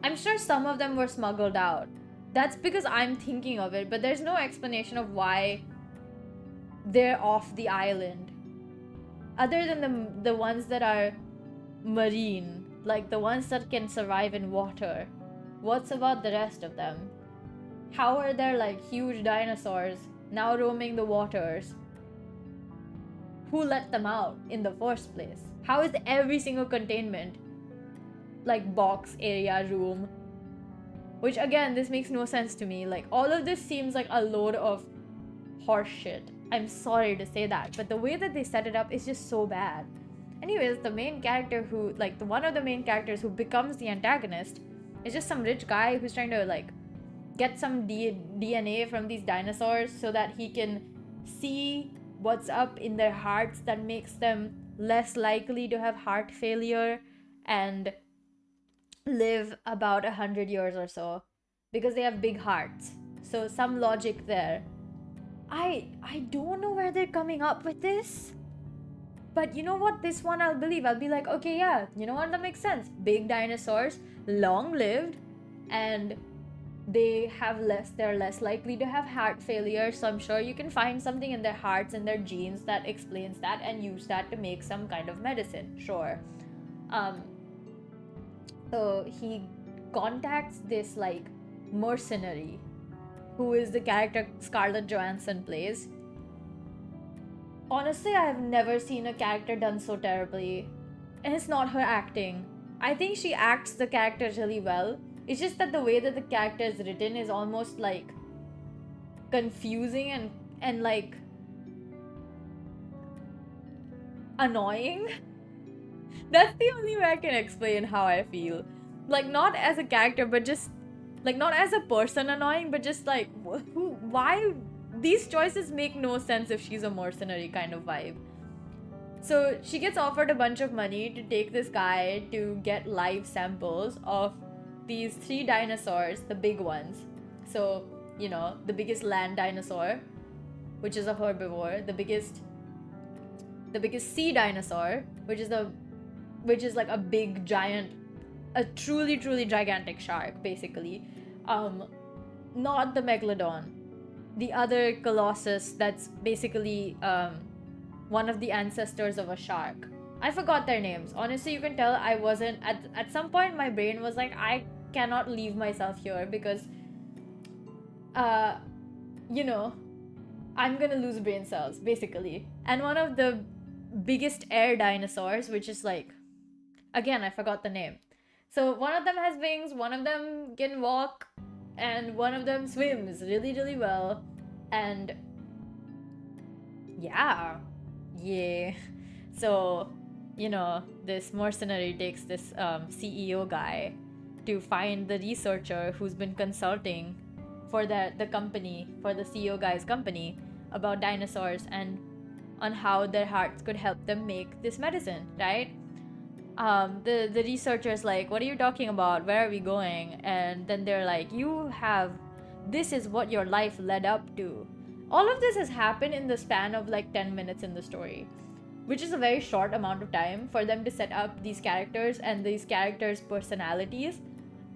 I'm sure some of them were smuggled out. That's because I'm thinking of it, but there's no explanation of why they're off the island. other than the ones that are marine, like the ones that can survive in water, what's about the rest of them? How are there like huge dinosaurs now roaming the waters? Who let them out in the first place? How is every single containment like box, area, room? Which again, this makes no sense to me. Like, all of this seems like a load of horse shit. I'm sorry to say that, but the way that they set it up is just so bad. Anyways, the main character who, like, one of the main characters who becomes the antagonist is just some rich guy who's trying to, like, get some DNA from these dinosaurs so that he can see what's up in their hearts that makes them less likely to have heart failure and live about 100 years or so because they have big hearts. So some logic there. I don't know where they're coming up with this, but you know what, this one I'll believe. I'll be like, okay, yeah, you know what, that makes sense. Big dinosaurs, long lived, and they're less likely to have heart failure, so I'm sure you can find something in their hearts and their genes that explains that and use that to make some kind of medicine. Sure. So he contacts this like mercenary who is the character Scarlett Johansson plays. Honestly, I have never seen a character done so terribly, and it's not her acting. I think she acts the character really well. It's just that the way that the character is written is almost like confusing and like annoying. That's the only way I can explain how I feel. Like, not as a character, but just like not as a person annoying, but just like why these choices make no sense if she's a mercenary kind of vibe. So she gets offered a bunch of money to take this guy to get live samples of these 3 dinosaurs, the big ones. So, you know, the biggest land dinosaur, which is a herbivore, the biggest sea dinosaur, which is like a big giant, a truly gigantic shark, basically. Not the megalodon, the other colossus that's basically one of the ancestors of a shark. I forgot their names. Honestly, you can tell I wasn't at some point my brain was like, I cannot leave myself here because you know, I'm gonna lose brain cells, basically. And one of the biggest air dinosaurs, which is like, again, I forgot the name. So one of them has wings, one of them can walk, and one of them swims really well. And yeah. So, you know, this mercenary takes this CEO guy to find the researcher who's been consulting for the company, for the CEO guy's company, about dinosaurs and on how their hearts could help them make this medicine, right? The researcher's like, what are you talking about? Where are we going? And then they're like, this is what your life led up to. All of this has happened in the span of like 10 minutes in the story, which is a very short amount of time for them to set up these characters and these characters' personalities.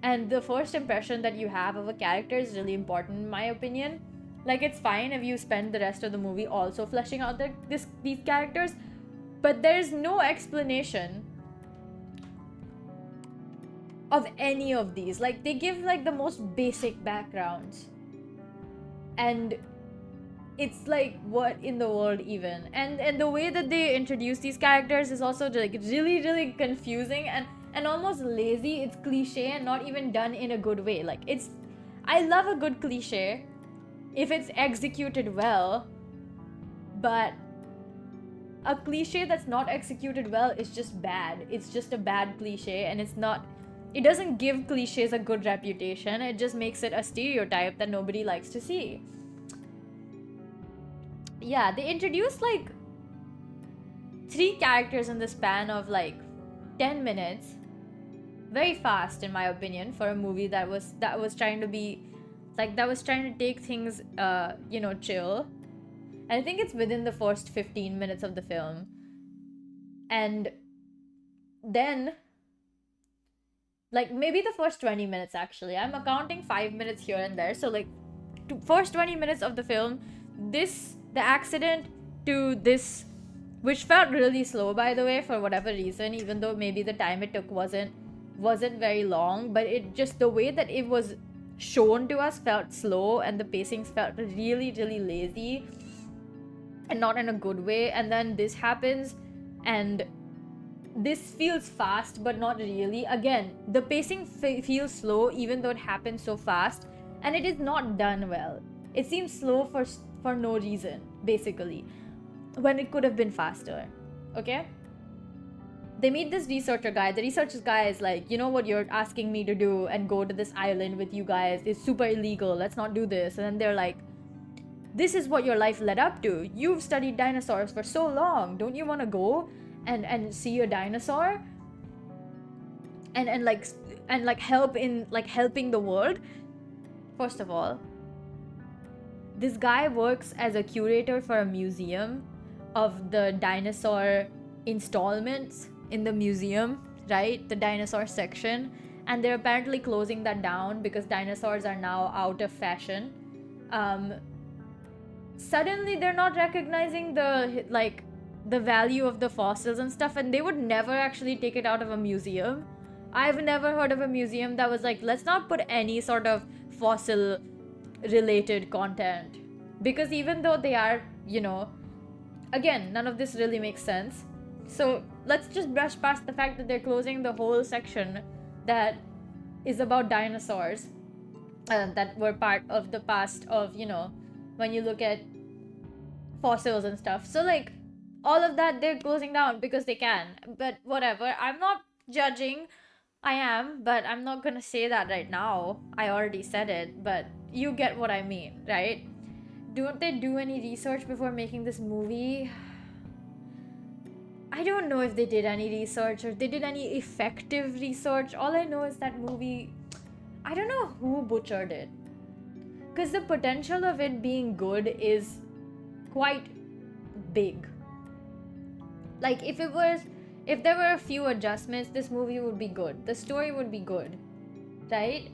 And the first impression that you have of a character is really important, in my opinion. Like, it's fine if you spend the rest of the movie also fleshing out these characters, but there's no explanation of any of these. Like, they give like the most basic backgrounds, and it's like, what in the world even? And the way that they introduce these characters is also like really confusing and almost lazy. It's cliche and not even done in a good way. Like, I love a good cliche if it's executed well, but a cliche that's not executed well is just bad. It's just a bad cliche, and it doesn't give cliches a good reputation. It just makes it a stereotype that nobody likes to see. Yeah, they introduced like 3 characters in the span of like 10 minutes. Very fast, in my opinion, for a movie that was trying to be like, that was trying to take things you know, chill. And I think it's within the first 15 minutes of the film. And then like maybe the first 20 minutes, actually. I'm accounting 5 minutes here and there. So like first 20 minutes of the film, the accident to this which felt really slow, by the way, for whatever reason, even though maybe the time it took wasn't very long, but it just, the way that it was shown to us felt slow, and the pacings felt really, really lazy, and not in a good way. And then this happens, and this feels fast, but not really. Again, the pacing feels slow, even though it happens so fast, and it is not done well. It seems slow for no reason, basically, when it could have been faster. Okay? They meet this researcher guy. The researcher guy is like, you know what you're asking me to do and go to this island with you guys is super illegal. Let's not do this. And then they're like, this is what your life led up to. You've studied dinosaurs for so long. Don't you want to go and see a dinosaur? And help in helping the world? First of all, this guy works as a curator for a museum of the dinosaur installments in the museum, right? The dinosaur section. And they're apparently closing that down because dinosaurs are now out of fashion. Suddenly they're not recognizing the value of the fossils and stuff, and they would never actually take it out of a museum. I've never heard of a museum that was like, let's not put any sort of fossil related content, because even though they are, again, none of this really makes sense. So let's just brush past the fact that they're closing the whole section that is about dinosaurs that were part of the past of, when you look at fossils and stuff. So all of that they're closing down because they can. But whatever, I'm not judging. I am, but I'm not gonna say that right now. I already said it, but you get what I mean, right? Don't they do any research before making this movie? I don't know if they did any research or they did any effective research. All I know is that movie, I don't know who butchered it, because the potential of it being good is quite big. If there were a few adjustments, this movie would be good. The story would be good, right?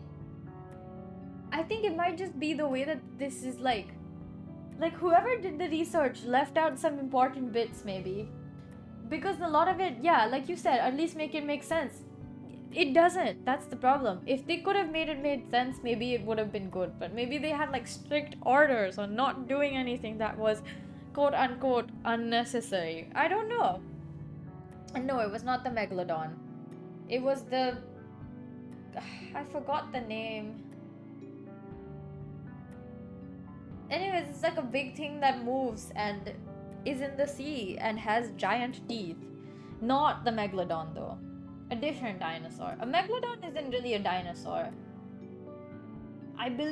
I think it might just be the way that this is whoever did the research left out some important bits, maybe. Because a lot of it, yeah, like you said, at least make it make sense. It doesn't. That's the problem. If they could have made sense, maybe it would have been good. But maybe they had strict orders on not doing anything that was quote unquote unnecessary. I don't know. And no, it was not the megalodon. It was the... I forgot the name. Anyways, it's a big thing that moves and is in the sea and has giant teeth. Not the megalodon though. A different dinosaur. A megalodon isn't really a dinosaur. I don't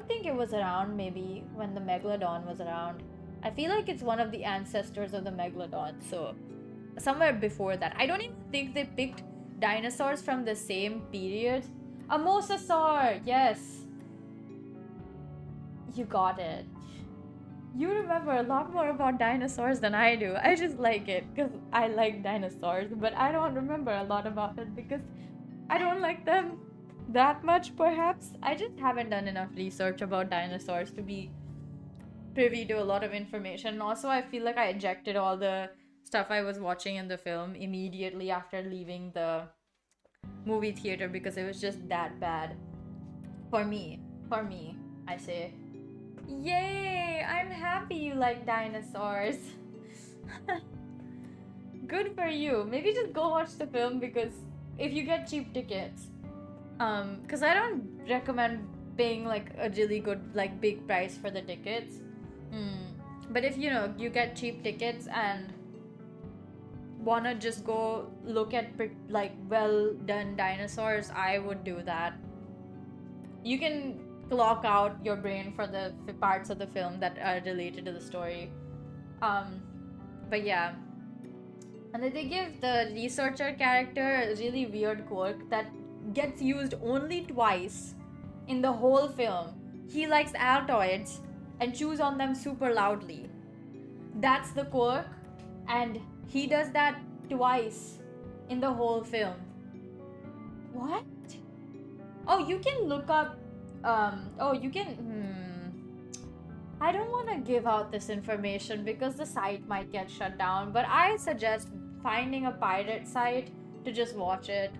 think it was around maybe when the megalodon was around. I feel like it's one of the ancestors of the megalodon, so somewhere before that. I don't even think they picked dinosaurs from the same period. A mosasaur, yes. You got it. You remember a lot more about dinosaurs than I do. I just like it because I like dinosaurs, but I don't remember a lot about it because I don't like them that much, perhaps. I just haven't done enough research about dinosaurs to be privy to a lot of information. And also, I feel like I ejected all the stuff I was watching in the film immediately after leaving the movie theater because it was just that bad. For me, I say. Yay! I'm happy you like dinosaurs. Good for you. Maybe just go watch the film because if you get cheap tickets. Because I don't recommend paying a really good big price for the tickets. But if you get cheap tickets and wanna just go look at well done dinosaurs, I would do that. You can block out your brain for the parts of the film that are related to the story. But yeah. And then they give the researcher character a really weird quirk that gets used only twice in the whole film. He likes Altoids and chews on them super loudly. That's the quirk, and he does that twice in the whole film. What? Oh, you can look up I don't want to give out this information because the site might get shut down, but I suggest finding a pirate site to just watch it.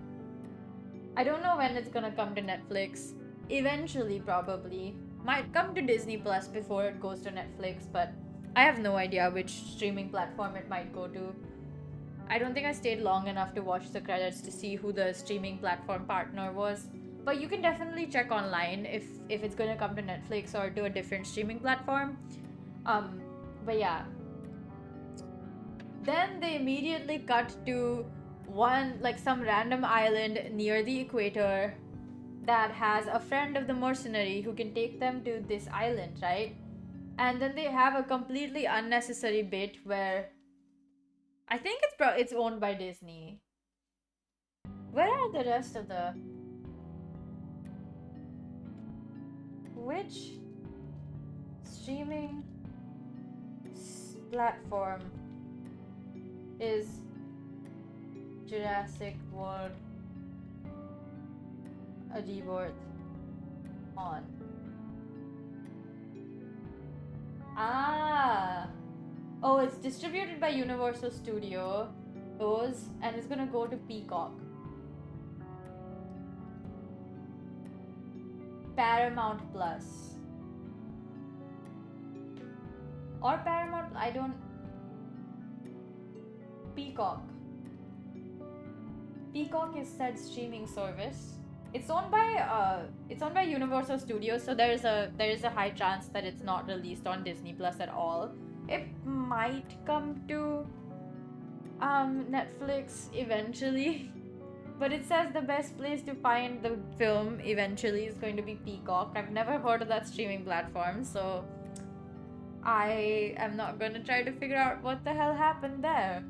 I don't know when it's gonna come to Netflix. Eventually, probably. Might come to Disney Plus before it goes to Netflix, but I have no idea which streaming platform it might go to. I don't think I stayed long enough to watch the credits to see who the streaming platform partner was. But you can definitely check online if it's gonna come to Netflix or to a different streaming platform. But yeah. Then they immediately cut to some random island near the equator that has a friend of the mercenary who can take them to this island, right? And then they have a completely unnecessary bit where I think it's owned by Disney. Where are the rest of the... Which streaming platform is Jurassic World a Rebirth on? Oh, it's distributed by Universal Studios and it's gonna go to Peacock. Paramount Plus. Or Paramount, I don't... Peacock. Peacock is said streaming service. It's owned by Universal Studios, so there is a high chance that it's not released on Disney Plus at all. It might come to Netflix eventually. But it says the best place to find the film eventually is going to be Peacock. I've never heard of that streaming platform, so I am not going to try to figure out what the hell happened there.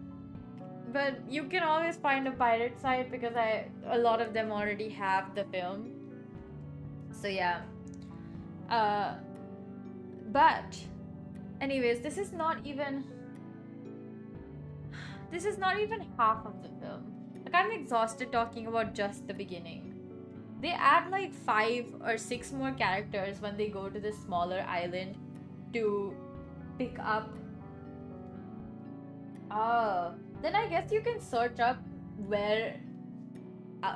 But you can always find a pirate site because a lot of them already have the film. So yeah. But anyways, this is not even half of the film. Like, I'm exhausted talking about just the beginning. They add like 5 or 6 more characters when they go to this smaller island to pick up. Then I guess you can search up where,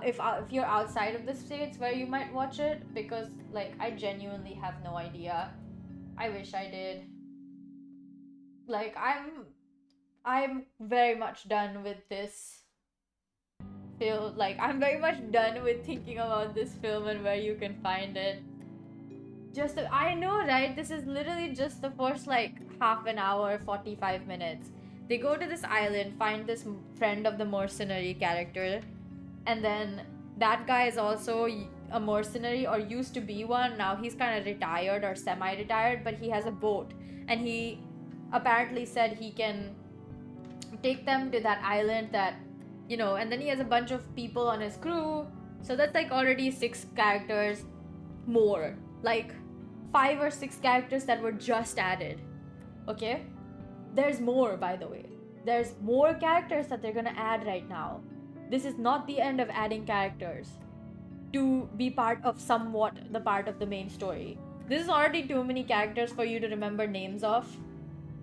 if you're outside of the States, where you might watch it, because like I genuinely have no idea. I wish I did. Like, I'm very much done with this film. Like, I'm very much done with thinking about this film and where you can find it. I know, right? This is literally just the first like half an hour, 45 minutes. They go to this island, find this friend of the mercenary character, and then that guy is also a mercenary, or used to be one. Now he's kind of retired or semi-retired, but he has a boat, and he apparently said he can take them to that island that, you know, and then he has a bunch of people on his crew. So that's like already 6 characters more. Like 5 or 6 characters that were just added. Okay? There's more, by the way. There's more characters that they're gonna add right now. This is not the end of adding characters to be part of the part of the main story. This is already too many characters for you to remember names of.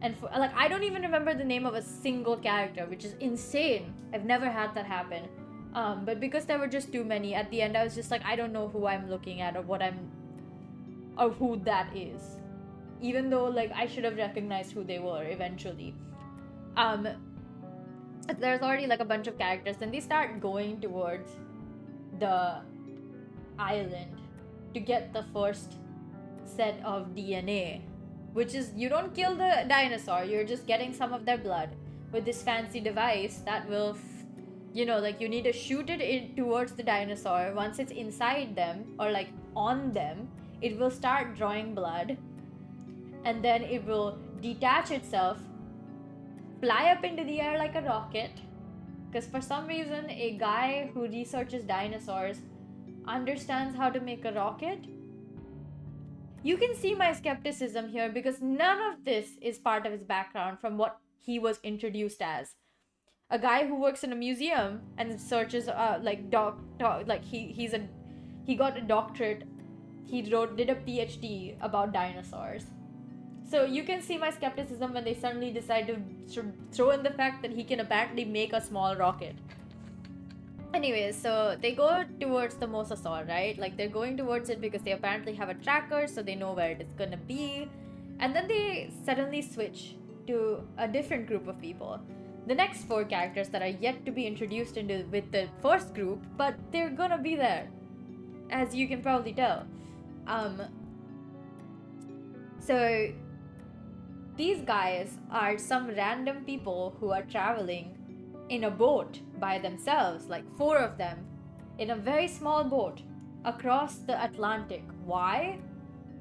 And I don't even remember the name of a single character, which is insane. I've never had that happen. But because there were just too many, at the end I was just like, I don't know who I'm looking at or who that is. Even though like I should have recognized who they were eventually. There's already like a bunch of characters, and they start going towards the island to get the first set of DNA, which is, you don't kill the dinosaur, you're just getting some of their blood with this fancy device that will you need to shoot it in towards the dinosaur. Once it's inside them or like on them, it will start drawing blood, and then it will detach itself, fly up into the air like a rocket, because for some reason a guy who researches dinosaurs understands how to make a rocket. You can see my skepticism here, because none of this is part of his background from what he was introduced as. A guy who works in a museum and searches he got a doctorate. He did a PhD about dinosaurs. So you can see my skepticism when they suddenly decide to throw in the fact that he can apparently make a small rocket. Anyways, so they go towards the mosasaur, right? Like, they're going towards it because they apparently have a tracker, so they know where it is gonna be. And then they suddenly switch to a different group of people. The next 4 characters that are yet to be introduced into with the first group, but they're gonna be there, as you can probably tell. So these guys are some random people who are traveling in a boat by themselves, like 4 of them, in a very small boat across the Atlantic. Why?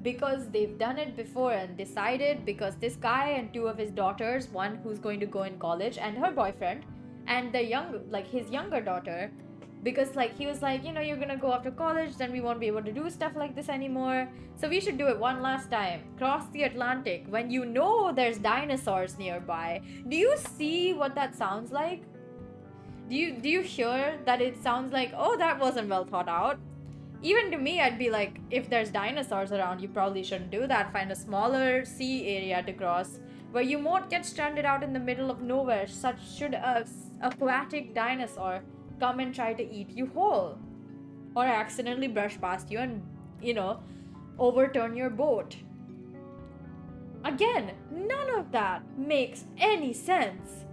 Because they've done it before and decided, because this guy and 2 of his daughters, one who's going to go in college and her boyfriend, and his younger daughter, because like he was like, you're gonna go after college, then we won't be able to do stuff like this anymore, so we should do it one last time, cross the Atlantic when there's dinosaurs nearby. Do you see what that sounds like? Do you hear that? It sounds like, oh, that wasn't well thought out. Even to me, I'd be like, if there's dinosaurs around, you probably shouldn't do that. Find a smaller sea area to cross where you won't get stranded out in the middle of nowhere. Such should a aquatic dinosaur come and try to eat you whole, or accidentally brush past you and overturn your boat. Again, none of that makes any sense.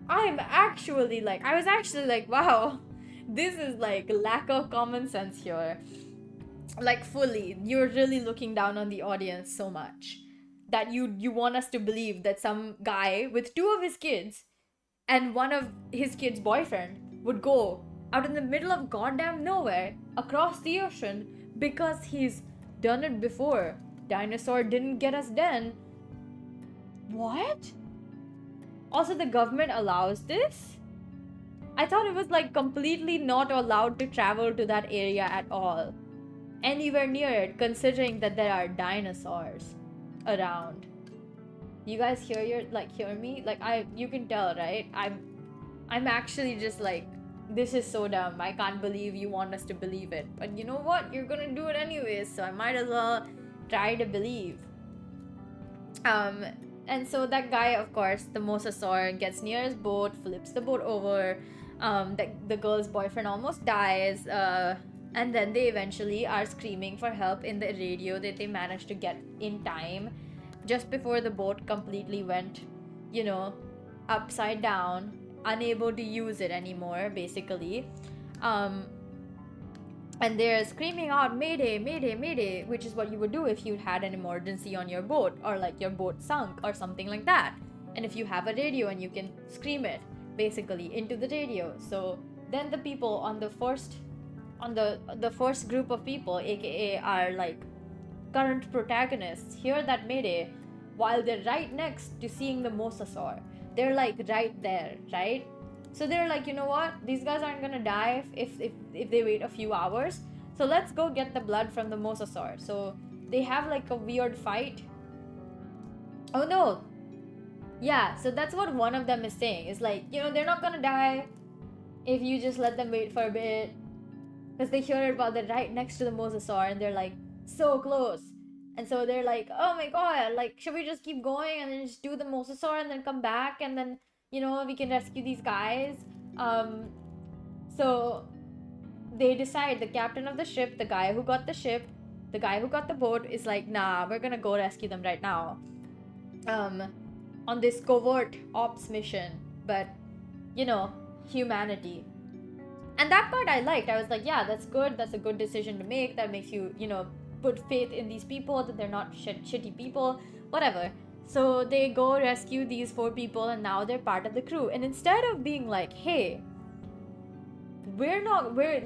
I was actually like, wow, this is like lack of common sense here. Like, fully, you're really looking down on the audience so much that you want us to believe that some guy with 2 of his kids and one of his kids' boyfriend would go out in the middle of goddamn nowhere across the ocean because he's done it before. Dinosaur didn't get us then. What? Also, the government allows this? I thought it was like completely not allowed to travel to that area at all. Anywhere near it, considering that there are dinosaurs around. You guys hear me? Like, you can tell, right? I'm actually just like, this is so dumb. I can't believe you want us to believe it. But you know what? You're gonna do it anyways, so I might as well try to believe. And so that guy, of course, the mosasaur, gets near his boat, flips the boat over. The girl's boyfriend almost dies. And then they eventually are screaming for help in the radio that they managed to get in time, just before the boat completely went, upside down, unable to use it anymore, basically. And they're screaming out, "Mayday, mayday, mayday," which is what you would do if you had an emergency on your boat, or like your boat sunk or something like that. And if you have a radio and you can scream it basically into the radio. So then the people on the first group of people, aka our like current protagonists, hear that mayday while they're right next to seeing the mosasaur. They're like right there, right? So they're like, you know what? These guys aren't gonna die if they wait a few hours. So let's go get the blood from the mosasaur. So they have like a weird fight. Oh no. Yeah, so that's what one of them is saying. It's like, they're not gonna die if you just let them wait for a bit. Because they hear it while they're right next to the mosasaur and they're like so close. And so they're like, oh my god, like, should we just keep going and then just do the mosasaur and then come back and then we can rescue these guys. So they decide, the captain of the ship, the guy who got the ship, the guy who got the boat is like, nah, we're gonna go rescue them right now. On this covert ops mission, but humanity. And that part I liked. I was like, yeah, that's good. That's a good decision to make. That makes you, put faith in these people, that they're not shitty people, whatever. So they go rescue these 4 people and now they're part of the crew. And instead of being like, hey, we're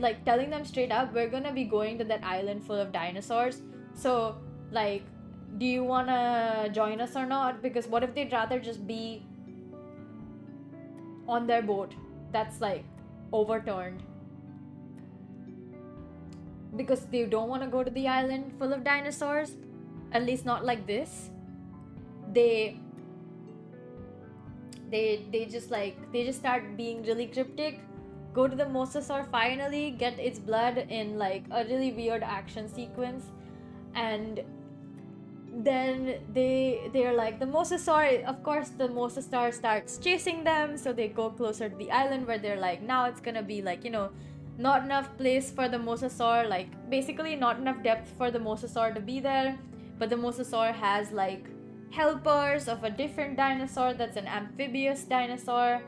like telling them straight up, we're gonna be going to that island full of dinosaurs. So like, do you wanna join us or not? Because what if they'd rather just be on their boat that's like overturned? Because they don't want to go to the island full of dinosaurs, at least not like this. They just start being really cryptic, go to the mosasaur, finally get its blood in like a really weird action sequence, and then they're like, the mosasaur, of course the mosasaur starts chasing them, so they go closer to the island where they're like, now it's gonna be like, you know, not enough place for the mosasaur, like basically not enough depth for the mosasaur to be there. But the mosasaur has like helpers of a different dinosaur that's an amphibious dinosaur.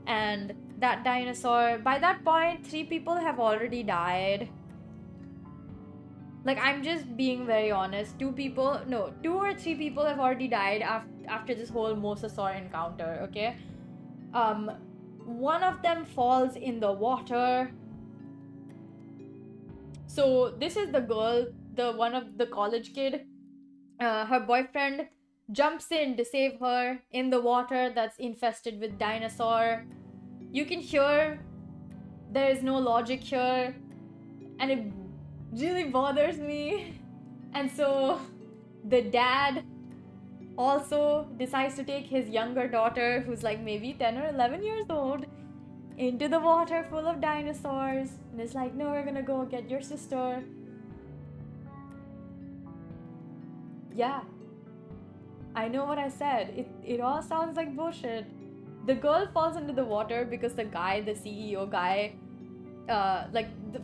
And that dinosaur, by that point 3 people have already died. Like, I'm just being very honest. 2 or 3 people have already died after this whole mosasaur encounter, okay? One of them falls in the water. So this is the girl, the one of the college kid. Her boyfriend jumps in to save her in the water that's infested with dinosaur. You can hear there is no logic here, and it really bothers me. And so the dad also decides to take his younger daughter, who's like maybe 10 or 11 years old, into the water full of dinosaurs, and is like, no, we're gonna go get your sister. Yeah, I know what I said. It all sounds like bullshit. The girl falls into the water because the guy, the CEO guy,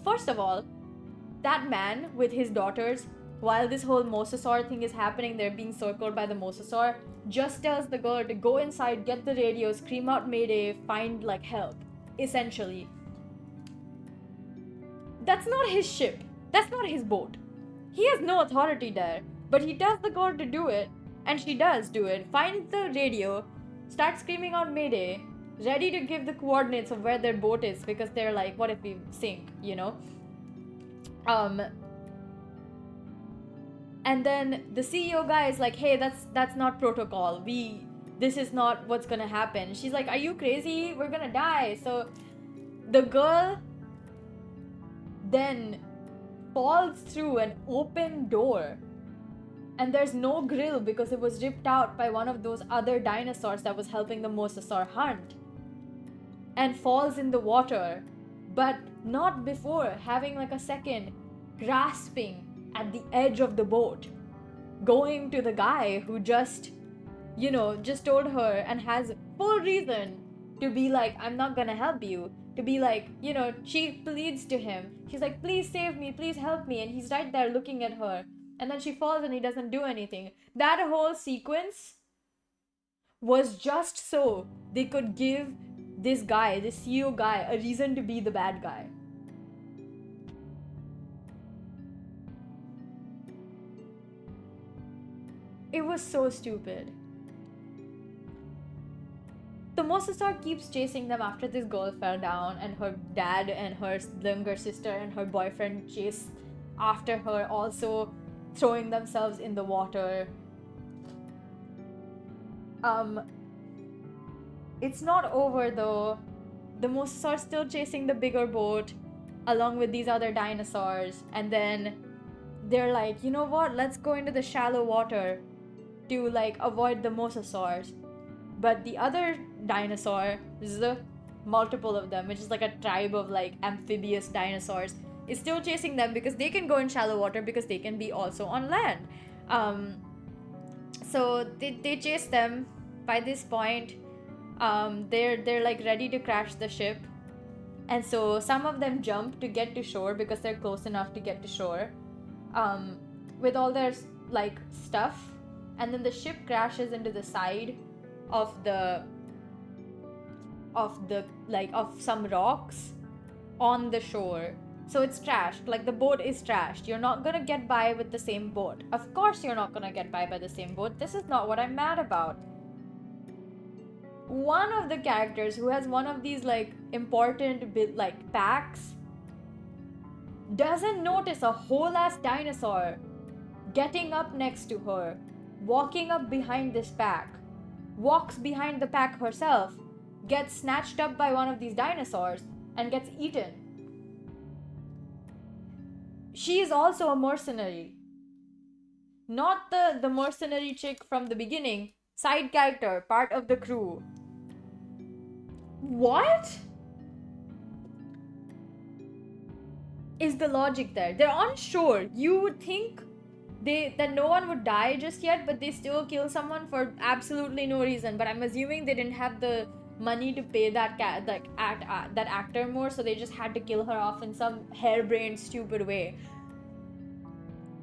first of all, that man with his daughters, while this whole mosasaur thing is happening, they're being circled by the mosasaur, just tells the girl to go inside, get the radio, scream out mayday, find like help, essentially. That's not his ship. That's not his boat. He has no authority there, but he tells the girl to do it, and she does do it, finds the radio, starts screaming out mayday, ready to give the coordinates of where their boat is, because they're like, what if we sink, you know? And then the CEO guy is like, hey, that's not protocol. This is not what's gonna happen. She's like, are you crazy? We're gonna die. So the girl then falls through an open door, and there's no grill because it was ripped out by one of those other dinosaurs that was helping the mosasaur hunt, and falls in the water, but not before having like a second grasping at the edge of the boat, going to the guy who just told her and has full reason to be like, I'm not gonna help you, to be like, she pleads to him. She's like, please save me, please help me, and he's right there looking at her, and then she falls and he doesn't do anything. That whole sequence was just so they could give this guy, this CEO guy, a reason to be the bad guy. It was so stupid. The mosasaur keeps chasing them after this girl fell down, and her dad and her younger sister and her boyfriend chase after her, also throwing themselves in the water. It's not over though. The mosasaur's still chasing the bigger boat along with these other dinosaurs, and then they're like, you know what, let's go into the shallow water to like avoid the mosasaurs. But the other dinosaur, this is a multiple of them, which is like a tribe of like amphibious dinosaurs, is still chasing them because they can go in shallow water because they can be also on land. So they chase them. By this point, they're like ready to crash the ship, and so some of them jump to get to shore because they're close enough to get to shore with all their like stuff, and then the ship crashes into the side of some rocks on the shore. So it's trashed, like the boat is trashed. You're not gonna get by with the same boat. Of course you're not gonna get by the same boat. This is not what I'm mad about. One of the characters who has one of these like important like packs doesn't notice a whole ass dinosaur getting up next to her, walking up behind this pack, walks behind the pack herself, gets snatched up by one of these dinosaurs, and gets eaten. She is also a mercenary. Not the mercenary chick from the beginning, side character, part of the crew. What is the logic there? They're on shore. You would think that no one would die just yet, but they still kill someone for absolutely no reason. But I'm assuming they didn't have the money to pay that that actor more, so they just had to kill her off in some harebrained, stupid way.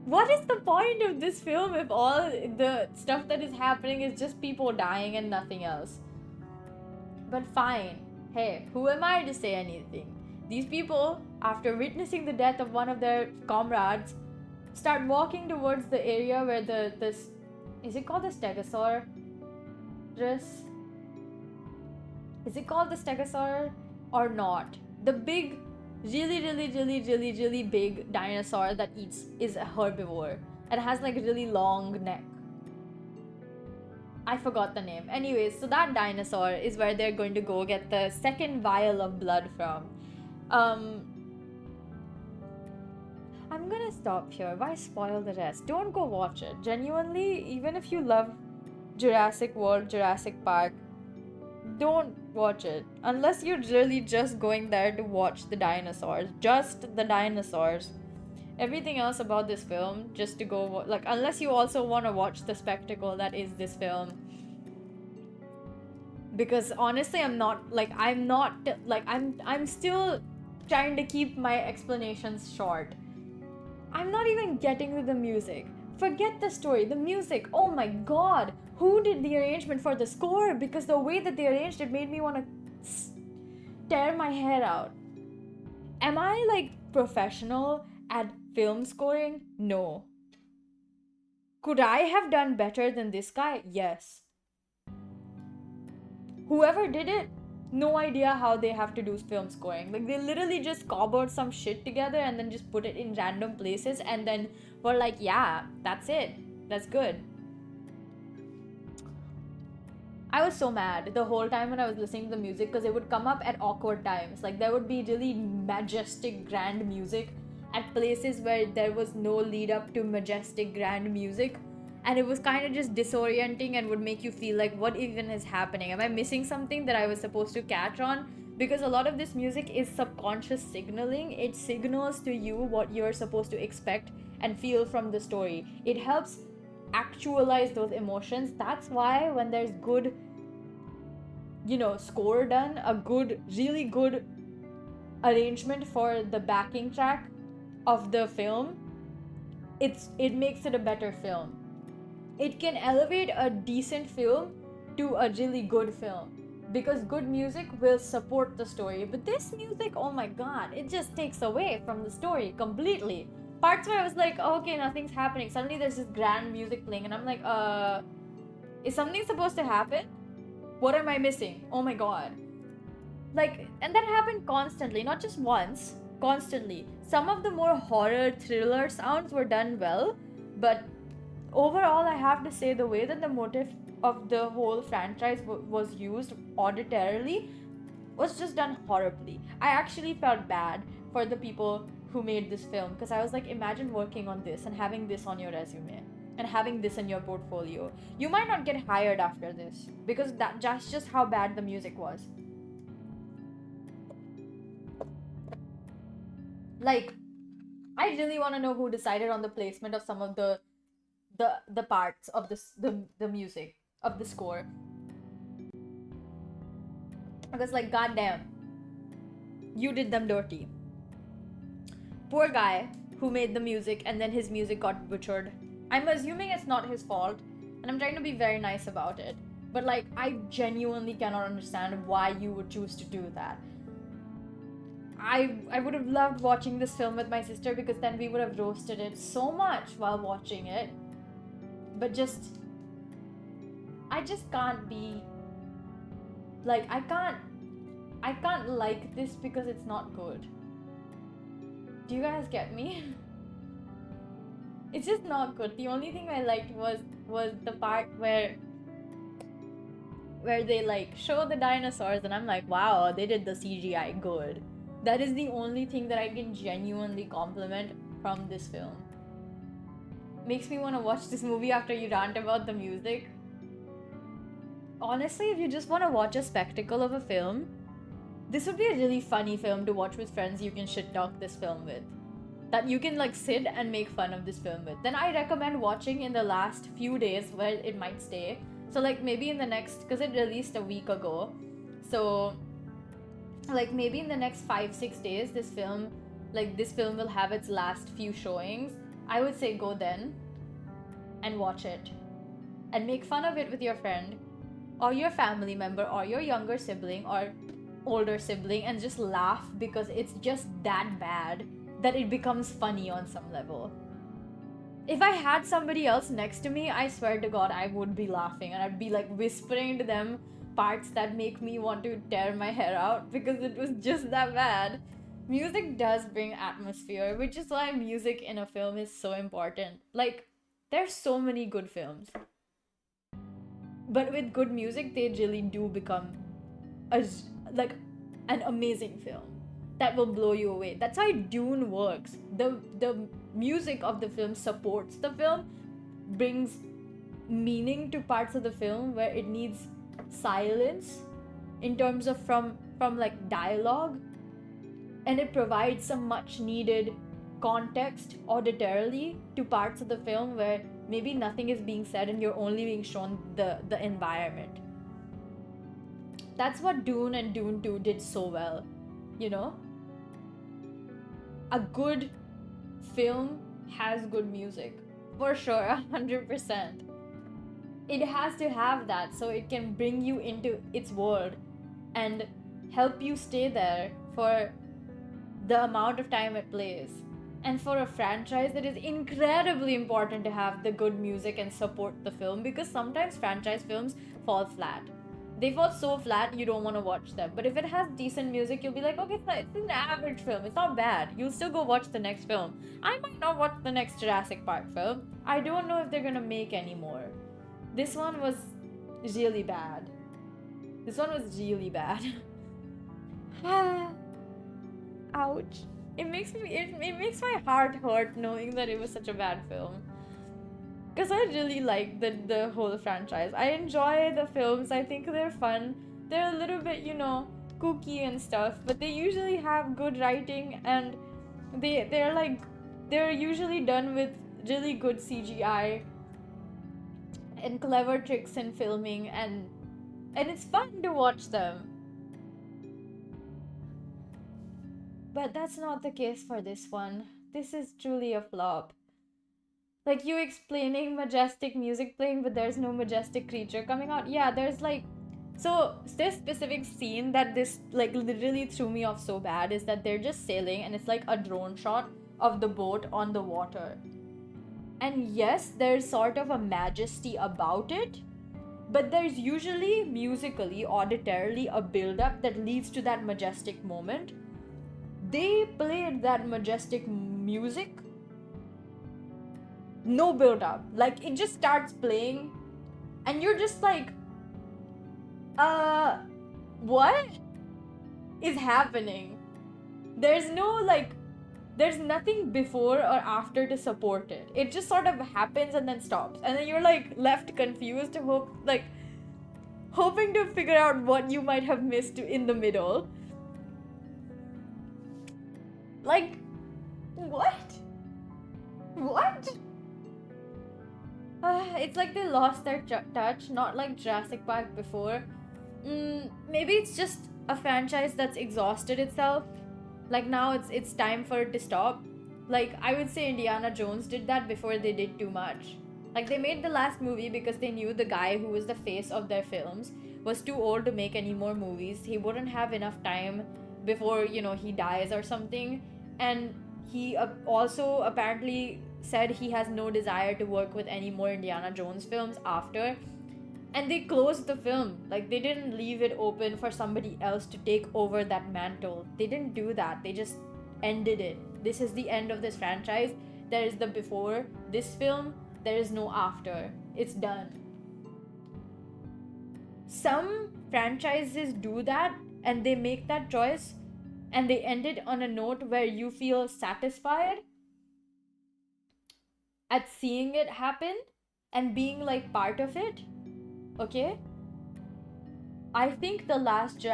What is the point of this film if all the stuff that is happening is just people dying and nothing else? But fine. Hey, who am I to say anything? These people, after witnessing the death of one of their comrades, start walking towards the area where this is it called the Stegosaurus? Is it called the Stegosaurus or not? The big, really big dinosaur that is a herbivore and has like a really long neck. I forgot the name. Anyways, so that dinosaur is where they're going to go get the second vial of blood from. I'm gonna stop here. Why spoil the rest? Don't go watch it. Genuinely, even if you love Jurassic World, Jurassic Park, don't watch it. Unless you're really just going there to watch the dinosaurs. Just the dinosaurs. Everything else about this film, just to go, like, unless you also want to watch the spectacle that is this film. Because honestly, I'm still trying to keep my explanations short. I'm not even getting to the music. Forget the story, the music, oh my god. Who did the arrangement for the score? Because the way that they arranged it made me want to tear my hair out. Am I like professional at film scoring? No. Could I have done better than this guy? Yes. Whoever did it, no idea how they have to do film scoring. Like, they literally just cobbled some shit together and then just put it in random places and then were like, yeah, that's it. That's good. I was so mad the whole time when I was listening to the music because it would come up at awkward times. Like, there would be really majestic, grand music at places where there was no lead up to majestic, grand music. And it was kind of just disorienting and would make you feel like, what even is happening? Am I missing something that I was supposed to catch on? Because a lot of this music is subconscious signaling. It signals to you what you're supposed to expect and feel from the story. It helps actualize those emotions. That's why when there's good, score done, a good, really good arrangement for the backing track of the film, it makes it a better film. It can elevate a decent film to a really good film because good music will support the story. But this music, oh my god, it just takes away from the story completely. Parts where I was like, oh, okay, nothing's happening. Suddenly there's this grand music playing and I'm like, is something supposed to happen? What am I missing? Oh my god. Like, and that happened constantly, not just once, constantly. Some of the more horror thriller sounds were done well, but overall, I have to say the way that the motif of the whole franchise was used auditorily was just done horribly. I actually felt bad for the people who made this film because I was like, imagine working on this and having this on your resume and having this in your portfolio. You might not get hired after this because that's just how bad the music was. Like, I really want to know who decided on the placement of some of the parts of the music of the score, because like, goddamn, you did them dirty. Poor guy who made the music and then his music got butchered. I'm assuming it's not his fault and I'm trying to be very nice about it, but like, I genuinely cannot understand why you would choose to do that. I would have loved watching this film with my sister because then we would have roasted it so much while watching it. But I just can't be like, I can't like this because it's not good. Do you guys get me? It's just not good. The only thing I liked was the part where they like show the dinosaurs and I'm like, wow, they did the CGI good. That is the only thing that I can genuinely compliment from this film. Makes me want to watch this movie after you rant about the music. Honestly, if you just want to watch a spectacle of a film, this would be a really funny film to watch with friends you can shit talk this film with. that you can like sit and make fun of this film with, then I recommend watching in the last few days where it might stay. So like maybe in the next, because it released a week ago, so like maybe in the next 5-6 days this film will have its last few showings. I would say go then and watch it and make fun of it with your friend or your family member or your younger sibling or older sibling, and just laugh because it's just that bad that it becomes funny on some level. If I had somebody else next to me, I swear to God, I would be laughing and I'd be like whispering to them parts that make me want to tear my hair out because it was just that bad. Music does bring atmosphere, which is why music in a film is so important. Like, there's so many good films, but with good music, they really do become like an amazing film that will blow you away. That's how Dune works. The music of the film supports the film, brings meaning to parts of the film where it needs silence in terms of from like dialogue, and it provides some much needed context auditorily to parts of the film where maybe nothing is being said and you're only being shown the environment. That's what Dune and Dune 2 did so well, you know? A good film has good music, for sure, 100%. It has to have that so it can bring you into its world and help you stay there for the amount of time it plays. And for a franchise, it is incredibly important to have the good music and support the film, because sometimes franchise films fall flat. They fall so flat you don't want to watch them. But if it has decent music, you'll be like, okay, it's an average film. It's not bad. You'll still go watch the next film. I might not watch the next Jurassic Park film. I don't know if they're gonna make any more. This one was really bad. This one was really bad. Ouch. It makes my heart hurt knowing that it was such a bad film. Because I really like the whole franchise. I enjoy the films. I think they're fun. They're a little bit, you know, kooky and stuff, but they usually have good writing, and they're usually done with really good CGI and clever tricks in filming, and it's fun to watch them. But that's not the case for this one. This is truly a flop. Like, you explaining majestic music playing, but there's no majestic creature coming out. Yeah, there's like... So, this specific scene that this, like, literally threw me off so bad is that they're just sailing, and it's like a drone shot of the boat on the water. And yes, there's sort of a majesty about it, but there's usually, musically, auditorily, a build-up that leads to that majestic moment. They played that majestic music, no build up. Like, it just starts playing and you're just like, what is happening? There's no like, there's nothing before or after to support it. It just sort of happens and then stops, and then you're like left confused, hoping to figure out what you might have missed in the middle. Like, what? It's like they lost their touch, not like Jurassic Park before. Maybe it's just a franchise that's exhausted itself. Like, now it's time for it to stop. Like, I would say Indiana Jones did that before they did too much. Like, they made the last movie because they knew the guy who was the face of their films was too old to make any more movies. He wouldn't have enough time before, you know, he dies or something. And he also apparently said he has no desire to work with any more Indiana Jones films after. And they closed the film. Like, they didn't leave it open for somebody else to take over that mantle. They didn't do that. They just ended it. This is the end of this franchise. There is the before this film. There is no after. It's done. Some franchises do that, and they make that choice, and they end it on a note where you feel satisfied at seeing it happen and being like part of it. Okay? I think the last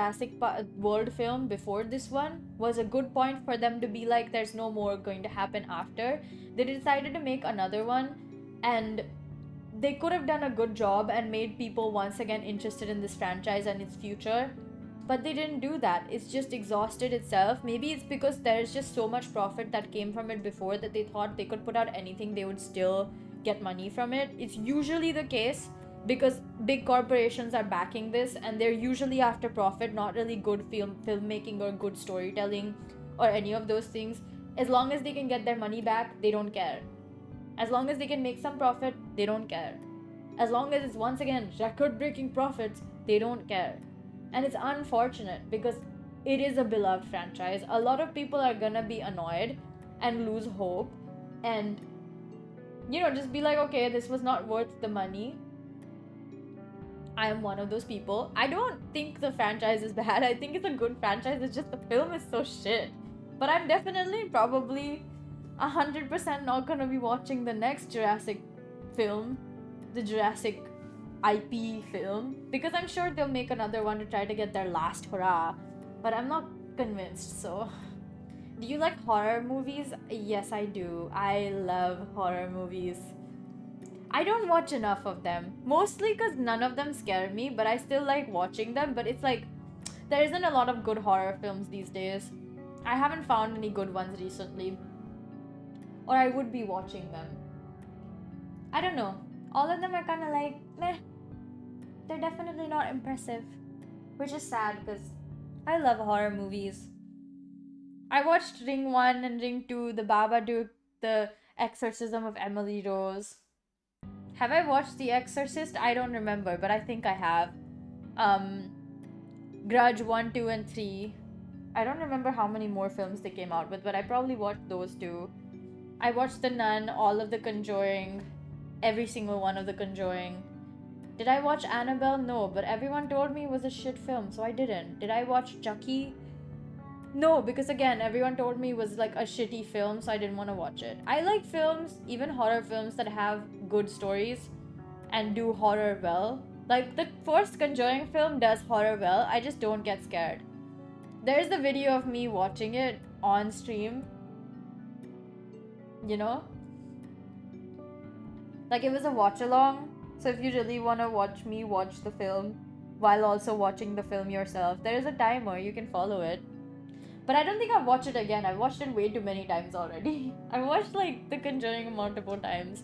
World film before this one was a good point for them to be like, there's no more going to happen after. They decided to make another one, and they could have done a good job and made people once again interested in this franchise and its future. But they didn't do that. It's just exhausted itself. Maybe it's because there's just so much profit that came from it before that they thought they could put out anything, they would still get money from it. It's usually the case because big corporations are backing this, and they're usually after profit, not really good filmmaking or good storytelling or any of those things. As long as they can get their money back, they don't care. As long as they can make some profit, they don't care. As long as it's once again record-breaking profits, they don't care. And it's unfortunate because it is a beloved franchise. A lot of people are gonna be annoyed and lose hope and, you know, just be like, okay, this was not worth the money. I am one of those people. I don't think the franchise is bad. I think it's a good franchise. It's just the film is so shit. But I'm definitely probably 100% not gonna be watching the next Jurassic film, the Jurassic IP film, because I'm sure they'll make another one to try to get their last hurrah, but I'm not convinced. So, do you like horror movies? Yes, I do. I love horror movies. I don't watch enough of them, mostly because none of them scare me, but I still like watching them. But it's like, there isn't a lot of good horror films these days. I haven't found any good ones recently, or I would be watching them. I don't know. All of them are kind of like, meh. They're definitely not impressive, which is sad because I love horror movies. I watched Ring 1 and Ring 2, The Babadook, The Exorcism of Emily Rose. Have I watched The Exorcist? I don't remember, but I think I have. Grudge 1, 2, and 3. I don't remember how many more films they came out with, but I probably watched those two. I watched The Nun, all of The Conjuring, every single one of The Conjuring. Did I watch Annabelle? No, but everyone told me it was a shit film, so I didn't. Did I watch Chucky? No, because again, everyone told me it was like a shitty film, so I didn't want to watch it. I like films, even horror films, that have good stories and do horror well. Like, the first Conjuring film does horror well, I just don't get scared. There's the video of me watching it on stream. You know? Like, it was a watch-along. So if you really want to watch me watch the film while also watching the film yourself, there is a timer, you can follow it. But I don't think I've watched it again. I've watched it way too many times already. I've watched like The Conjuring multiple times.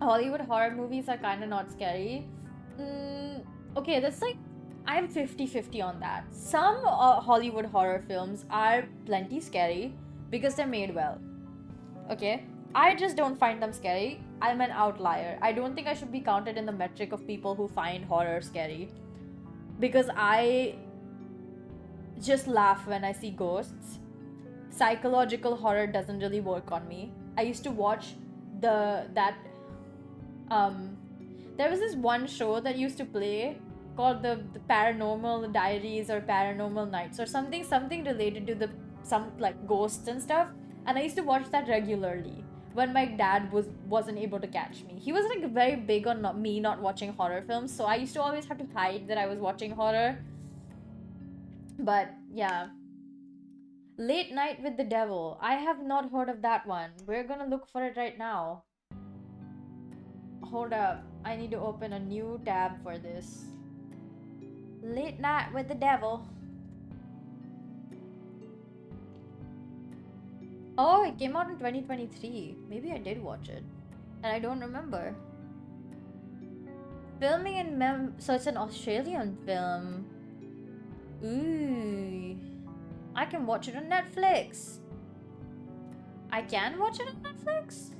Hollywood horror movies are kind of not scary. Okay, that's like, I'm 50-50 on that. Some Hollywood horror films are plenty scary because they're made well. Okay? I just don't find them scary. I'm an outlier. I don't think I should be counted in the metric of people who find horror scary. Because I just laugh when I see ghosts. Psychological horror doesn't really work on me. I used to watch there was this one show that used to play called the Paranormal Diaries or Paranormal Nights or something related to some like ghosts and stuff. And I used to watch that regularly when my dad wasn't able to catch me. He was like very big on me not watching horror films, so I used to always have to hide that I was watching horror. But yeah. Late Night with the Devil. I have not heard of that one. We're gonna look for it right now. Hold up. I need to open a new tab for this. Late Night with the Devil. Oh, it came out in 2023. Maybe I did watch it. And I don't remember. Filming in so it's an Australian film. Ooh. I can watch it on Netflix. I can watch it on Netflix?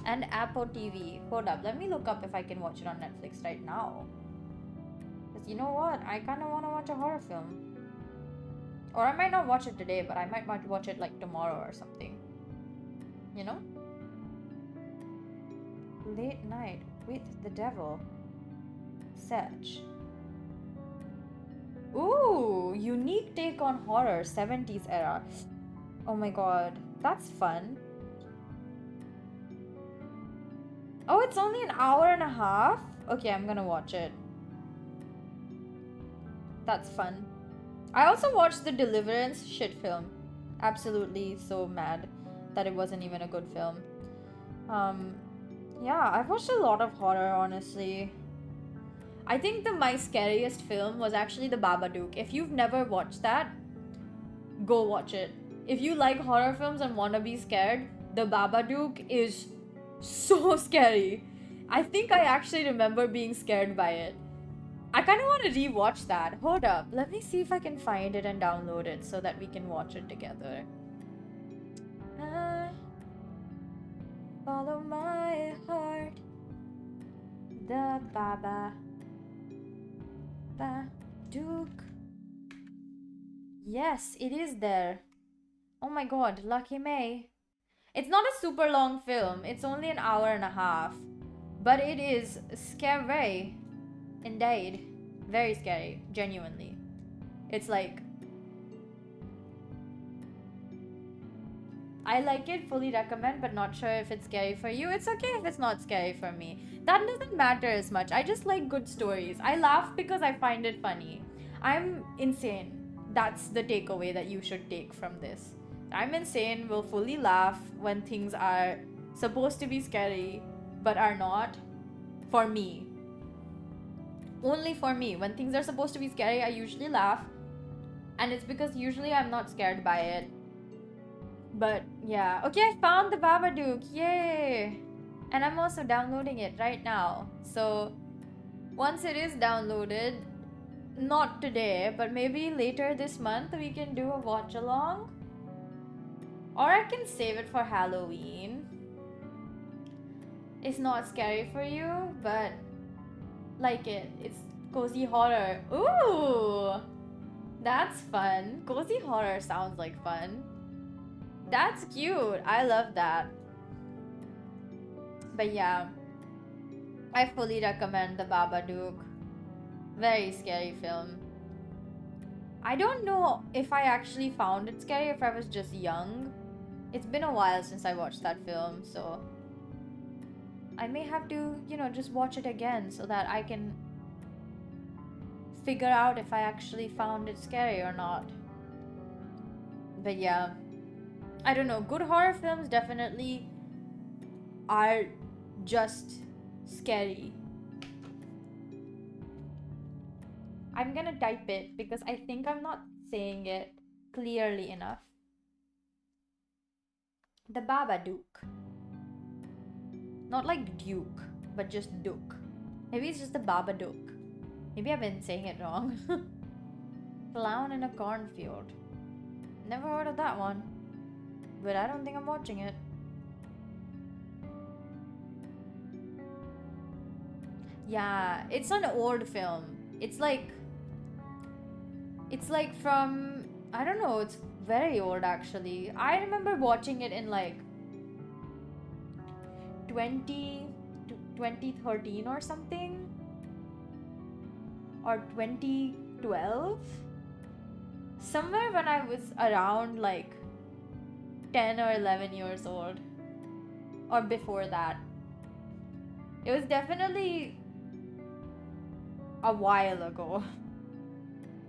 And Apple TV. Hold up, let me look up if I can watch it on Netflix right now. Because you know what? I kind of want to watch a horror film. Or I might not watch it today, but I might watch it like tomorrow or something. You know? Late Night with the Devil. Search. Ooh, unique take on horror, 70s era. Oh my god, that's fun. Oh, it's only an hour and a half? Okay, I'm gonna watch it. That's fun. I also watched the Deliverance shit film. Absolutely so mad that it wasn't even a good film. Yeah, I've watched a lot of horror, honestly. I think my scariest film was actually The Babadook. If you've never watched that, go watch it. If you like horror films and want to be scared, The Babadook is so scary. I think I actually remember being scared by it. I kind of want to rewatch that. Hold up. Let me see if I can find it and download it so that we can watch it together. Follow my heart. The Babadook. Yes, it is there. Oh my god, lucky May. It's not a super long film. It's only an hour and a half. But it is scary. Indeed. Very scary. Genuinely. It's like... I like it, fully recommend, but not sure if it's scary for you. It's okay if it's not scary for me. That doesn't matter as much. I just like good stories. I laugh because I find it funny. I'm insane. That's the takeaway that you should take from this. I'm insane, will fully laugh when things are supposed to be scary, but are not. For me. Only for me. When things are supposed to be scary, I usually laugh. And it's because usually I'm not scared by it. But yeah. Okay, I found the Babadook. Yay! And I'm also downloading it right now. So once it is downloaded, not today, but maybe later this month, we can do a watch along. Or I can save it for Halloween. It's not scary for you, but like it. It's cozy horror. Ooh! That's fun. Cozy horror sounds like fun. That's cute. I love that. But yeah, I fully recommend The Babadook. Very scary film. I don't know if I actually found it scary, if I was just young. It's been a while since I watched that film, so I may have to, just watch it again so that I can figure out if I actually found it scary or not. But yeah, I don't know. Good horror films definitely are just scary. I'm gonna type it because I think I'm not saying it clearly enough. The Babadook. Not like Duke, but just Duke. Maybe it's just the Babadook. Maybe I've been saying it wrong. Clown in a cornfield. Never heard of that one. But I don't think I'm watching it. Yeah, it's an old film. It's like from, I don't know, it's very old actually. I remember watching it in like 2013 or something. Or 2012. Somewhere when I was around like 10 or 11 years old. Or before that. It was definitely a while ago.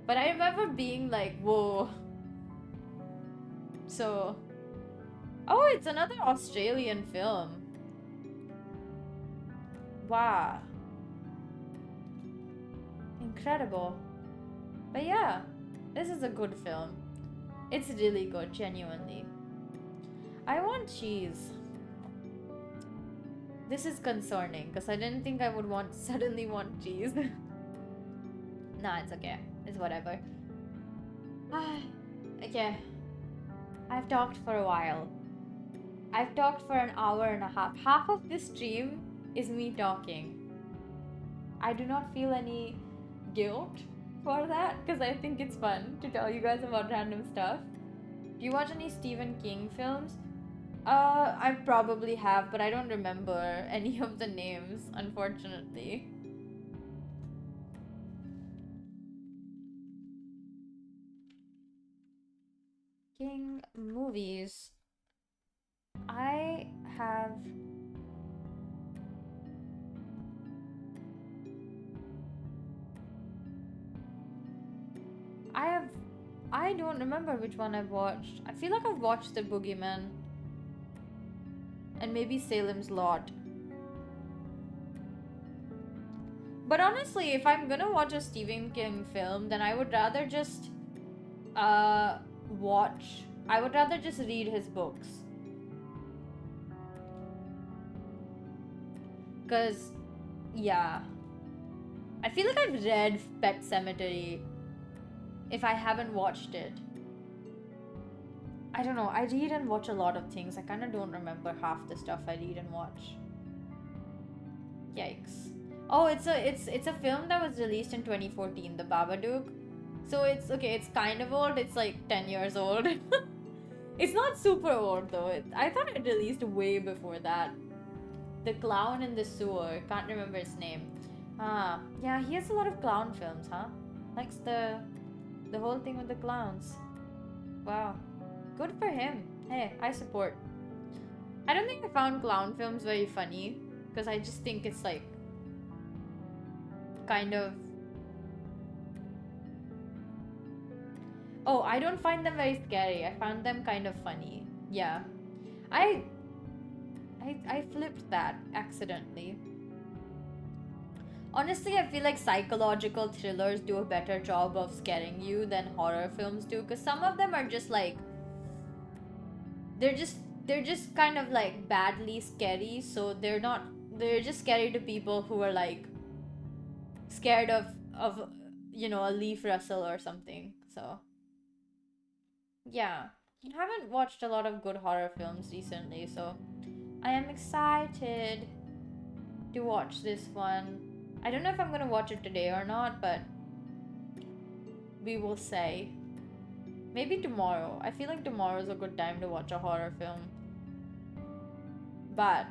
But I remember being like, whoa. So, oh, it's another Australian film. Wow. Incredible. But yeah, this is a good film. It's really good, genuinely. I want cheese. This is concerning because I didn't think I would suddenly want cheese. Nah, it's okay. It's whatever. Okay. I've talked for a while. I've talked for an hour and a half. Half of this stream is me talking. I do not feel any guilt for that because I think it's fun to tell you guys about random stuff. Do you watch any Stephen King films? I probably have, but I don't remember any of the names, unfortunately. King movies. I have... I don't remember which one I've watched. I feel like I've watched The Boogeyman. And maybe Salem's Lot. But honestly, if I'm gonna watch a Stephen King film, then I would rather just I would rather just read his books. Cause yeah. I feel like I've read Pet Sematary if I haven't watched it. I don't know. I read and watch a lot of things. I kind of don't remember half the stuff I read and watch. Yikes. Oh, it's a film that was released in 2014, The Babadook. So it's okay, it's kind of old. It's like 10 years old. It's not super old though. I thought it released way before that. The Clown in the Sewer. Can't remember his name. Yeah, he has a lot of clown films, huh? Likes the whole thing with the clowns. Wow. Good for him. Hey, I support. I don't think I found clown films very funny, because I just think it's like kind of... Oh, I don't find them very scary. I found them kind of funny. Yeah. I flipped that accidentally. Honestly, I feel like psychological thrillers do a better job of scaring you than horror films do, because some of them are just like... They're just kind of like badly scary, so they're just scary to people who are like scared of you know, a leaf rustle or something. So yeah, I haven't watched a lot of good horror films recently, so I am excited to watch this one. I don't know if I'm gonna watch it today or not, but we will say. Maybe tomorrow. I feel like tomorrow is a good time to watch a horror film. But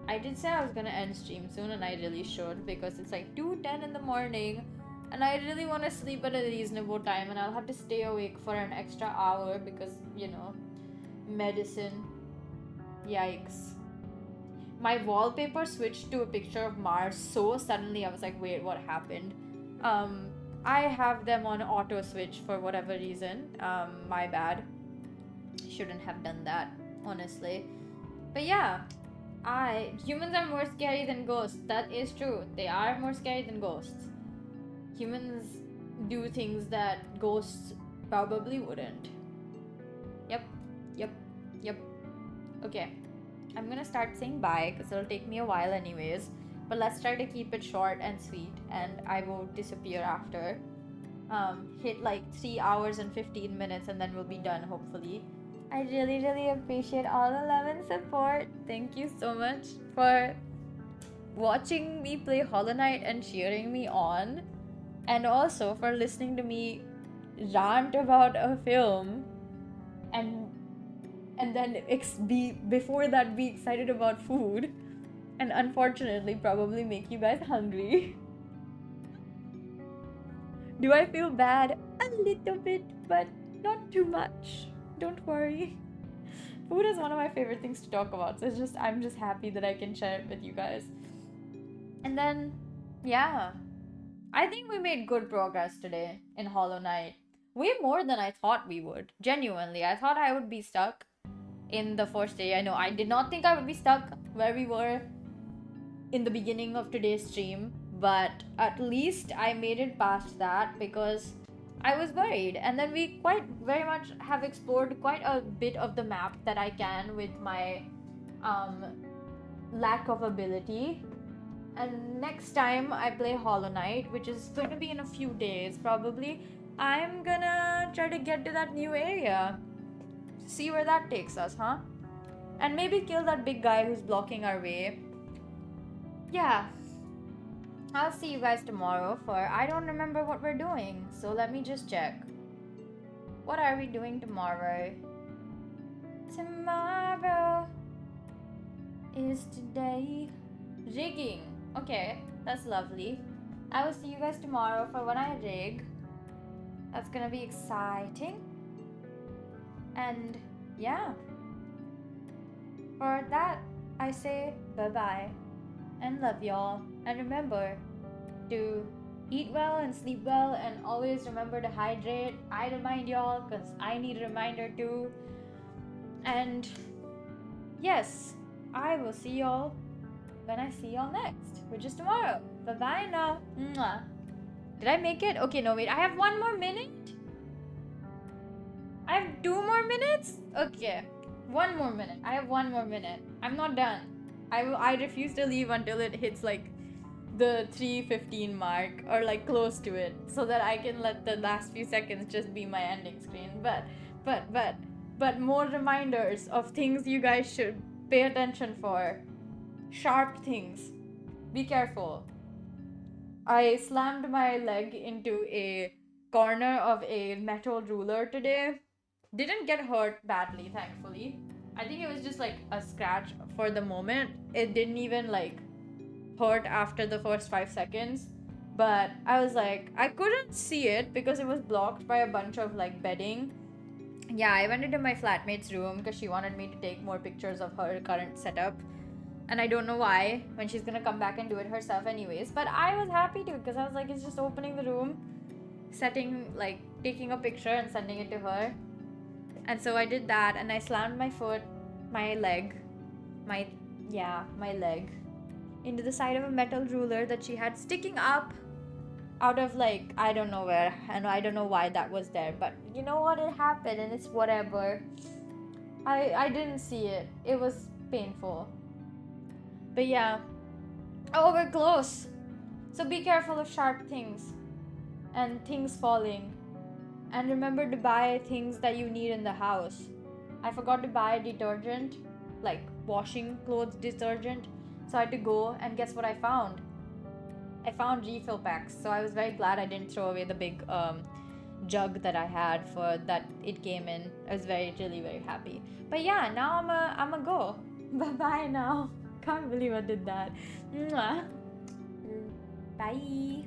I did say I was gonna end stream soon, and I really should, because it's like 2:10 in the morning and I really want to sleep at a reasonable time, and I'll have to stay awake for an extra hour because, you know, medicine. Yikes. My wallpaper switched to a picture of Mars so suddenly. I was like, wait, what happened? I have them on auto switch for whatever reason. My bad. Shouldn't have done that, honestly. But yeah, humans are more scary than ghosts. That is true. They are more scary than ghosts. Humans do things that ghosts probably wouldn't. Yep. Okay. I'm gonna start saying bye because it'll take me a while anyways. But let's try to keep it short and sweet, and I will disappear after. Hit like 3 hours and 15 minutes and then we'll be done, hopefully. I really appreciate all the love and support. Thank you so much for watching me play Hollow Knight and cheering me on, and also for listening to me rant about a film and then before that be excited about food, and unfortunately probably make you guys hungry. Do I feel bad? A little bit, but not too much. Don't worry. Food is one of my favorite things to talk about, so I'm just happy that I can share it with you guys. And then, yeah, I think we made good progress today in Hollow Knight. Way more than I thought we would. Genuinely, I thought I would be stuck in the first area. No, I did not think I would be stuck where we were in the beginning of today's stream, but at least I made it past that because I was worried. And then we quite very much have explored quite a bit of the map that I can with my lack of ability. And next time I play Hollow Knight, which is going to be in a few days probably, I'm gonna try to get to that new area. See where that takes us, huh? And maybe kill that big guy who's blocking our way. Yeah. I'll see you guys tomorrow for... I don't remember what we're doing, so let me just check. What are we doing tomorrow? Tomorrow is today. Rigging. Okay, that's lovely. I will see you guys tomorrow for when I rig. That's gonna be exciting. And yeah. For that, I say bye-bye. And love y'all. And remember to eat well and sleep well, and always remember to hydrate. I remind y'all because I need a reminder too. And yes, I will see y'all when I see y'all next, which is tomorrow. Bye bye now. Mwah. Did I make it? Okay, no, wait. I have 1 more minute. I have 2 more minutes? Okay. 1 more minute. I have 1 more minute. I'm not done. I refuse to leave until it hits like the 3:15 mark or like close to it, so that I can let the last few seconds just be my ending screen. But more reminders of things you guys should pay attention for. Sharp things. Be careful. I slammed my leg into a corner of a metal ruler today. Didn't get hurt badly, thankfully. I think it was just like a scratch for the moment. It didn't even like hurt after the first 5 seconds. But I was like, I couldn't see it because it was blocked by a bunch of like bedding. Yeah, I went into my flatmate's room because she wanted me to take more pictures of her current setup. And I don't know why, when she's gonna come back and do it herself anyways. But I was happy to, because I was like, it's just opening the room, taking a picture and sending it to her. And so I did that, and I slammed my leg into the side of a metal ruler that she had sticking up out of like, I don't know where, and I don't know why that was there. But you know what? It happened, and it's whatever. I didn't see it. It was painful. But yeah. Oh, we're close. So be careful of sharp things and things falling. And remember to buy things that you need in the house. I forgot to buy detergent, like washing clothes detergent. So I had to go, and guess what I found? I found refill packs. So I was very glad I didn't throw away the big jug that I had for that it came in. I was really very happy. But yeah, now I'm a go. Bye bye now. Can't believe I did that. Mwah. Bye.